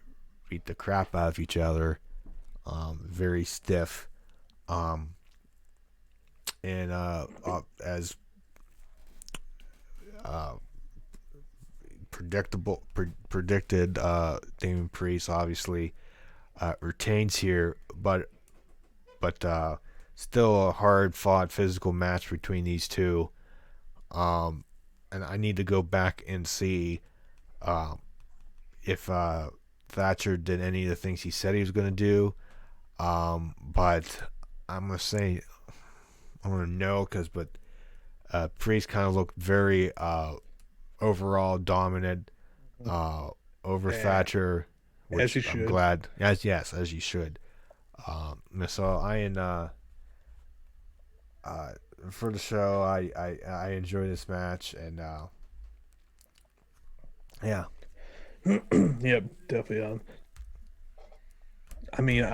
[SPEAKER 2] beat the crap out of each other. Very stiff. Um, and as uh, predicted, Damon Priest obviously retains here, but still a hard fought physical match between these two. Um, and I need to go back and see um, if Thatcher did any of the things he said he was going to do. But I'm gonna say I'm gonna know but Priest kind of looked very overall dominant over
[SPEAKER 1] And
[SPEAKER 2] Thatcher,
[SPEAKER 1] as
[SPEAKER 2] which
[SPEAKER 1] you
[SPEAKER 2] I'm
[SPEAKER 1] should.
[SPEAKER 2] glad. As you should. So uh, for the show, I enjoy this match, and yeah,
[SPEAKER 1] Yep, definitely. I mean,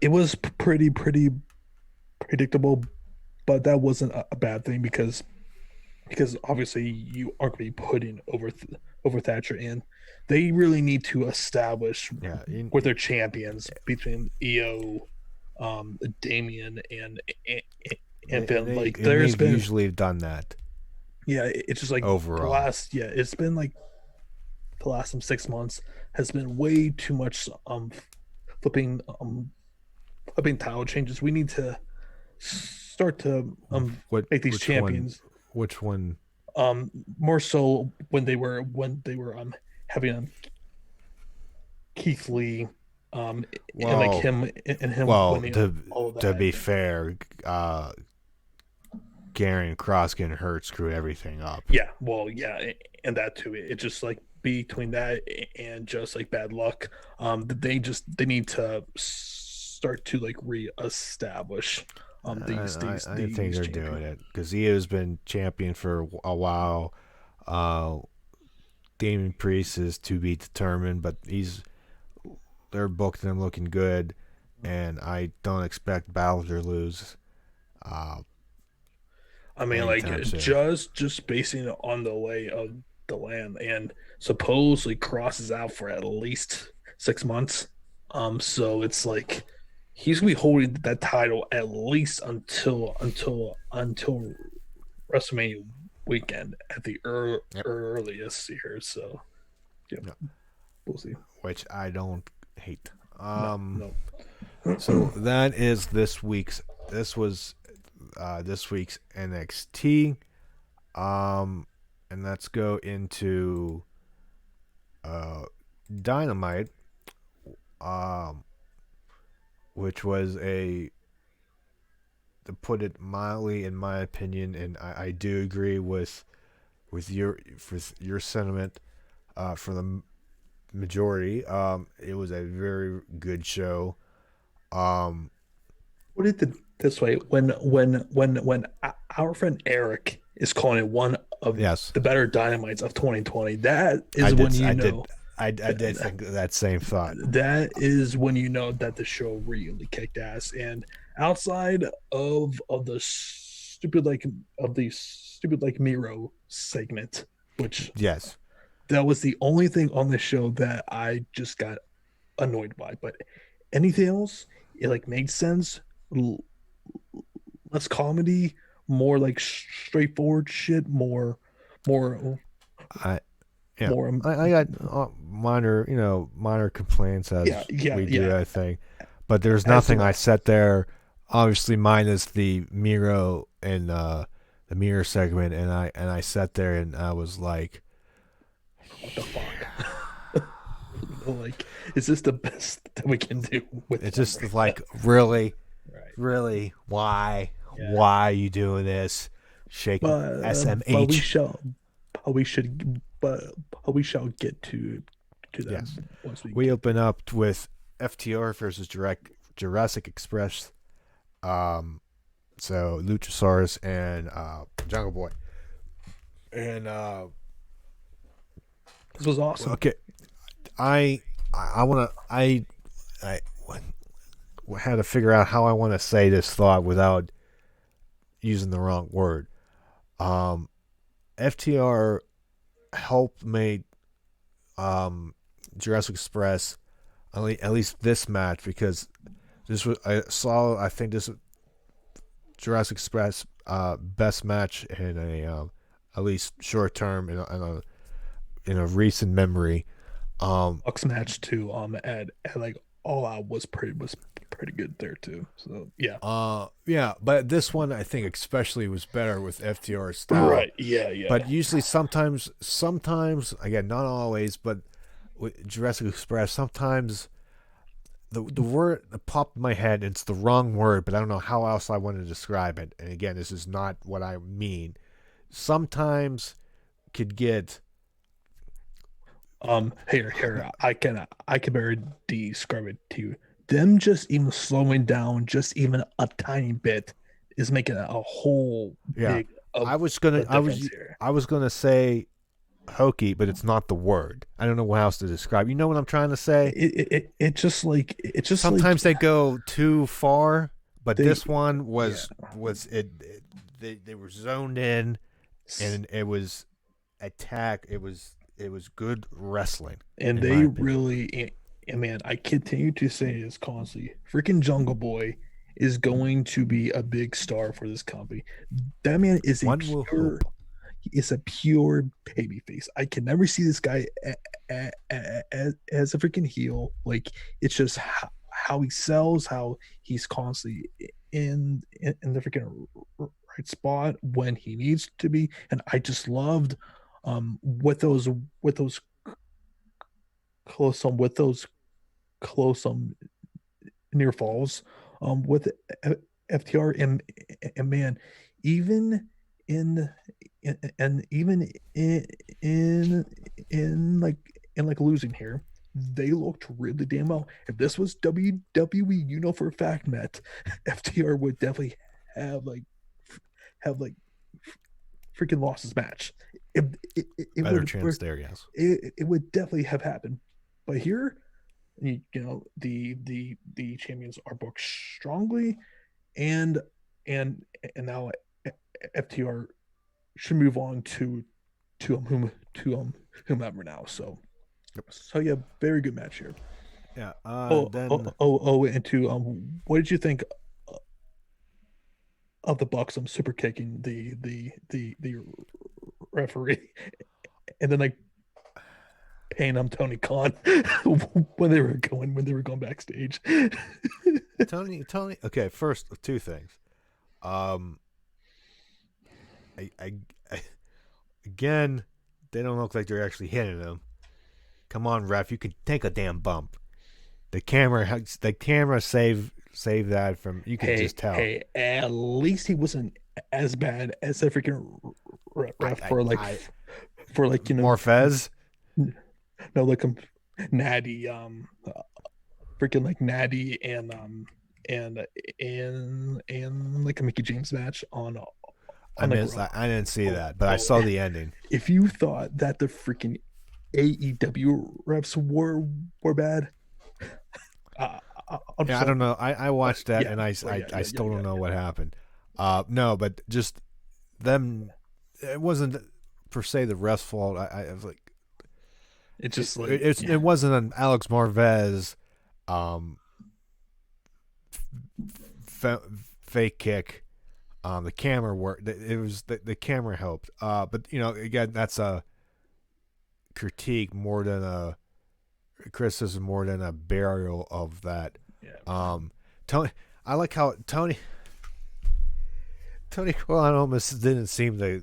[SPEAKER 1] it was pretty predictable, but that wasn't a bad thing because obviously you aren't going to be putting over Thatcher in. They really need to establish
[SPEAKER 2] yeah.
[SPEAKER 1] with their champions between EO, Damien, and Finn. Like
[SPEAKER 2] And
[SPEAKER 1] there's
[SPEAKER 2] they've
[SPEAKER 1] been,
[SPEAKER 2] usually done that
[SPEAKER 1] yeah, it's just like
[SPEAKER 2] overall.
[SPEAKER 1] it's been like the last 6 months has been way too much flipping flipping title changes. We need to start to
[SPEAKER 2] What
[SPEAKER 1] make these champions
[SPEAKER 2] which one?
[SPEAKER 1] more so when they were having Keith Lee and like
[SPEAKER 2] Well,
[SPEAKER 1] him winning
[SPEAKER 2] to
[SPEAKER 1] all of
[SPEAKER 2] be
[SPEAKER 1] that.
[SPEAKER 2] fair, Gary and Cross getting hurt screwed everything up.
[SPEAKER 1] Yeah, well, yeah, and that too. It just like between that and just like bad luck, they need to start to like reestablish
[SPEAKER 2] I think
[SPEAKER 1] these
[SPEAKER 2] they're
[SPEAKER 1] champions.
[SPEAKER 2] doing it because he has been champion for a while. Uh, Damon Priest is to be determined, but they're booking him looking good, and I don't expect Balor to lose uh,
[SPEAKER 1] I mean, like
[SPEAKER 2] anytime soon.
[SPEAKER 1] just basing it on the lay of the land, and supposedly Cross is out for at least 6 months. So it's like he's gonna be holding that title at least until WrestleMania weekend at the
[SPEAKER 2] Yep.
[SPEAKER 1] earliest here. So yeah,
[SPEAKER 2] No,
[SPEAKER 1] we'll see.
[SPEAKER 2] which I don't hate.
[SPEAKER 1] No, no.
[SPEAKER 2] So that is this week's. This was this week's NXT. Um, and let's go into uh, Dynamite, um, which was to put it mildly, in my opinion, and I do agree with your sentiment for the majority. It was a very good show. Um,
[SPEAKER 1] What did the this way, when our friend Eric is calling it one of
[SPEAKER 2] Yes,
[SPEAKER 1] the better dynamites of 2020, that
[SPEAKER 2] I
[SPEAKER 1] is when
[SPEAKER 2] did.
[SPEAKER 1] you
[SPEAKER 2] I
[SPEAKER 1] know
[SPEAKER 2] did. I did think that same thought.
[SPEAKER 1] that is when you know that the show really kicked ass. And outside of the stupid like Miro segment, which
[SPEAKER 2] Yes,
[SPEAKER 1] that was the only thing on the show that I just got annoyed by. But anything else, it like made sense. Less comedy, more like straightforward shit, more,
[SPEAKER 2] I yeah.
[SPEAKER 1] more.
[SPEAKER 2] I got minor, minor complaints
[SPEAKER 1] Yeah,
[SPEAKER 2] as
[SPEAKER 1] yeah,
[SPEAKER 2] we do,
[SPEAKER 1] yeah.
[SPEAKER 2] I think, but there's
[SPEAKER 1] As
[SPEAKER 2] nothing
[SPEAKER 1] do
[SPEAKER 2] I
[SPEAKER 1] I.
[SPEAKER 2] sat there. Obviously, minus the Miro and the mirror segment, and I sat there and I was like,
[SPEAKER 1] What the fuck? Like, is this the best that we can do with
[SPEAKER 2] it's
[SPEAKER 1] one
[SPEAKER 2] just
[SPEAKER 1] right now?
[SPEAKER 2] like really,
[SPEAKER 1] Right.
[SPEAKER 2] really,
[SPEAKER 1] Yeah.
[SPEAKER 2] why are you doing this? Shake
[SPEAKER 1] But
[SPEAKER 2] SMH.
[SPEAKER 1] but we shall get to that
[SPEAKER 2] Yes,
[SPEAKER 1] once we
[SPEAKER 2] we
[SPEAKER 1] get
[SPEAKER 2] open
[SPEAKER 1] there.
[SPEAKER 2] up with FTR versus Jurassic Express. Um, so Luchasaurus and Jungle Boy. And
[SPEAKER 1] This was awesome.
[SPEAKER 2] okay, I I want to I had to figure out how I want to say this thought without using the wrong word. Um, FTR helped make Jurassic Express at least this match because this was I think this Jurassic Express best match in a at least short term in a recent memory. Um,
[SPEAKER 1] Bucks match too. At like all out was pretty good there too. So yeah.
[SPEAKER 2] yeah, but this one I think especially was better with FTR style.
[SPEAKER 1] Right. Yeah. Yeah.
[SPEAKER 2] But usually, sometimes again, not always, but with Jurassic Express, sometimes the word that popped in my head, it's the wrong word, but I don't know how else I want to describe it. And again, this is not what I mean. Sometimes could get
[SPEAKER 1] Here, I can better describe it to you. Them just even slowing down just even a tiny bit is making a whole
[SPEAKER 2] yeah.
[SPEAKER 1] big of
[SPEAKER 2] I was gonna
[SPEAKER 1] a difference here.
[SPEAKER 2] I was gonna say hokey, but it's not the word. I don't know what else to describe. You know what I'm trying to say?
[SPEAKER 1] It's just like
[SPEAKER 2] Sometimes they go too far, but
[SPEAKER 1] they
[SPEAKER 2] this one
[SPEAKER 1] yeah.
[SPEAKER 2] was they were zoned in and it was attack. It was good wrestling
[SPEAKER 1] And
[SPEAKER 2] in my
[SPEAKER 1] they
[SPEAKER 2] opinion.
[SPEAKER 1] really, and man, I continue to say this constantly. Freaking Jungle Boy is going to be a big star for this company. That man is a
[SPEAKER 2] One will
[SPEAKER 1] pure,
[SPEAKER 2] hope.
[SPEAKER 1] he is a pure baby face. I can never see this guy as a freaking heel. Like it's just how he sells, how he's constantly in the freaking right spot when he needs to be. And I just loved with those with those close near falls with FTR and man, even in and even in like losing here, they looked really damn well. If this was WWE, you know for a fact, Matt, FTR would definitely have like have like freaking lost his match. It
[SPEAKER 2] Better
[SPEAKER 1] would
[SPEAKER 2] chance there, yes.
[SPEAKER 1] it would definitely have happened. But here, you know, the champions are booked strongly, and and and now FTR should move on to whomever now.
[SPEAKER 2] Yep.
[SPEAKER 1] So yeah, very good match here.
[SPEAKER 2] Yeah.
[SPEAKER 1] Oh,
[SPEAKER 2] Then
[SPEAKER 1] and to what did you think of the Bucks? I'm super kicking the referee, and then like paying Tony Khan when they were going backstage.
[SPEAKER 2] Tony. Okay, first two things. Um, I, I, I again, they don't look like they're actually hitting him. Come on, ref, you can take a damn bump. The camera save that from. You could just tell.
[SPEAKER 1] At least he wasn't as bad as the freaking ref
[SPEAKER 2] I
[SPEAKER 1] for like
[SPEAKER 2] Morfez.
[SPEAKER 1] no like Natty freaking like Natty and and like a Mickey James match
[SPEAKER 2] I
[SPEAKER 1] on like
[SPEAKER 2] missed
[SPEAKER 1] Raw.
[SPEAKER 2] that. I didn't see
[SPEAKER 1] Oh,
[SPEAKER 2] that, but I
[SPEAKER 1] oh,
[SPEAKER 2] saw the ending.
[SPEAKER 1] if you thought that the freaking AEW refs were bad, uh, I'm
[SPEAKER 2] Yeah, I don't
[SPEAKER 1] sorry.
[SPEAKER 2] know. I watched that
[SPEAKER 1] Yeah,
[SPEAKER 2] and
[SPEAKER 1] oh, yeah,
[SPEAKER 2] I
[SPEAKER 1] yeah, yeah,
[SPEAKER 2] still
[SPEAKER 1] yeah,
[SPEAKER 2] don't know
[SPEAKER 1] yeah.
[SPEAKER 2] what happened. No, but just them. It wasn't per se the ref's fault. I was like,
[SPEAKER 1] It's just like yeah,
[SPEAKER 2] it wasn't an Alex Marvez, um, f- fake kick. The camera worked. It was the camera helped. But again, that's a critique more than a criticism, more than a burial of that.
[SPEAKER 1] yeah.
[SPEAKER 2] Tony, I like how Tony Khan almost didn't seem the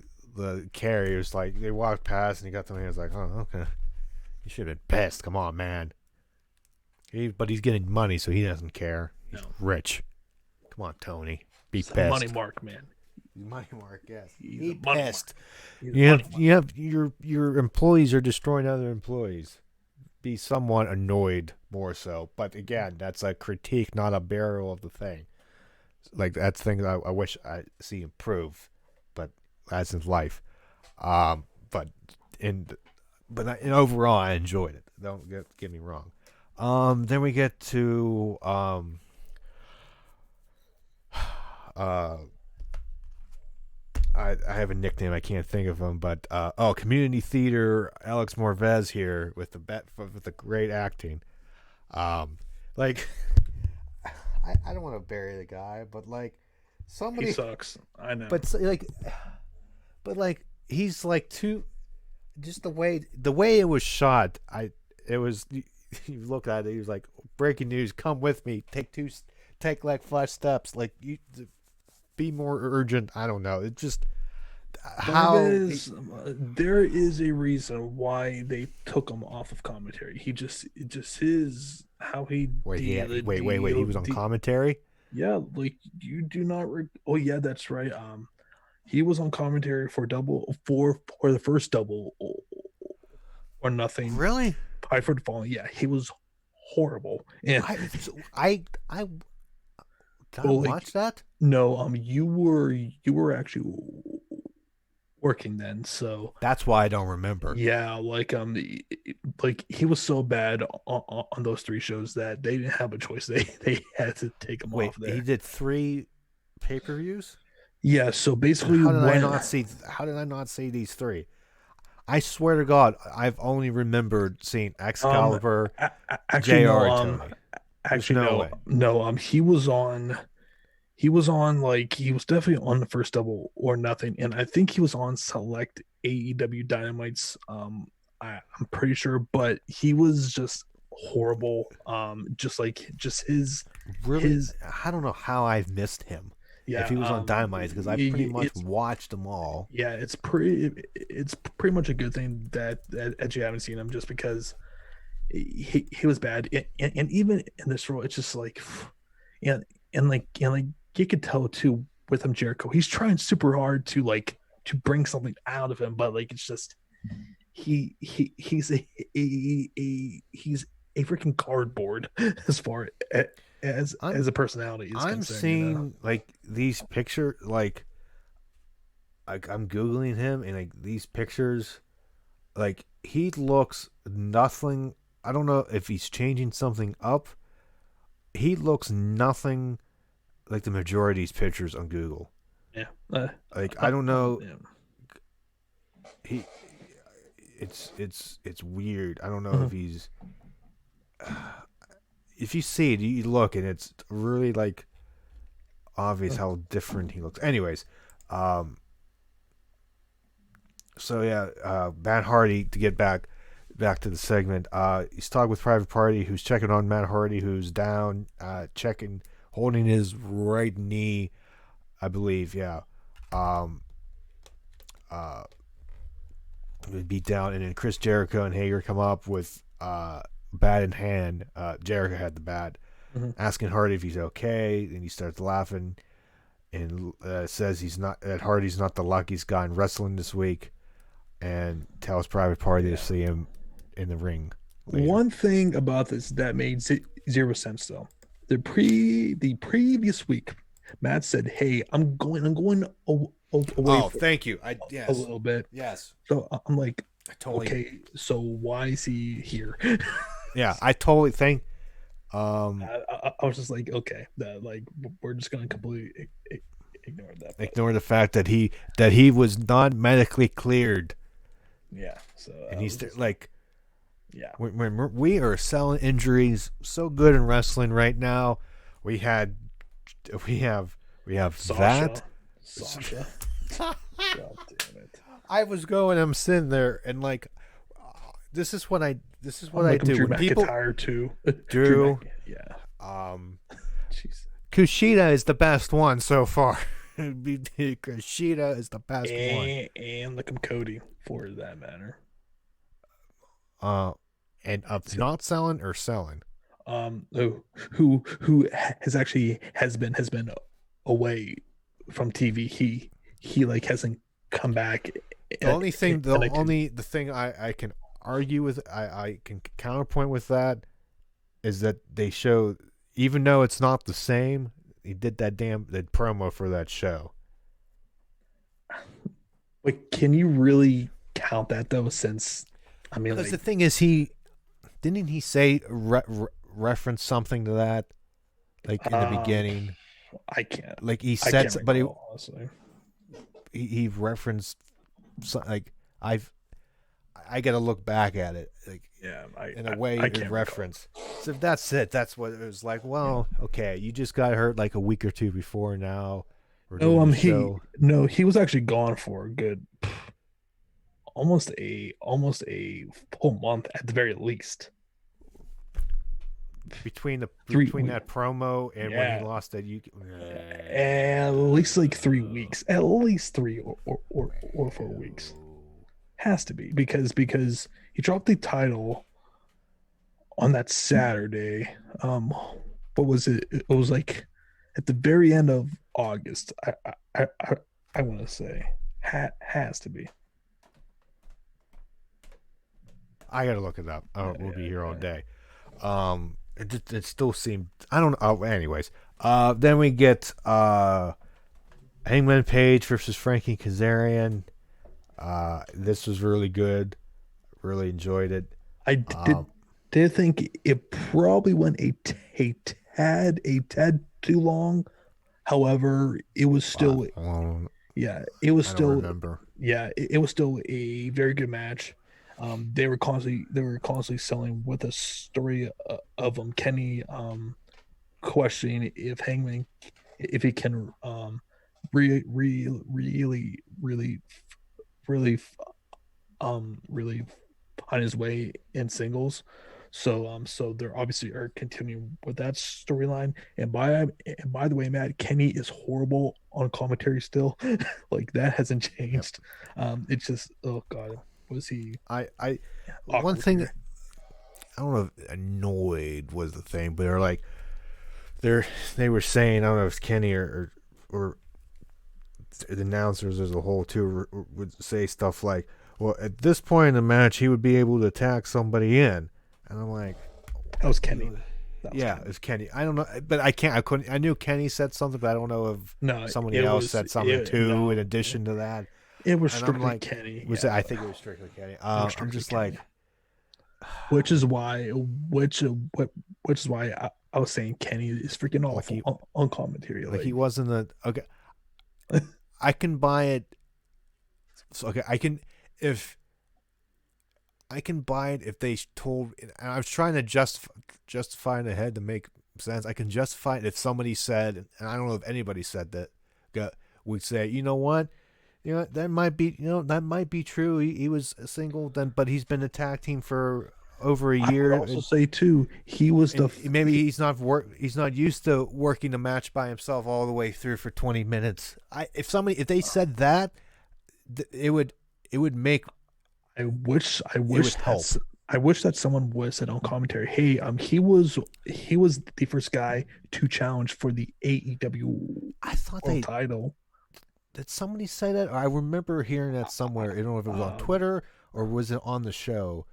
[SPEAKER 2] care. He was like they walked past and he got to me. He was like, oh okay, you should have been pissed. Come on, man. But he's getting money, so he doesn't care. He's
[SPEAKER 1] No,
[SPEAKER 2] rich. Come on, Tony, be
[SPEAKER 1] he's a money
[SPEAKER 2] pissed.
[SPEAKER 1] mark man.
[SPEAKER 2] Money mark, yes.
[SPEAKER 1] He's a
[SPEAKER 2] Be
[SPEAKER 1] money mark.
[SPEAKER 2] pissed.
[SPEAKER 1] He's a money mark.
[SPEAKER 2] You have your employees are destroying other employees. Be somewhat annoyed more so. But again, that's a critique, not a burial of the thing. Like that's things I wish I see improve, but that's in life. But in overall, I enjoyed it. Don't get me wrong. Then we get to uh, I have a nickname. I can't think of him, but community theater. Alex Morvez here with the great acting. Um, like I don't want to bury the guy, but like
[SPEAKER 1] He
[SPEAKER 2] somebody,
[SPEAKER 1] sucks. I know.
[SPEAKER 2] but like he's like too. Just the way it was shot. It was you look at it. He was like breaking news. Come with me. Take like 5 steps. Like you be more urgent. I don't know. It just how
[SPEAKER 1] Marvez, there is a reason why they took him off of commentary. It just his how he
[SPEAKER 2] wait. He was on commentary.
[SPEAKER 1] yeah, like you do not. Oh yeah, that's right. He was on commentary for the first double or nothing.
[SPEAKER 2] Really?
[SPEAKER 1] Fight for the Fallen. Yeah, he was horrible. And
[SPEAKER 2] I did I
[SPEAKER 1] well,
[SPEAKER 2] watch
[SPEAKER 1] like
[SPEAKER 2] that?
[SPEAKER 1] no, you were actually working then, so
[SPEAKER 2] That's why I don't remember.
[SPEAKER 1] yeah, like he was so bad on those 3 shows that they didn't have a choice. They had to take him
[SPEAKER 2] Wait,
[SPEAKER 1] off
[SPEAKER 2] he
[SPEAKER 1] there.
[SPEAKER 2] did 3 pay-per-views?
[SPEAKER 1] Yeah, so
[SPEAKER 2] And
[SPEAKER 1] basically
[SPEAKER 2] how did I
[SPEAKER 1] when
[SPEAKER 2] not see? How did I not see these 3? I swear to God, I've only remembered seeing
[SPEAKER 1] um
[SPEAKER 2] Excalibur,
[SPEAKER 1] actually
[SPEAKER 2] Jr.
[SPEAKER 1] no
[SPEAKER 2] and Tony. There's
[SPEAKER 1] actually
[SPEAKER 2] no
[SPEAKER 1] no
[SPEAKER 2] way.
[SPEAKER 1] no he was on like he was definitely on the first double or nothing, and I think he was on select AEW Dynamites. I'm pretty sure, but he was just horrible. Just like just
[SPEAKER 2] Really,
[SPEAKER 1] his
[SPEAKER 2] I don't know how I've missed him. If
[SPEAKER 1] yeah.
[SPEAKER 2] he was on Dynamite, because I pretty much
[SPEAKER 1] It's
[SPEAKER 2] watched them all.
[SPEAKER 1] yeah, it's pretty much a good thing that you haven't seen him just because he was bad, and even in this role, it's just like and and like you could tell too with him Jericho, he's trying super hard to bring something out of him, but like it's just he's he's a freaking cardboard as far
[SPEAKER 2] I'm
[SPEAKER 1] as a personality is
[SPEAKER 2] I'm
[SPEAKER 1] concerned, you know.
[SPEAKER 2] seeing like these pictures, like I'm googling him, and like these pictures, like he looks nothing. I don't know if he's changing something up. He looks nothing like the majority of these pictures on Google.
[SPEAKER 1] Yeah.
[SPEAKER 2] Like I don't know.
[SPEAKER 1] Yeah.
[SPEAKER 2] He it's weird. I don't know
[SPEAKER 1] Mhm.
[SPEAKER 2] if he's if you see it, you look and it's really like obvious how different he looks. Anyways, um, so yeah, Matt Hardy to get back to the segment. He's talking with Private Party, who's checking on Matt Hardy, who's down, holding his right knee, I believe. Yeah, um, uh, beat down, and then Chris Jericho and Hager come up with bat in hand. Jericho had the bat,
[SPEAKER 1] Mhm.
[SPEAKER 2] asking Hardy if he's okay, and he starts laughing and says he's not that Hardy's not the luckiest guy in wrestling this week, and tells Private Party to
[SPEAKER 1] Yeah.
[SPEAKER 2] see him in the ring later.
[SPEAKER 1] One thing about this that made zero sense though. the previous week, Matt said, "Hey, I'm going away
[SPEAKER 2] Oh,
[SPEAKER 1] for
[SPEAKER 2] thank you.
[SPEAKER 1] a
[SPEAKER 2] Yes,
[SPEAKER 1] little bit."
[SPEAKER 2] yes.
[SPEAKER 1] So I'm like,
[SPEAKER 2] I totally
[SPEAKER 1] okay, so why is he here?
[SPEAKER 2] yeah. I totally think. Um,
[SPEAKER 1] I was just like, okay, that like we're just gonna completely ignore that. But
[SPEAKER 2] ignore the fact that he was not medically cleared,
[SPEAKER 1] yeah, so
[SPEAKER 2] and
[SPEAKER 1] I
[SPEAKER 2] he's
[SPEAKER 1] was just
[SPEAKER 2] like
[SPEAKER 1] yeah,
[SPEAKER 2] when we are selling injuries so good in wrestling right now. We had we have we have that.
[SPEAKER 1] Sasha, God damn it!
[SPEAKER 2] I was going. I'm sitting there and like, this is what
[SPEAKER 1] I'm
[SPEAKER 2] I
[SPEAKER 1] looking
[SPEAKER 2] do
[SPEAKER 1] Drew
[SPEAKER 2] when people
[SPEAKER 1] McIntyre too. Drew
[SPEAKER 2] do.
[SPEAKER 1] yeah,
[SPEAKER 2] Um,
[SPEAKER 1] jeez,
[SPEAKER 2] Kushida is the best one so far. Kushida is the best one.
[SPEAKER 1] and look him Cody for that matter.
[SPEAKER 2] Uh, and of
[SPEAKER 1] So,
[SPEAKER 2] not selling or selling.
[SPEAKER 1] who has been away from TV. He like hasn't come back
[SPEAKER 2] The thing I can argue with, I can counterpoint with that is that they show, even though it's not the same, he did that promo for that show.
[SPEAKER 1] Like, can you really count that though? Since I mean,
[SPEAKER 2] Because the
[SPEAKER 1] like,
[SPEAKER 2] thing is, didn't he say reference something to that like in the
[SPEAKER 1] um,
[SPEAKER 2] beginning?
[SPEAKER 1] I can't,
[SPEAKER 2] Like he
[SPEAKER 1] I
[SPEAKER 2] said,
[SPEAKER 1] can't
[SPEAKER 2] but
[SPEAKER 1] recall honestly.
[SPEAKER 2] he referenced like I've I got to look back at it like
[SPEAKER 1] Yeah,
[SPEAKER 2] in a way
[SPEAKER 1] I
[SPEAKER 2] in
[SPEAKER 1] can't recall.
[SPEAKER 2] reference. So if that's it. That's what it was like.
[SPEAKER 1] Yeah.
[SPEAKER 2] Well, okay, you just got hurt like a week or two before. Now we're
[SPEAKER 1] No,
[SPEAKER 2] doing the
[SPEAKER 1] he
[SPEAKER 2] show.
[SPEAKER 1] no, he was actually gone for a good almost a full month at the very least. Three,
[SPEAKER 2] Between that promo and when he
[SPEAKER 1] yeah,
[SPEAKER 2] lost that, you
[SPEAKER 1] at least like 3 weeks, at least 3 or 4 weeks has to be because he dropped the title on that Saturday. What was it? It was like at the very end of August. I want to say has to be.
[SPEAKER 2] I gotta look it up. We'll be here all
[SPEAKER 1] Yeah.
[SPEAKER 2] day. It still seemed I don't know. Oh, anyways, then we get Hangman Page versus Frankie Kazarian. This was really good. Really enjoyed it.
[SPEAKER 1] I
[SPEAKER 2] Um,
[SPEAKER 1] did think it probably went a tad too long. However, it was
[SPEAKER 2] I
[SPEAKER 1] still
[SPEAKER 2] don't,
[SPEAKER 1] yeah, it was
[SPEAKER 2] I don't
[SPEAKER 1] still
[SPEAKER 2] remember.
[SPEAKER 1] yeah, it was still a very good match. They were constantly selling with a story of Kenny questioning if Hangman if he can really really find his way in singles. So they're obviously are continuing with that storyline. And by the way, Matt, Kenny is horrible on commentary still. Like that hasn't
[SPEAKER 2] Yep.
[SPEAKER 1] changed. It's just oh god, was he
[SPEAKER 2] I one
[SPEAKER 1] awkward
[SPEAKER 2] thing
[SPEAKER 1] here?
[SPEAKER 2] I don't know if annoyed was the thing, but they're they were saying I don't know if it's Kenny or the announcers as a whole too would say stuff like, "Well, at this point in the match, he would be able to attack somebody in," and I'm like,
[SPEAKER 1] That was Kenny. That was
[SPEAKER 2] "Yeah,
[SPEAKER 1] Kenny.
[SPEAKER 2] it's Kenny." I don't know, but I can't. I couldn't. I knew Kenny said something, but I don't know if
[SPEAKER 1] No,
[SPEAKER 2] somebody
[SPEAKER 1] it
[SPEAKER 2] else
[SPEAKER 1] was
[SPEAKER 2] said something
[SPEAKER 1] it,
[SPEAKER 2] too in
[SPEAKER 1] no,
[SPEAKER 2] addition to that.
[SPEAKER 1] it was
[SPEAKER 2] And I'm
[SPEAKER 1] strictly
[SPEAKER 2] like,
[SPEAKER 1] Kenny.
[SPEAKER 2] was it?
[SPEAKER 1] Yeah,
[SPEAKER 2] I think it was strictly Kenny.
[SPEAKER 1] it was
[SPEAKER 2] I'm
[SPEAKER 1] strictly
[SPEAKER 2] just
[SPEAKER 1] Kenny.
[SPEAKER 2] like,
[SPEAKER 1] Which is why which is why I was saying Kenny is freaking
[SPEAKER 2] like
[SPEAKER 1] awful
[SPEAKER 2] he
[SPEAKER 1] on commentary.
[SPEAKER 2] like he
[SPEAKER 1] Like
[SPEAKER 2] wasn't a okay. I can buy it. So, okay, if I can buy it if they told. And I was trying to justify in the head to make sense. I can justify it if somebody said, and I don't know if anybody said that, would say, you know what, that might be, that might be true. He was a single then, but he's been a tag team for over a
[SPEAKER 1] I would
[SPEAKER 2] year,
[SPEAKER 1] also say too, he was
[SPEAKER 2] and maybe he's not used to working a match by himself all the way through for 20 minutes. If they said that, it would make
[SPEAKER 1] I wish I
[SPEAKER 2] it would
[SPEAKER 1] wish
[SPEAKER 2] help.
[SPEAKER 1] that's I wish that someone was said on commentary, hey, he was the first guy to challenge for the AEW
[SPEAKER 2] I thought
[SPEAKER 1] world
[SPEAKER 2] they
[SPEAKER 1] title.
[SPEAKER 2] did somebody say that? I remember hearing that somewhere. I don't know if it was on
[SPEAKER 1] Um,
[SPEAKER 2] Twitter or was it on the show.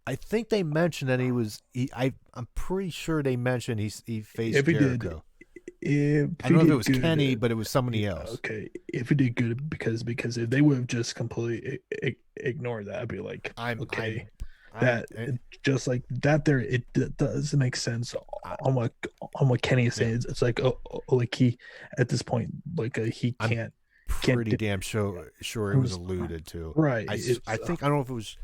[SPEAKER 2] I think they mentioned that he was. I'm pretty sure they mentioned he faced
[SPEAKER 1] If he did,
[SPEAKER 2] Jericho.
[SPEAKER 1] if
[SPEAKER 2] I don't
[SPEAKER 1] he
[SPEAKER 2] know if it
[SPEAKER 1] did
[SPEAKER 2] was Kenny,
[SPEAKER 1] good,
[SPEAKER 2] but it was somebody
[SPEAKER 1] yeah,
[SPEAKER 2] else.
[SPEAKER 1] okay. If he did good, because if they would have just completely ignored that, I'd be like,
[SPEAKER 2] I'm
[SPEAKER 1] okay,
[SPEAKER 2] I'm I'm
[SPEAKER 1] that just like that there, does make sense
[SPEAKER 2] I,
[SPEAKER 1] on what Kenny is
[SPEAKER 2] yeah.
[SPEAKER 1] saying. It's like, like he at this point, like he
[SPEAKER 2] I'm
[SPEAKER 1] can't
[SPEAKER 2] pretty damn sure it was alluded to.
[SPEAKER 1] right.
[SPEAKER 2] I
[SPEAKER 1] It's
[SPEAKER 2] think I don't know if it was.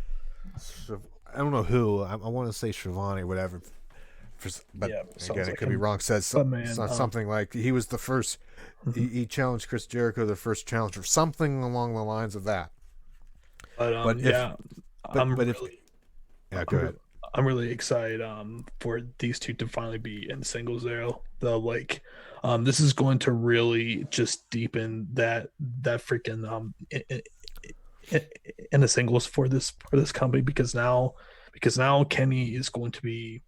[SPEAKER 2] I don't know who. I want to say Shivani or whatever. But
[SPEAKER 1] yeah,
[SPEAKER 2] again,
[SPEAKER 1] sounds
[SPEAKER 2] it
[SPEAKER 1] like
[SPEAKER 2] could be
[SPEAKER 1] him.
[SPEAKER 2] wrong. Says
[SPEAKER 1] But man,
[SPEAKER 2] something like he was the first. He challenged Chris Jericho, the first challenger, something along the lines of that.
[SPEAKER 1] but
[SPEAKER 2] But if,
[SPEAKER 1] yeah, I'm
[SPEAKER 2] if,
[SPEAKER 1] really
[SPEAKER 2] yeah, go
[SPEAKER 1] I'm
[SPEAKER 2] ahead.
[SPEAKER 1] really, I'm really excited for these two to finally be in singles there. The like this is going to really just deepen that freaking in the singles for this company, because now Kenny is going to be,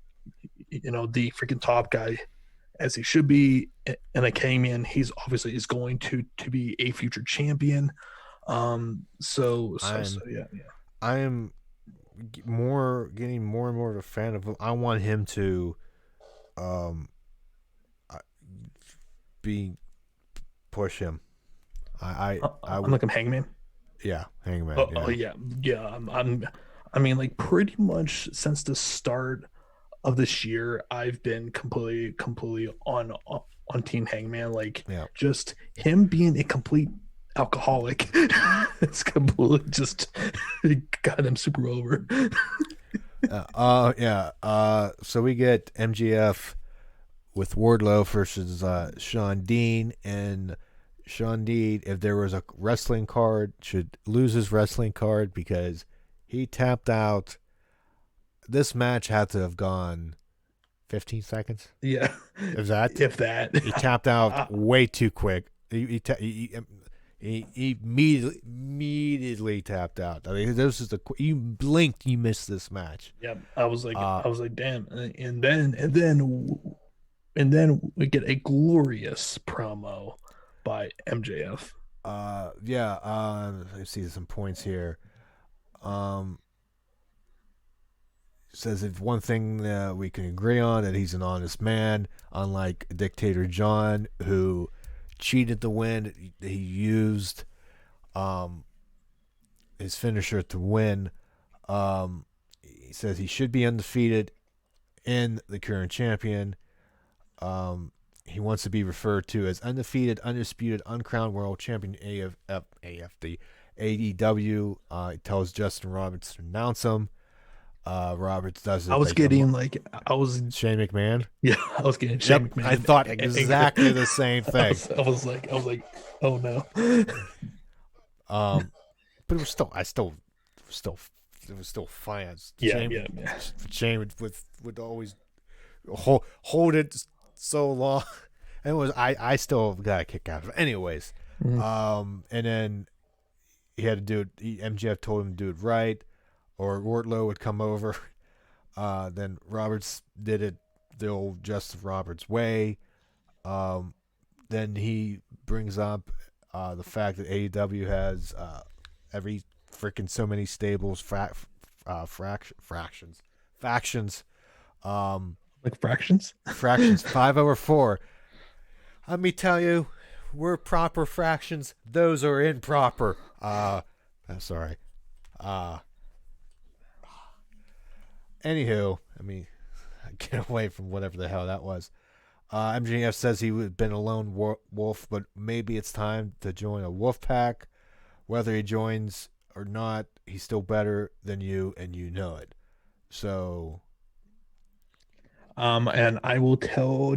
[SPEAKER 1] the freaking top guy as he should be, and a K-Man. He's obviously is going to be a future champion. So
[SPEAKER 2] I'm
[SPEAKER 1] yeah, yeah.
[SPEAKER 2] I am getting more and more of a fan of him. I want him to um be push him.
[SPEAKER 1] I'm like I'm Hangman.
[SPEAKER 2] Yeah, Hangman.
[SPEAKER 1] Oh
[SPEAKER 2] Yeah,
[SPEAKER 1] yeah, yeah. I mean, like pretty much since the start of this year, I've been completely on Team Hangman. Like
[SPEAKER 2] yeah.
[SPEAKER 1] just him being a complete alcoholic, it's completely just got him super over.
[SPEAKER 2] Yeah. So we get MGF with Wardlow versus Sean Dean, and Sean Dean, if there was a wrestling card, should lose his wrestling card because he tapped out. This match had to have gone 15 seconds.
[SPEAKER 1] Yeah,
[SPEAKER 2] Is that?
[SPEAKER 1] if that.
[SPEAKER 2] He tapped out way too quick. He immediately tapped out. I mean, this is you blinked, you missed this match.
[SPEAKER 1] Yeah,
[SPEAKER 2] Uh,
[SPEAKER 1] I was like, damn, and then we get a glorious promo by MJF.
[SPEAKER 2] yeah. Let's see some points here. Um, says if one thing that we can agree on that he's an honest man, unlike Dictator John, who cheated to win. He used um, his finisher to win. He says he should be undefeated and the current champion. He wants to be referred to as undefeated, undisputed, uncrowned world champion AFD AEW. He tells Justin Roberts to announce him. Roberts does it
[SPEAKER 1] I was
[SPEAKER 2] like
[SPEAKER 1] getting like I was
[SPEAKER 2] Shane McMahon.
[SPEAKER 1] yeah, I was getting Shane
[SPEAKER 2] Yep,
[SPEAKER 1] McMahon.
[SPEAKER 2] I thought exactly the same thing.
[SPEAKER 1] I was like, oh no.
[SPEAKER 2] But it was still, still, it was still fine.
[SPEAKER 1] Yeah, yeah, yeah.
[SPEAKER 2] Shane would always hold it so long. And it was I still got a kick out of it. Anyways, and then he had to do it. MJF told him to do it right, or Wardlow would come over. Then Roberts did it the old Justin Roberts way. Then he brings up the fact that AEW has every freaking so many stables, factions.
[SPEAKER 1] Like fractions?
[SPEAKER 2] Fractions 5/4. Let me tell you, we're proper fractions. Those are improper. I'm sorry. Anywho, I mean, get away from whatever the hell that was. MJF says he would have been a lone wolf, but maybe it's time to join a wolf pack. Whether he joins or not, he's still better than you, and you know it. So,
[SPEAKER 1] And I will tell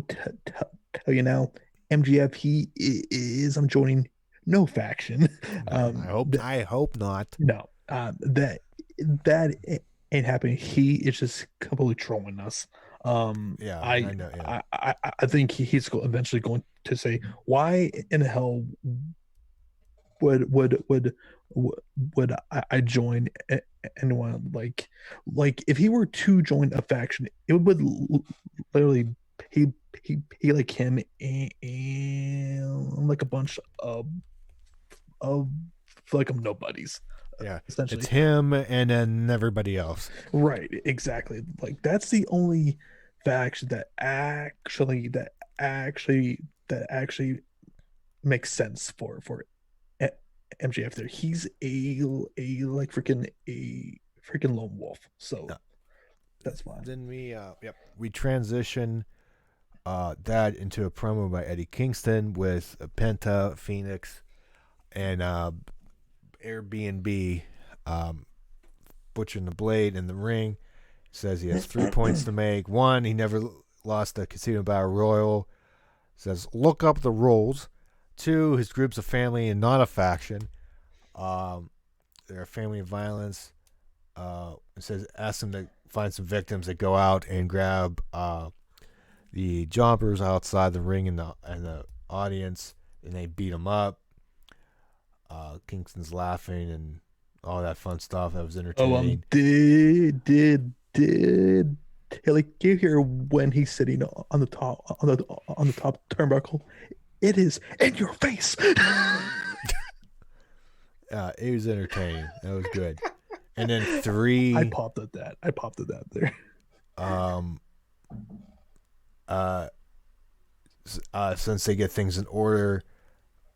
[SPEAKER 1] you now, MGF, he is I'm joining no faction.
[SPEAKER 2] I hope not.
[SPEAKER 1] No, that ain't happening. He is just completely trolling us.
[SPEAKER 2] Yeah,
[SPEAKER 1] I
[SPEAKER 2] I know. Yeah,
[SPEAKER 1] I think he's eventually going to say, why in the hell would would would would I join anyone, like if he were to join a faction, it would literally he like him and like a bunch of like nobodies.
[SPEAKER 2] Yeah, it's
[SPEAKER 1] essentially.
[SPEAKER 2] him and then everybody else.
[SPEAKER 1] Right, exactly. Like that's the only faction that actually makes sense for E- MJF there. He's a like freaking lone wolf. So
[SPEAKER 2] Uh,
[SPEAKER 1] that's fine.
[SPEAKER 2] then we transition that into a promo by Eddie Kingston with Penta, Phoenix, and Airbnb butchering the blade in the ring. Says he has 3 points to make. One, he never lost a Casino Battle Royal. Says look up the rules. Two, his group's a family and not a faction. Um, they're a family of violence. It says ask them to find some victims that go out and grab the jobbers outside the ring and the audience, and they beat them up. Kingston's laughing and all that fun stuff. That was
[SPEAKER 1] Oh,
[SPEAKER 2] entertaining.
[SPEAKER 1] did like you hear when he's sitting on the top turnbuckle? It is in your face.
[SPEAKER 2] It was entertaining. That was good. And then
[SPEAKER 1] I
[SPEAKER 2] three,
[SPEAKER 1] popped at that. I popped at that there.
[SPEAKER 2] um, uh, since they get things in order,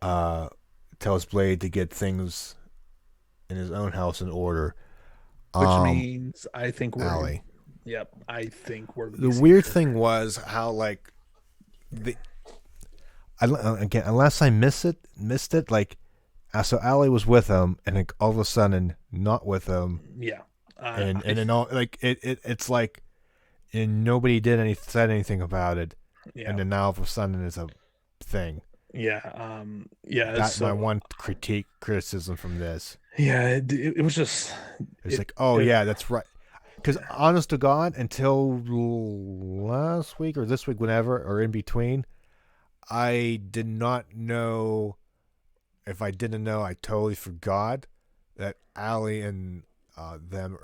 [SPEAKER 2] tells Blade to get things in his own house in order.
[SPEAKER 1] Which means
[SPEAKER 2] Alley.
[SPEAKER 1] yep, I think we're
[SPEAKER 2] The weird thing was how like the again unless I missed it like so Allie was with him and like all of a sudden not with him
[SPEAKER 1] yeah.
[SPEAKER 2] and then all like it's like and nobody said anything about it
[SPEAKER 1] Yeah,
[SPEAKER 2] and then now all of a sudden it's a thing.
[SPEAKER 1] yeah, yeah.
[SPEAKER 2] That's my
[SPEAKER 1] So
[SPEAKER 2] one criticism from this.
[SPEAKER 1] yeah, it was just
[SPEAKER 2] It's like oh
[SPEAKER 1] it
[SPEAKER 2] yeah that's right because honest to God until last week or this week whenever or in between I did not know. If I didn't know, I totally forgot that Allie and them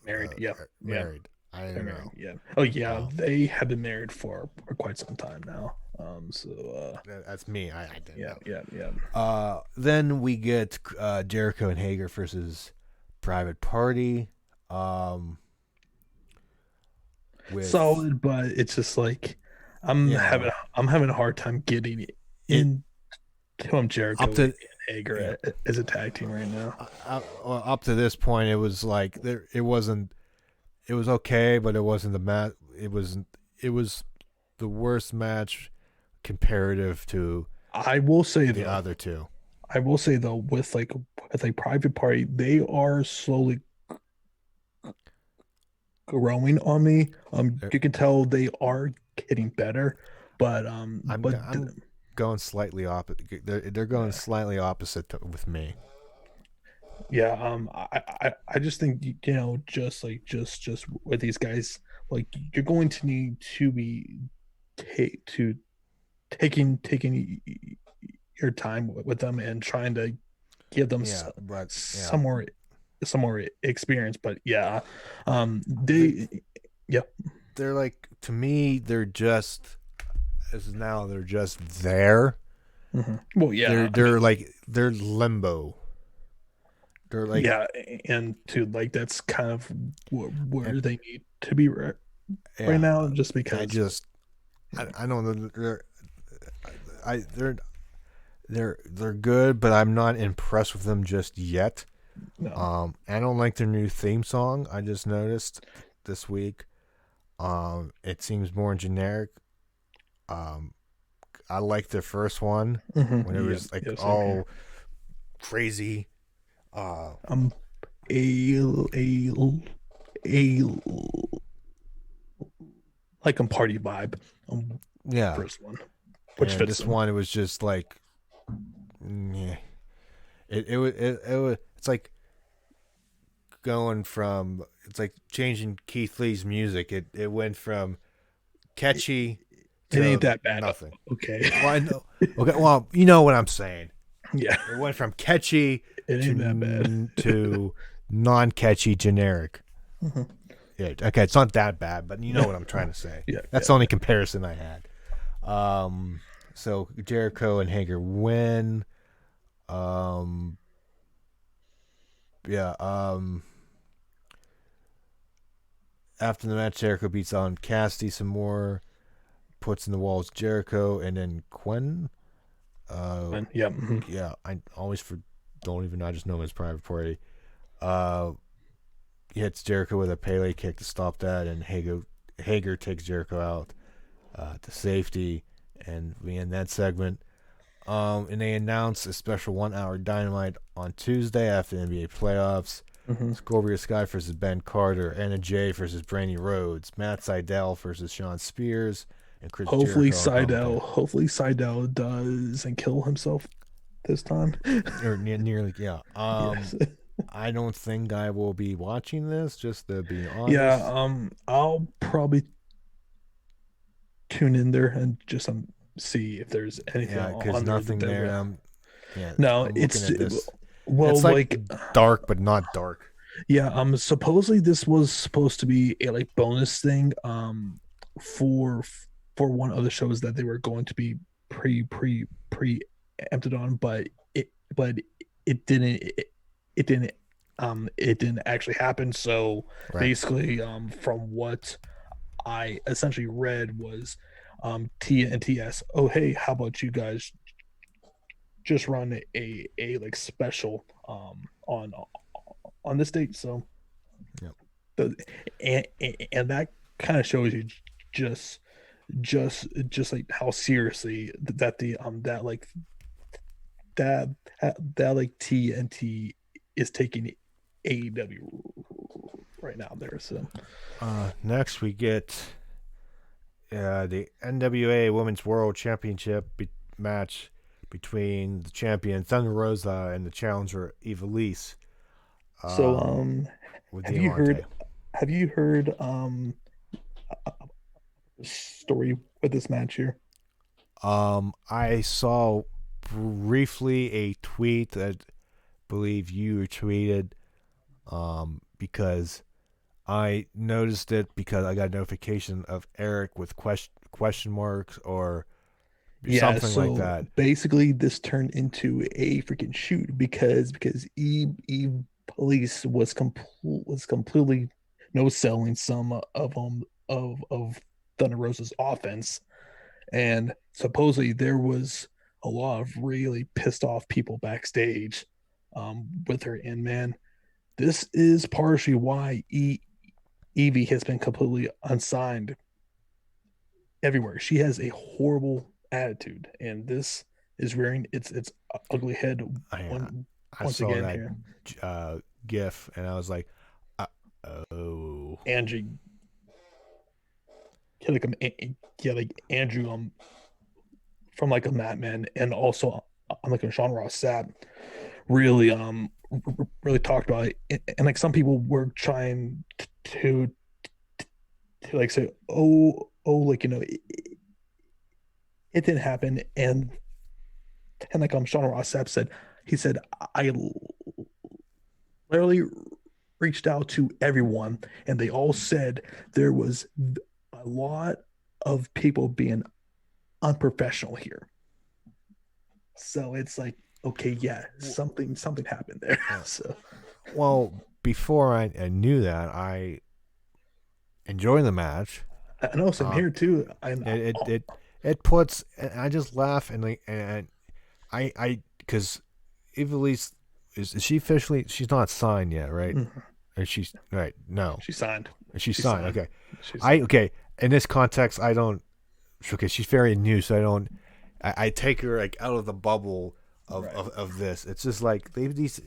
[SPEAKER 1] married. Yeah,
[SPEAKER 2] are
[SPEAKER 1] yeah,
[SPEAKER 2] married. I
[SPEAKER 1] they're
[SPEAKER 2] didn't
[SPEAKER 1] married.
[SPEAKER 2] know.
[SPEAKER 1] Yeah. Oh yeah,
[SPEAKER 2] Um,
[SPEAKER 1] they have been married for quite some time now. So
[SPEAKER 2] that's me. I didn't
[SPEAKER 1] yeah,
[SPEAKER 2] know.
[SPEAKER 1] yeah, yeah.
[SPEAKER 2] Then we get Jericho and Hager versus Private Party. Um, with
[SPEAKER 1] Solid, but it's just like
[SPEAKER 2] yeah,
[SPEAKER 1] I'm having a hard time getting
[SPEAKER 2] it
[SPEAKER 1] into
[SPEAKER 2] up
[SPEAKER 1] Jericho and
[SPEAKER 2] to
[SPEAKER 1] Hager
[SPEAKER 2] yeah,
[SPEAKER 1] as a tag team right now.
[SPEAKER 2] up to this point, it was like there. It wasn't. It was okay, but it wasn't the match. It wasn't. It was the worst match comparative to
[SPEAKER 1] I will say
[SPEAKER 2] the
[SPEAKER 1] though,
[SPEAKER 2] other two.
[SPEAKER 1] with like Private Party, they are slowly growing on me.
[SPEAKER 2] They're,
[SPEAKER 1] You can tell they are getting better, but
[SPEAKER 2] I'm going slightly opposite. They're going
[SPEAKER 1] yeah,
[SPEAKER 2] slightly opposite with me.
[SPEAKER 1] yeah. I just think just with these guys, like you're going to need to be take to taking your time with them and trying to give them
[SPEAKER 2] Yeah, but yeah,
[SPEAKER 1] some more experience. But yeah,
[SPEAKER 2] they
[SPEAKER 1] they yeah.
[SPEAKER 2] they're like to me. They're just as now they're just there.
[SPEAKER 1] Well, yeah, I
[SPEAKER 2] They're
[SPEAKER 1] mean,
[SPEAKER 2] like they're limbo. They're like
[SPEAKER 1] yeah, and to like that's kind of
[SPEAKER 2] and
[SPEAKER 1] where they need to be right
[SPEAKER 2] yeah.
[SPEAKER 1] now, just
[SPEAKER 2] I
[SPEAKER 1] because.
[SPEAKER 2] just I don't know. I they're good, but I'm not impressed with them just yet.
[SPEAKER 1] No,
[SPEAKER 2] I don't like their new theme song. I just noticed this week. It seems more generic. Um, I liked the first one when it
[SPEAKER 1] yeah,
[SPEAKER 2] was like
[SPEAKER 1] yeah, same here.
[SPEAKER 2] all crazy. Uh,
[SPEAKER 1] Um, a a a like a party vibe.
[SPEAKER 2] yeah,
[SPEAKER 1] First one, which
[SPEAKER 2] and
[SPEAKER 1] fits
[SPEAKER 2] this
[SPEAKER 1] them.
[SPEAKER 2] one it was just like, yeah. It's like going from it's like changing Keith Lee's music. It went from
[SPEAKER 1] It,
[SPEAKER 2] catchy
[SPEAKER 1] it ain't
[SPEAKER 2] to
[SPEAKER 1] that bad.
[SPEAKER 2] nothing.
[SPEAKER 1] Okay.
[SPEAKER 2] Well, I know. Okay, well, you know what I'm saying.
[SPEAKER 1] Yeah,
[SPEAKER 2] It went from catchy
[SPEAKER 1] it ain't that bad.
[SPEAKER 2] to non-catchy, generic.
[SPEAKER 1] Mhm.
[SPEAKER 2] Yeah, okay, it's not that bad, but you know
[SPEAKER 1] Yeah,
[SPEAKER 2] what I'm trying to say.
[SPEAKER 1] yeah,
[SPEAKER 2] That's the only comparison I had. So Jericho and Hager win. Um, yeah. After the match, Jericho beats on Cassidy some more, puts in the walls Jericho, and then Quen. Uh,
[SPEAKER 1] And yeah, mhm.
[SPEAKER 2] yeah, I always don't even know. I just know him as Private Party. Uh, he hits Jericho with a Pele kick to stop that, and Hager takes Jericho out to safety, and we end that segment. And they announce a special 1 hour Dynamite on Tuesday after the NBA playoffs.
[SPEAKER 1] Mhm.
[SPEAKER 2] Scorpio Sky versus Ben Carter, Anna Jay versus Brandy Rhodes, Matt Sydal versus Sean Spears, and Chris Jericho are commentating.
[SPEAKER 1] Hopefully Seidel doesn't kill himself this time.
[SPEAKER 2] Or nearly, yeah.
[SPEAKER 1] Yes.
[SPEAKER 2] I don't think I will be watching this, just to be
[SPEAKER 1] Yeah,
[SPEAKER 2] honest.
[SPEAKER 1] I'll probably tune in there and just see if there's anything
[SPEAKER 2] Yeah, because
[SPEAKER 1] on there that
[SPEAKER 2] nothing
[SPEAKER 1] they're
[SPEAKER 2] there.
[SPEAKER 1] gonna.
[SPEAKER 2] Yeah,
[SPEAKER 1] No,
[SPEAKER 2] I'm looking
[SPEAKER 1] it's
[SPEAKER 2] at this.
[SPEAKER 1] well,
[SPEAKER 2] It's like
[SPEAKER 1] like
[SPEAKER 2] dark, but not dark.
[SPEAKER 1] yeah, supposedly this was supposed to be a like bonus thing, for one of the shows that they were going to be pre empted on, but it didn't it didn't actually happen. So
[SPEAKER 2] Right.
[SPEAKER 1] basically, from what I essentially read was, Tia and TS, oh hey, how about you guys just run a like special on this date. So
[SPEAKER 2] Yep.
[SPEAKER 1] the and that kind of shows you just just like how seriously that the that like that that like TNT is taking AEW right now there. So
[SPEAKER 2] Next, we get the NWA Women's World Championship match between the champion Thunder Rosa and the challenger Ivelisse
[SPEAKER 1] so
[SPEAKER 2] with
[SPEAKER 1] have you
[SPEAKER 2] Diamante.
[SPEAKER 1] heard story with this match here?
[SPEAKER 2] I saw briefly a tweet that I believe you tweeted because I noticed it because I got a notification of Eric with question marks or
[SPEAKER 1] Yeah,
[SPEAKER 2] something like
[SPEAKER 1] so
[SPEAKER 2] that.
[SPEAKER 1] basically this turned into a freaking shoot because Eve Police was completely no selling some of Thunder Rosa's offense, and supposedly there was a lot of really pissed off people backstage, with her. And man, this is partially why Evie has been completely unsigned everywhere. She has a horrible attitude, and this is rearing its ugly head
[SPEAKER 2] I
[SPEAKER 1] one
[SPEAKER 2] I
[SPEAKER 1] once
[SPEAKER 2] saw
[SPEAKER 1] again
[SPEAKER 2] that
[SPEAKER 1] here.
[SPEAKER 2] GIF and I was like, uh, oh
[SPEAKER 1] Angie, yeah, like Andrew, from like a Madman, and also on like a Sean Ross Sapp, really really talked about it. And like some people were trying to like say, like it didn't happen. And like Sean Ross Sapp said, he said, I literally reached out to everyone, and they all said there was a lot of people being unprofessional here. So it's like, okay, yeah, something happened there.
[SPEAKER 2] yeah.
[SPEAKER 1] So
[SPEAKER 2] Well, before I knew that, I enjoyed the match.
[SPEAKER 1] I know, same
[SPEAKER 2] Uh,
[SPEAKER 1] here too.
[SPEAKER 2] it it it, it puts. And I just laugh and like and I because Ivelisse is she officially? She's not signed yet, right? And she's right. No,
[SPEAKER 1] she signed.
[SPEAKER 2] she's
[SPEAKER 1] She
[SPEAKER 2] signed.
[SPEAKER 1] signed.
[SPEAKER 2] Okay,
[SPEAKER 1] She
[SPEAKER 2] I
[SPEAKER 1] signed.
[SPEAKER 2] okay. In this context, I don't. Okay, she's very new, so I don't. I take her like out of the bubble
[SPEAKER 1] Right.
[SPEAKER 2] of this. It's just like they these.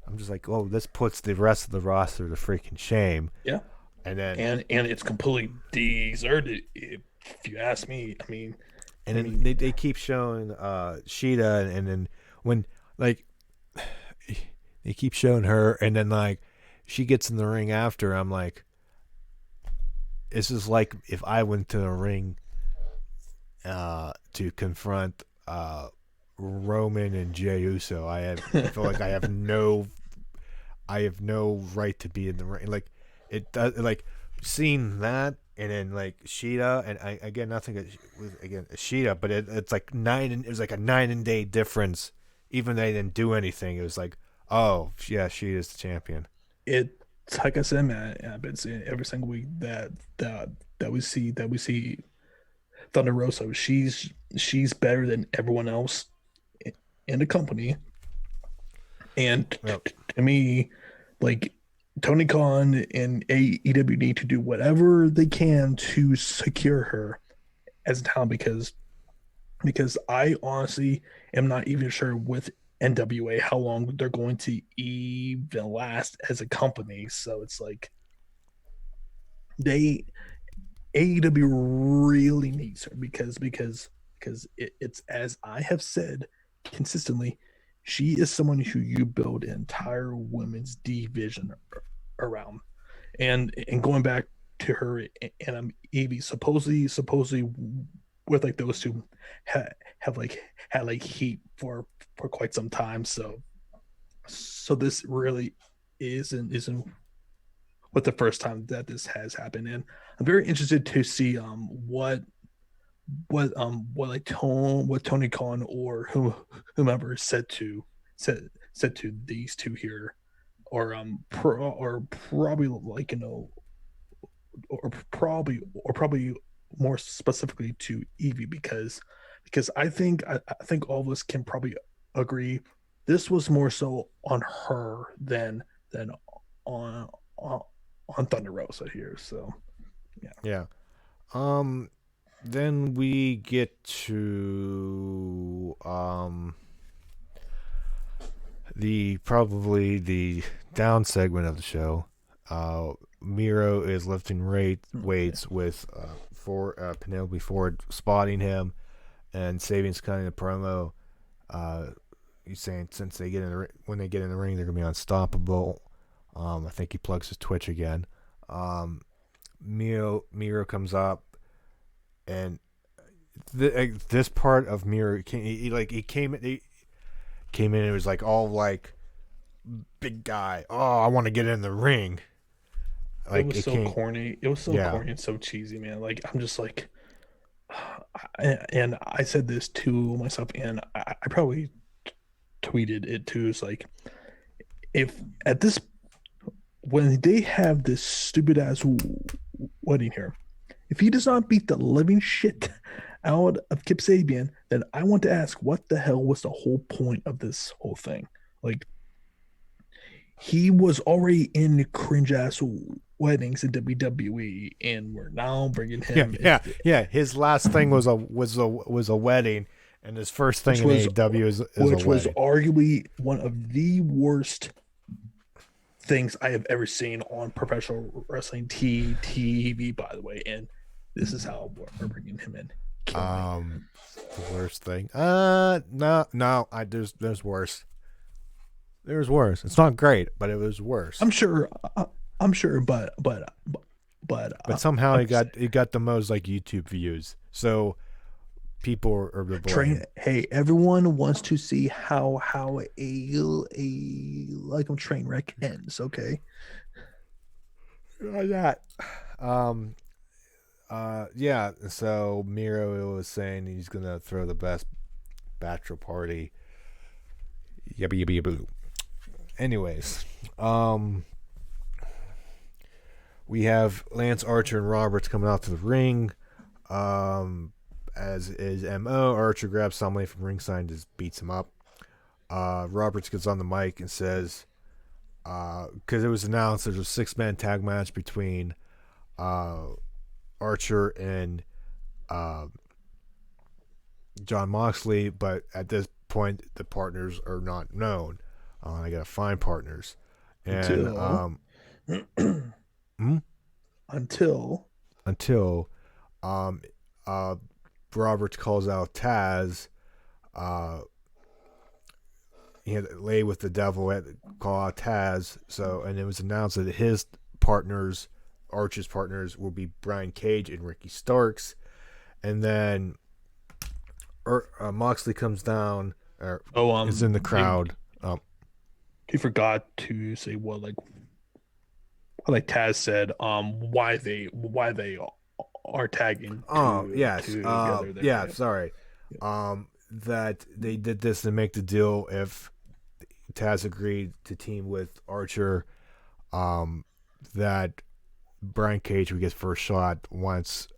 [SPEAKER 2] I'm just like, oh, this puts the rest of the roster to freaking shame.
[SPEAKER 1] Yeah.
[SPEAKER 2] And then
[SPEAKER 1] And it's completely deserted, if you ask me.
[SPEAKER 2] and
[SPEAKER 1] I
[SPEAKER 2] then
[SPEAKER 1] mean,
[SPEAKER 2] they keep showing Sheeta, and then when like they keep showing her, and then like she gets in the ring after. I'm like, this is like if I went to the ring to confront Roman and Jey Uso. I feel like I have no right to be in the ring. Like it does like seeing that, and then like Sheeta, and I again nothing with again Sheeta, but it's like it was like a night and day difference. Even though they didn't do anything, it was like Oh, yeah, she is the champion.
[SPEAKER 1] It's like I said, man. I've been saying every single week that we see Thunder Rosa. She's better than everyone else in the company, and
[SPEAKER 2] Yep.
[SPEAKER 1] to me, like Tony Khan and AEW need to do whatever they can to secure her as a talent because I honestly am not even sure with NWA how long they're going to even last as a company. So it's like they AEW really needs her because it's as I have said consistently, she is someone who you build an entire women's division around. And going back to her and Evie, supposedly with like those two have like had like heat for quite some time. So this really isn't what the first time that this has happened. And I'm very interested to see what like Tony Khan or whomever said to these two here, or probably like or probably more specifically to Evie because I think all of us can probably agree this was more so on her than on on, on Thunder Rosa here. So yeah.
[SPEAKER 2] Yeah. Um. Then we get to the probably the down segment of the show. Miro is lifting
[SPEAKER 1] Okay.
[SPEAKER 2] weights with Penelope Ford spotting him, and Sabian's cutting a promo. Uh, he's saying since they get in when they get in the ring, they're gonna be unstoppable. I think he plugs his Twitch again. Um, Miro comes up, and this part of Miro came in and it was like all like big guy. Oh, I want to get in the ring.
[SPEAKER 1] It
[SPEAKER 2] Like
[SPEAKER 1] was
[SPEAKER 2] it
[SPEAKER 1] so
[SPEAKER 2] came.
[SPEAKER 1] corny. It was so
[SPEAKER 2] Yeah.
[SPEAKER 1] corny and so cheesy, man. Like I'm just like, and I said this to myself, and I probably tweeted it too. It's like if at this when they have this stupid ass wedding here, if he does not beat the living shit out of Kip Sabian, then I want to ask, what the hell was the whole point of this whole thing? Like he was already in cringe ass weddings in WWE, and we're now bringing
[SPEAKER 2] Yeah,
[SPEAKER 1] him
[SPEAKER 2] yeah,
[SPEAKER 1] into
[SPEAKER 2] yeah. His last thing was a wedding, and his first thing
[SPEAKER 1] which
[SPEAKER 2] in
[SPEAKER 1] was
[SPEAKER 2] AEW is a
[SPEAKER 1] which was
[SPEAKER 2] wedding.
[SPEAKER 1] arguably one of the worst things I have ever seen on professional wrestling TV, by the way. And this is how we're bringing him in. Kill me.
[SPEAKER 2] Um, the worst thing. No, no. There's worse. There's worse. It's not great, but it was worse.
[SPEAKER 1] I'm sure. I'm sure, but
[SPEAKER 2] But somehow
[SPEAKER 1] I'm
[SPEAKER 2] it got the most like YouTube views. So people are to
[SPEAKER 1] train.
[SPEAKER 2] blame.
[SPEAKER 1] Hey, everyone wants to see how a like a train wreck ends. Okay.
[SPEAKER 2] Like that. Um. Yeah. So Miro was saying he's gonna throw the best bachelor party. Yabba yabba yabba. Anyways, um, we have Lance Archer and Roberts coming out to the ring. As is Mo, Archer grabs somebody from ringside and just beats him up. Roberts gets on the mic and says, because it was announced there's a 6-man tag match between uh, Archer and uh, John Moxley, but at this point the partners are not known. I gotta find partners, and
[SPEAKER 1] Until
[SPEAKER 2] hmm?
[SPEAKER 1] until
[SPEAKER 2] until um, uh, Roberts calls out Taz. Uh, he had to lay with the devil, had to call out Taz. So, and it was announced that his partners, Archer's partners, will be Brian Cage and Ricky Starks. And then Moxley comes down, or
[SPEAKER 1] oh
[SPEAKER 2] is in the
[SPEAKER 1] he
[SPEAKER 2] crowd.
[SPEAKER 1] he forgot to say what like Taz said why they are tagging
[SPEAKER 2] Oh yes,
[SPEAKER 1] together there.
[SPEAKER 2] yeah.
[SPEAKER 1] Yeah.
[SPEAKER 2] Sorry, that they did this to make the deal if Taz agreed to team with Archer. That Brian Cage would get first shot once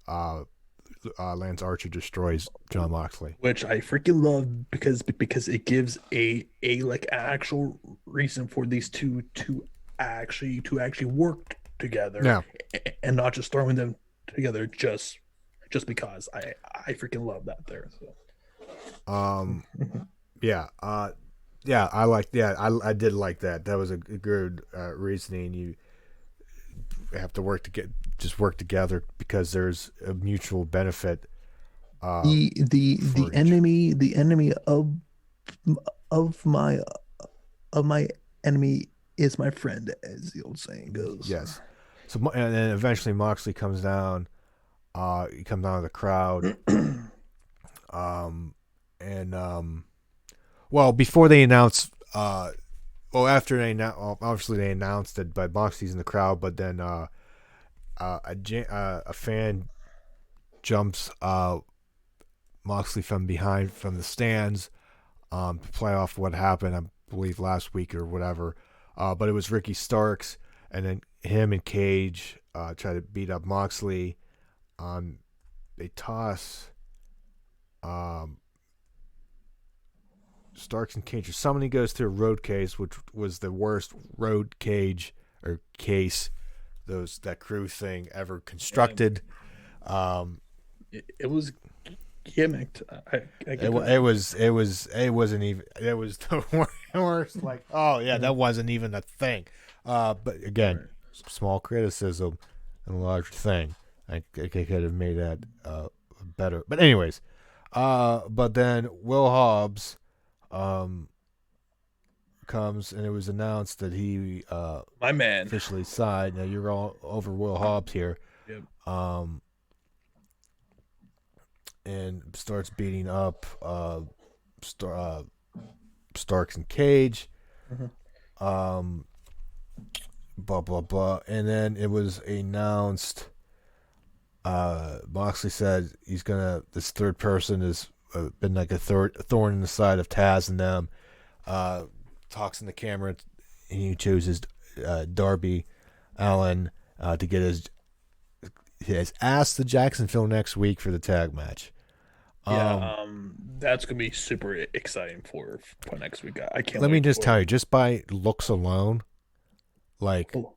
[SPEAKER 2] Lance Archer destroys John Moxley.
[SPEAKER 1] Which I freaking love because it gives a like actual reason for these two to actually work together,
[SPEAKER 2] Yeah.
[SPEAKER 1] And not just throwing them together just because. I freaking love that there. So.
[SPEAKER 2] Yeah. Yeah. I did like that. That was a good reasoning. You have to work together because there's a mutual benefit.
[SPEAKER 1] The enemy of my of my enemy is my friend, as the old saying goes.
[SPEAKER 2] Yes. So and then eventually Moxley comes down. He comes down to the crowd. Well, before they announce, after they obviously they announced it, but Moxley's in the crowd. But then a fan jumps Moxley from behind from the stands to play off what happened, I believe last week or whatever. But it was Ricky Starks, and then him and Cage try to beat up Moxley. They toss Starks and Cage. Somebody goes through a road case, which was the worst road cage or case that crew thing ever constructed.
[SPEAKER 1] It was gimmicked.
[SPEAKER 2] It wasn't even. It was the worst. Like, oh yeah, that wasn't even a thing. But again,
[SPEAKER 1] Right.
[SPEAKER 2] Small criticism and a large thing. I could have made that better. But anyways, but then Will Hobbs comes, and it was announced that he
[SPEAKER 1] My man.
[SPEAKER 2] officially signed. Now you're all over Will Hobbs here.
[SPEAKER 1] Yep.
[SPEAKER 2] And starts beating up Starks and Cage.
[SPEAKER 1] Mm-hmm.
[SPEAKER 2] Blah blah blah. And then it was announced. Moxley said he's gonna. This third person has been like a thorn in the side of Taz and them. Talks in the camera, and he chooses Darby Allin to get his ass to Jacksonville next week for the tag match.
[SPEAKER 1] That's gonna be super exciting for next week. I can't.
[SPEAKER 2] Let me just tell you, just by looks alone, like
[SPEAKER 1] Will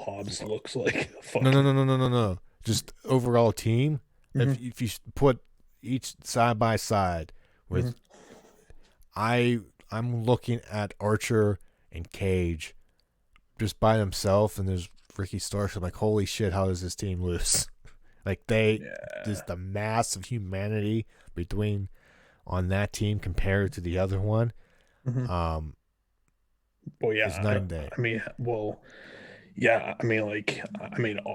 [SPEAKER 1] Hobbs looks like a fucking.
[SPEAKER 2] no. Just overall team.
[SPEAKER 1] Mm-hmm.
[SPEAKER 2] If you put each side by side with, I'm looking at Archer and Cage just by themselves, and there's Ricky Starks. I'm like, holy shit, how does this team lose? Like just the mass of humanity between on that team compared to the other one.
[SPEAKER 1] Mm-hmm. Well, yeah,
[SPEAKER 2] it's night and day.
[SPEAKER 1] I mean, well, yeah, I mean,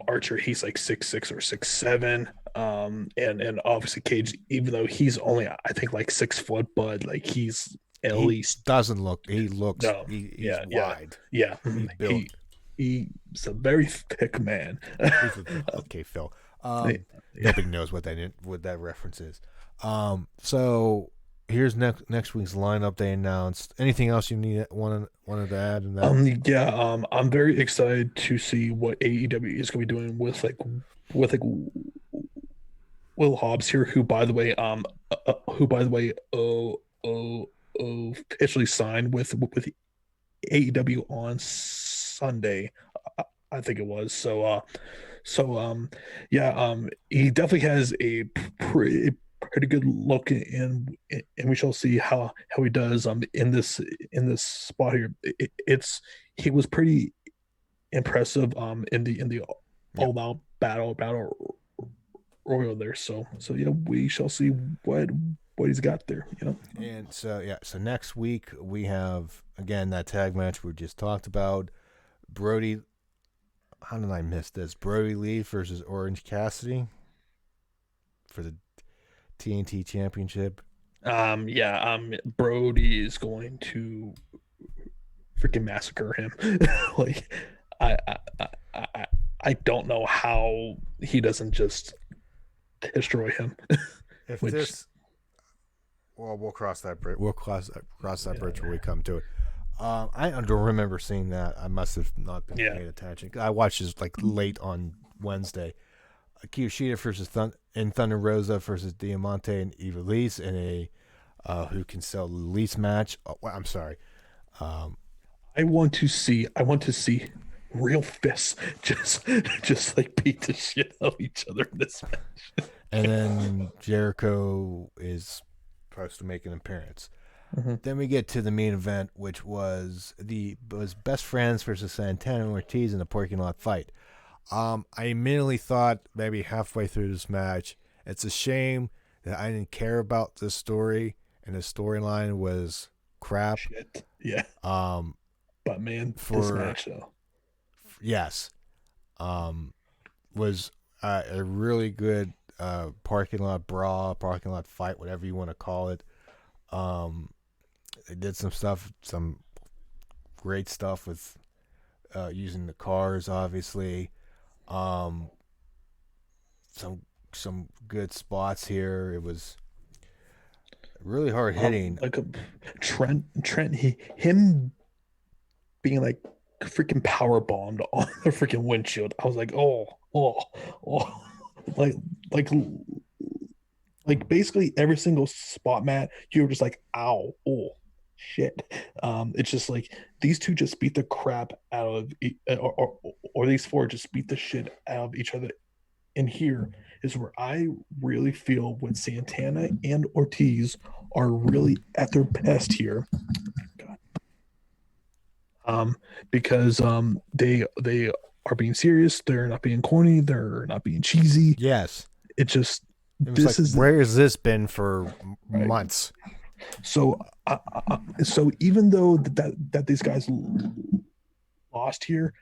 [SPEAKER 1] Archer, he's like 6'6" or 6'7", and obviously Cage, even though he's only I think like 6 foot, but like he's at least
[SPEAKER 2] doesn't look. He looks.
[SPEAKER 1] No,
[SPEAKER 2] he's wide.
[SPEAKER 1] Yeah,
[SPEAKER 2] he's built.
[SPEAKER 1] He's a very thick man.
[SPEAKER 2] Okay, Phil. Nobody knows what that reference is. So here's next week's lineup. They announced. Anything else you wanted to add in that?
[SPEAKER 1] I'm very excited to see what AEW is going to be doing with Will Hobbs here, who by the way officially signed with AEW on Sunday, I think it was. He definitely has a pretty good look, and we shall see how he does in this spot here. He was pretty impressive in the all out battle royal there. So yeah, we shall see what he's got there.
[SPEAKER 2] And so next week we have again that tag match we just talked about. Brody, how did I miss this? Brody Lee versus Orange Cassidy for the TNT Championship.
[SPEAKER 1] Brody is going to freaking massacre him. Like I don't know how he doesn't just destroy him.
[SPEAKER 2] We'll cross that bridge. We'll cross that bridge when we come to it. I don't remember seeing that. I must have not been
[SPEAKER 1] Yeah.
[SPEAKER 2] paying attention. I watched this like late on Wednesday. Kiyoshida versus and Thunder Rosa versus Diamante and Ivelisse in a who can sell the least match. Oh, well, I'm sorry. Um,
[SPEAKER 1] I want to see real fists just like beat the shit out of each other in this match.
[SPEAKER 2] and then Jericho is supposed to make an appearance.
[SPEAKER 1] Mm-hmm.
[SPEAKER 2] Then we get to the main event, which was Best Friends versus Santana and Ortiz in a parking lot fight. I immediately thought maybe halfway through this match, it's a shame that I didn't care about this story and the storyline was crap.
[SPEAKER 1] Shit. Yeah.
[SPEAKER 2] Um,
[SPEAKER 1] But man, this
[SPEAKER 2] for
[SPEAKER 1] match though.
[SPEAKER 2] yes, was a really good parking lot brawl, parking lot fight, whatever you want to call it. They did some great stuff with using the cars, obviously. Um, some good spots here. It was really hard hitting.
[SPEAKER 1] Like a Trent, him being like freaking power bombed on the freaking windshield. I was like, oh, like like basically every single spot, Matt, you were just like, ow, oh, shit. It's just like these two just beat the crap out of, or these four just beat the shit out of each other. And here is where I really feel when Santana and Ortiz are really at their best here. God. Because they are being serious, they're not being corny, they're not being cheesy.
[SPEAKER 2] Yes,
[SPEAKER 1] It just
[SPEAKER 2] it was
[SPEAKER 1] this
[SPEAKER 2] like,
[SPEAKER 1] is
[SPEAKER 2] where has this been for
[SPEAKER 1] right.
[SPEAKER 2] months?
[SPEAKER 1] So so even though that these guys lost here,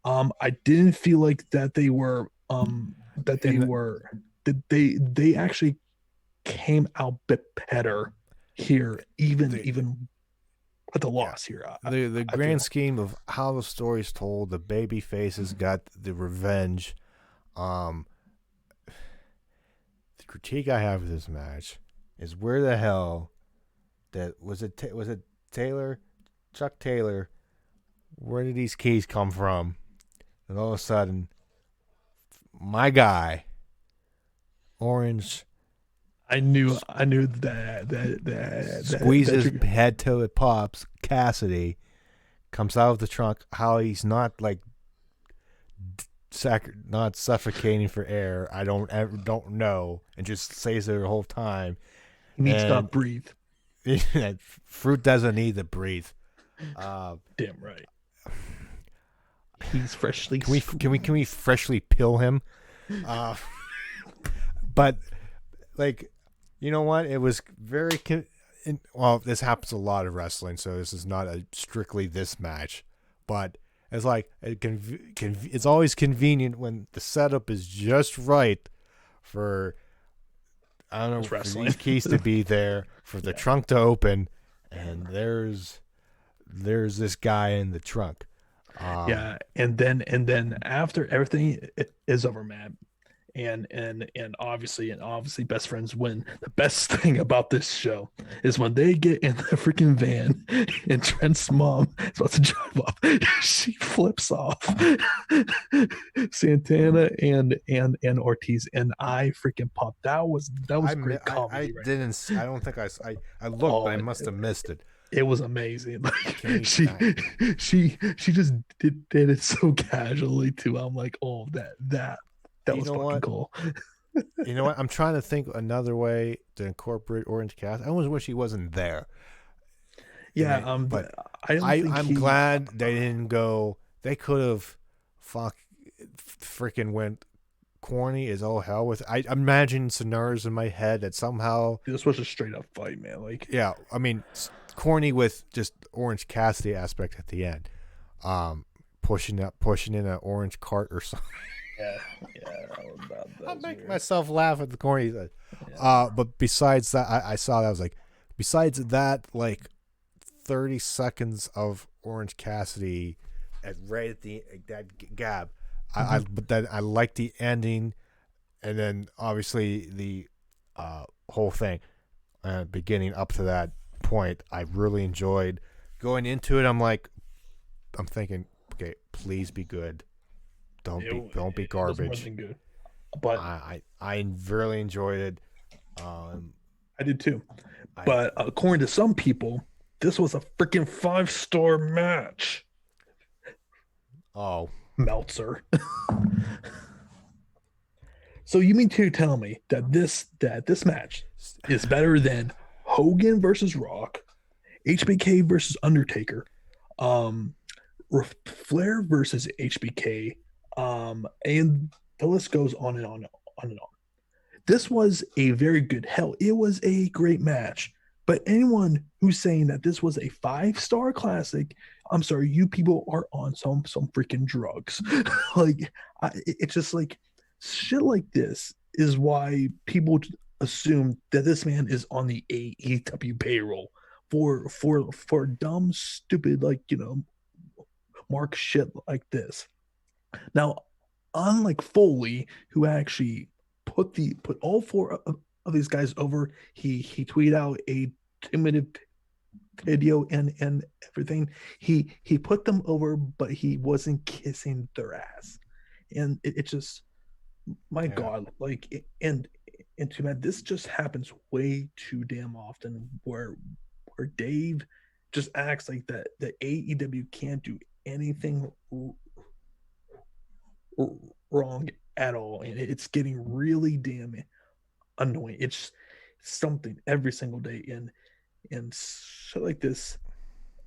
[SPEAKER 1] I didn't feel like that they were that they actually came out bit better here, even with the loss here.
[SPEAKER 2] The grand scheme of how the story's told, the baby faces got the revenge. The critique I have of this match is where the hell that was it Taylor, Chuck Taylor? Where did these keys come from? And all of a sudden, my guy, Orange,
[SPEAKER 1] I knew that
[SPEAKER 2] squeezes head till it pops. Cassidy comes out of the trunk. How he's not like not suffocating for air. I don't know, and just stays there the whole time.
[SPEAKER 1] He needs to not breathe.
[SPEAKER 2] Fruit doesn't need to breathe.
[SPEAKER 1] Damn right. He's freshly.
[SPEAKER 2] Can we freshly pill him? But like, you know what? It was very. Well, this happens a lot of wrestling, so this is not strictly this match, but it's like it's always convenient when the setup is just right for, I don't know, for these keys to be there, for the trunk to open, and there's this guy in the trunk.
[SPEAKER 1] And then after everything is over, man, and obviously best friends win. The best thing about this show is when they get in the freaking van and Trent's mom is about to drive off, she flips off Santana and Ortiz, and I freaking popped. That was great comedy.
[SPEAKER 2] I don't think I looked, but I must have missed it.
[SPEAKER 1] It was amazing. Like she just did it so casually too. I'm like, oh, that was fucking cool.
[SPEAKER 2] You know what? I'm trying to think another way to incorporate Orange Cassidy. I almost wish he wasn't there.
[SPEAKER 1] Yeah,
[SPEAKER 2] but I'm glad they didn't go. They could have freaking went corny as all hell with. I imagine scenarios in my head that somehow
[SPEAKER 1] this was a straight up fight, man. Like,
[SPEAKER 2] yeah, I mean, corny with just Orange Cassidy aspect at the end, pushing in an orange cart or something.
[SPEAKER 1] Yeah.
[SPEAKER 2] I'll make myself laugh at the corny. Yeah. But besides that, I saw that. I was like, besides that, like 30 seconds of Orange Cassidy right at the that gap. But then I liked the ending, and then obviously the whole thing, beginning up to that point, I really enjoyed going into it, I'm thinking, okay, please be good. Don't be
[SPEAKER 1] It was more
[SPEAKER 2] garbage.
[SPEAKER 1] than good, but
[SPEAKER 2] I really enjoyed it.
[SPEAKER 1] I did too.
[SPEAKER 2] I
[SPEAKER 1] But according to some people, this was a freaking 5-star match.
[SPEAKER 2] oh
[SPEAKER 1] Meltzer. So you mean to tell me that this match is better than Hogan versus Rock, HBK versus Undertaker, um, Flair versus HBK, and the list goes on and on and on and on. This was a very good hell. It was a great match. But anyone who's saying that this was a 5-star classic, I'm sorry, you people are on some freaking drugs. Like, it's just like shit like this is why people assume that this man is on the AEW payroll for dumb, stupid, like, mark shit like this. Now, unlike Foley, who actually put all four of these guys over, he tweeted out a 2-minute video and everything. He put them over, but he wasn't kissing their ass, and it just, my
[SPEAKER 2] yeah.
[SPEAKER 1] God, like, and too bad this just happens way too damn often, where Dave just acts like that the AEW can't do anything wrong at all, and it's getting really damn annoying. It's something every single day, and shit like this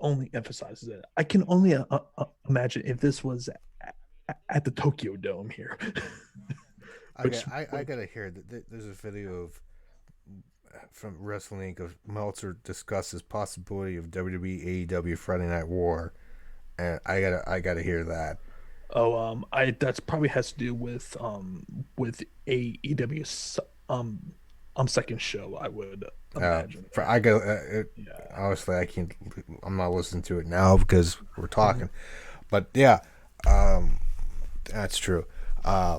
[SPEAKER 1] only emphasizes it. I can only imagine if this was at the Tokyo Dome here.
[SPEAKER 2] I gotta hear that. There's a video from Wrestling Inc. of Meltzer discusses possibility of WWE AEW Friday Night War, and I gotta hear that.
[SPEAKER 1] I that's probably has to do with AEW's second show, I would imagine.
[SPEAKER 2] I go.
[SPEAKER 1] Yeah.
[SPEAKER 2] Honestly, I can't. I'm not listening to it now because we're talking. But yeah, that's true. I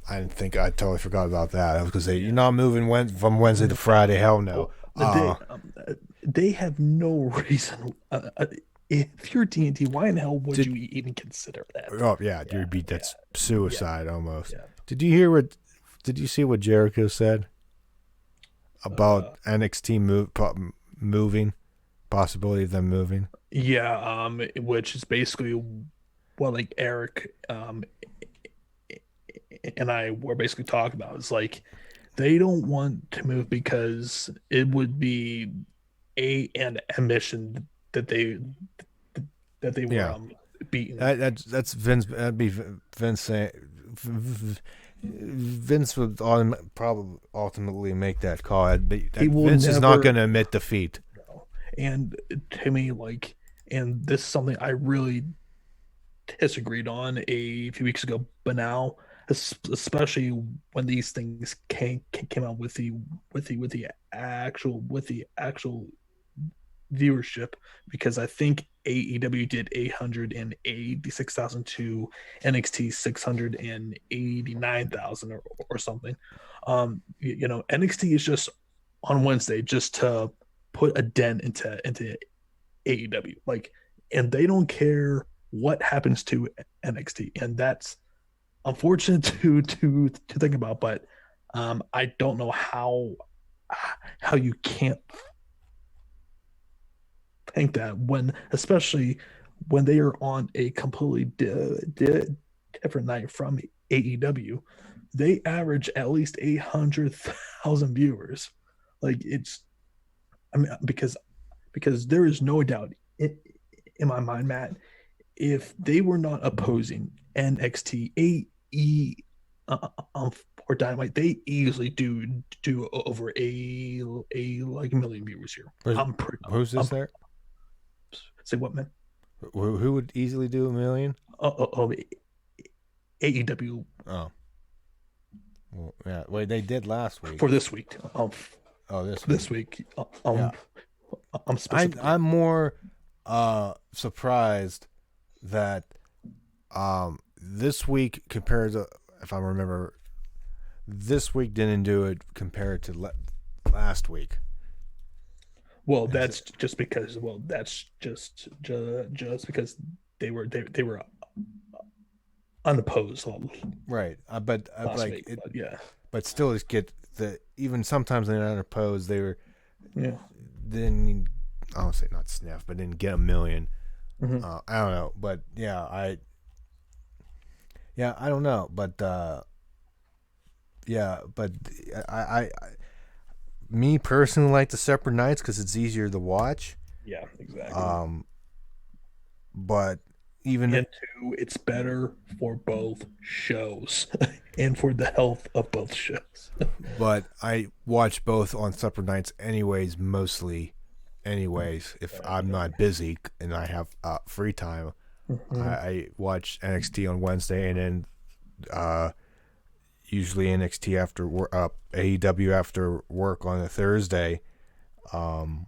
[SPEAKER 2] didn't think I totally forgot about that. I was gonna say you're not moving from Wednesday to Friday. Hell no.
[SPEAKER 1] They have no reason. If you're TNT, why in hell would you even consider that?
[SPEAKER 2] Oh yeah, that's suicide almost. Yeah. Did you see what Jericho said about NXT moving, possibility of them moving?
[SPEAKER 1] Yeah, which is basically what, like, Eric and I were basically talking about. It's like they don't want to move because it would be an admission that they were beaten.
[SPEAKER 2] That's Vince. That'd be Vince saying. Vince would probably ultimately make that call. Vince is not going to admit defeat.
[SPEAKER 1] No. And to me, like, and this is something I really disagreed on a few weeks ago, but now, especially when these things came out with the actual viewership, because I think AEW did 886,000 to NXT 689,000 or something. NXT is just on Wednesday just to put a dent into AEW, like, and they don't care what happens to NXT, and that's unfortunate to think about. But I don't know how you can't think that, especially when they are on a completely different night from AEW. They average at least 800,000 viewers. Like, because there is no doubt in my mind, Matt, if they were not opposing NXT or Dynamite, they easily do over a like 1 million viewers here.
[SPEAKER 2] Who's this there?
[SPEAKER 1] Say what, man?
[SPEAKER 2] Who would easily do 1 million?
[SPEAKER 1] AEW.
[SPEAKER 2] Oh. Well, yeah. Wait, they did last week.
[SPEAKER 1] For this week.
[SPEAKER 2] This
[SPEAKER 1] week.
[SPEAKER 2] Yeah. I'm more surprised that this week compared to, if I remember, this week didn't do it compared to last week.
[SPEAKER 1] Well,
[SPEAKER 2] Is
[SPEAKER 1] that's
[SPEAKER 2] it?
[SPEAKER 1] just because. Well, that's just because they were unopposed
[SPEAKER 2] Right.
[SPEAKER 1] last
[SPEAKER 2] Like
[SPEAKER 1] week.
[SPEAKER 2] it,
[SPEAKER 1] But yeah,
[SPEAKER 2] but still, just get the even sometimes they're not unopposed. They were
[SPEAKER 1] yeah.
[SPEAKER 2] then I don't say not sniff, but didn't get a million.
[SPEAKER 1] Hmm.
[SPEAKER 2] I don't know, but yeah, I don't know, but yeah, but I me personally like the separate nights because it's easier to watch.
[SPEAKER 1] Yeah, exactly.
[SPEAKER 2] Um, but even
[SPEAKER 1] And two, it's better for both shows and for the health of both shows.
[SPEAKER 2] but I watch both on separate nights anyways, mostly anyways. If I'm
[SPEAKER 1] Yeah.
[SPEAKER 2] not busy and I have free time,
[SPEAKER 1] Hmm.
[SPEAKER 2] I watch NXT on Wednesday and then uh, usually NXT after AEW after work on a Thursday, um,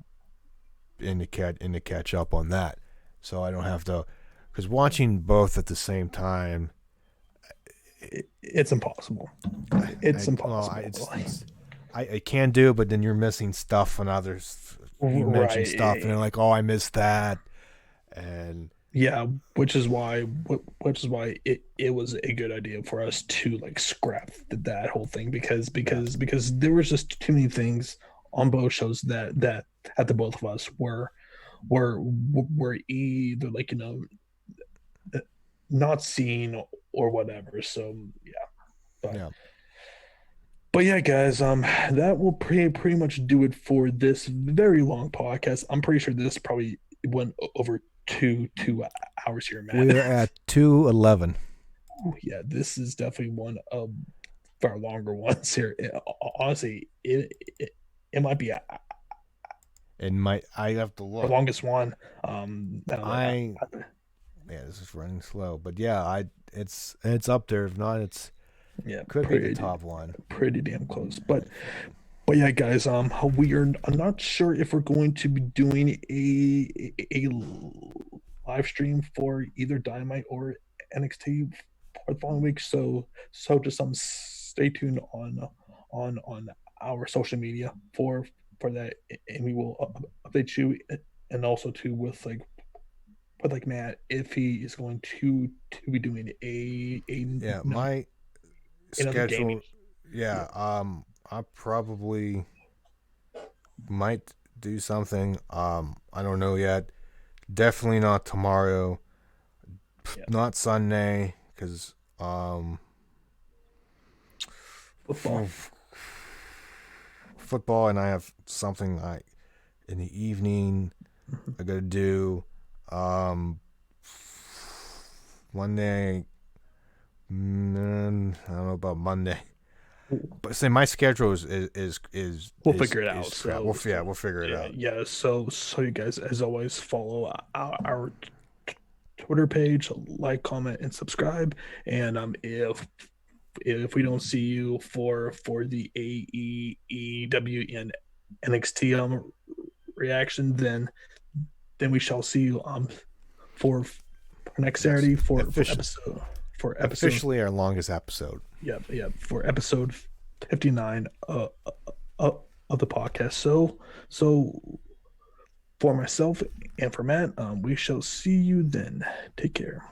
[SPEAKER 2] in to catch up on that. So I don't have to, because watching both at the same time,
[SPEAKER 1] It's impossible. It's impossible.
[SPEAKER 2] I can do, but then you're missing stuff and others. You mentioned stuff, and
[SPEAKER 1] Right.
[SPEAKER 2] they're like, "Oh, I missed that," and
[SPEAKER 1] Yeah, which is why it was a good idea for us to like scrap that whole thing
[SPEAKER 2] yeah,
[SPEAKER 1] because there was just too many things on both shows that the both of us were either like not seeing or whatever. So yeah, but
[SPEAKER 2] yeah.
[SPEAKER 1] but yeah, guys, that will pretty much do it for this very long podcast. I'm pretty sure this probably went over two hours here, Matt.
[SPEAKER 2] We're at 2:11.
[SPEAKER 1] Yeah, this is definitely one of our longer ones here. Honestly, it might be
[SPEAKER 2] And I have to
[SPEAKER 1] our
[SPEAKER 2] look.
[SPEAKER 1] longest one.
[SPEAKER 2] I Yeah, this is running slow, but yeah, I it's up there. If not, it's
[SPEAKER 1] Yeah,
[SPEAKER 2] could be the top one.
[SPEAKER 1] pretty damn close. But yeah, guys, we are. I'm not sure if we're going to be doing a live stream for either Dynamite or NXT for the following week. So just stay tuned on our social media for that, and we will update you, and also too with like Matt if he is going to be doing a
[SPEAKER 2] Yeah,
[SPEAKER 1] no,
[SPEAKER 2] my
[SPEAKER 1] another gaming.
[SPEAKER 2] schedule. Yeah, I probably might do something. I don't know yet. Definitely not tomorrow.
[SPEAKER 1] Yeah,
[SPEAKER 2] Not Sunday, because
[SPEAKER 1] football.
[SPEAKER 2] football, and I have something I in the evening
[SPEAKER 1] Mhm.
[SPEAKER 2] I gotta do. Um, Monday. I don't know about Monday, but say my schedule
[SPEAKER 1] We'll figure it
[SPEAKER 2] is
[SPEAKER 1] out.
[SPEAKER 2] crap. We'll figure it
[SPEAKER 1] Yeah,
[SPEAKER 2] out.
[SPEAKER 1] yeah. So you guys, as always, follow our Twitter page, like, comment, and subscribe. And if we don't see you for the AEW and NXT reaction, then we shall see you for next
[SPEAKER 2] Yes,
[SPEAKER 1] Saturday for episode
[SPEAKER 2] officially our longest episode.
[SPEAKER 1] yeah for episode 59 of the podcast. So for myself and for Matt, we shall see you then. Take care.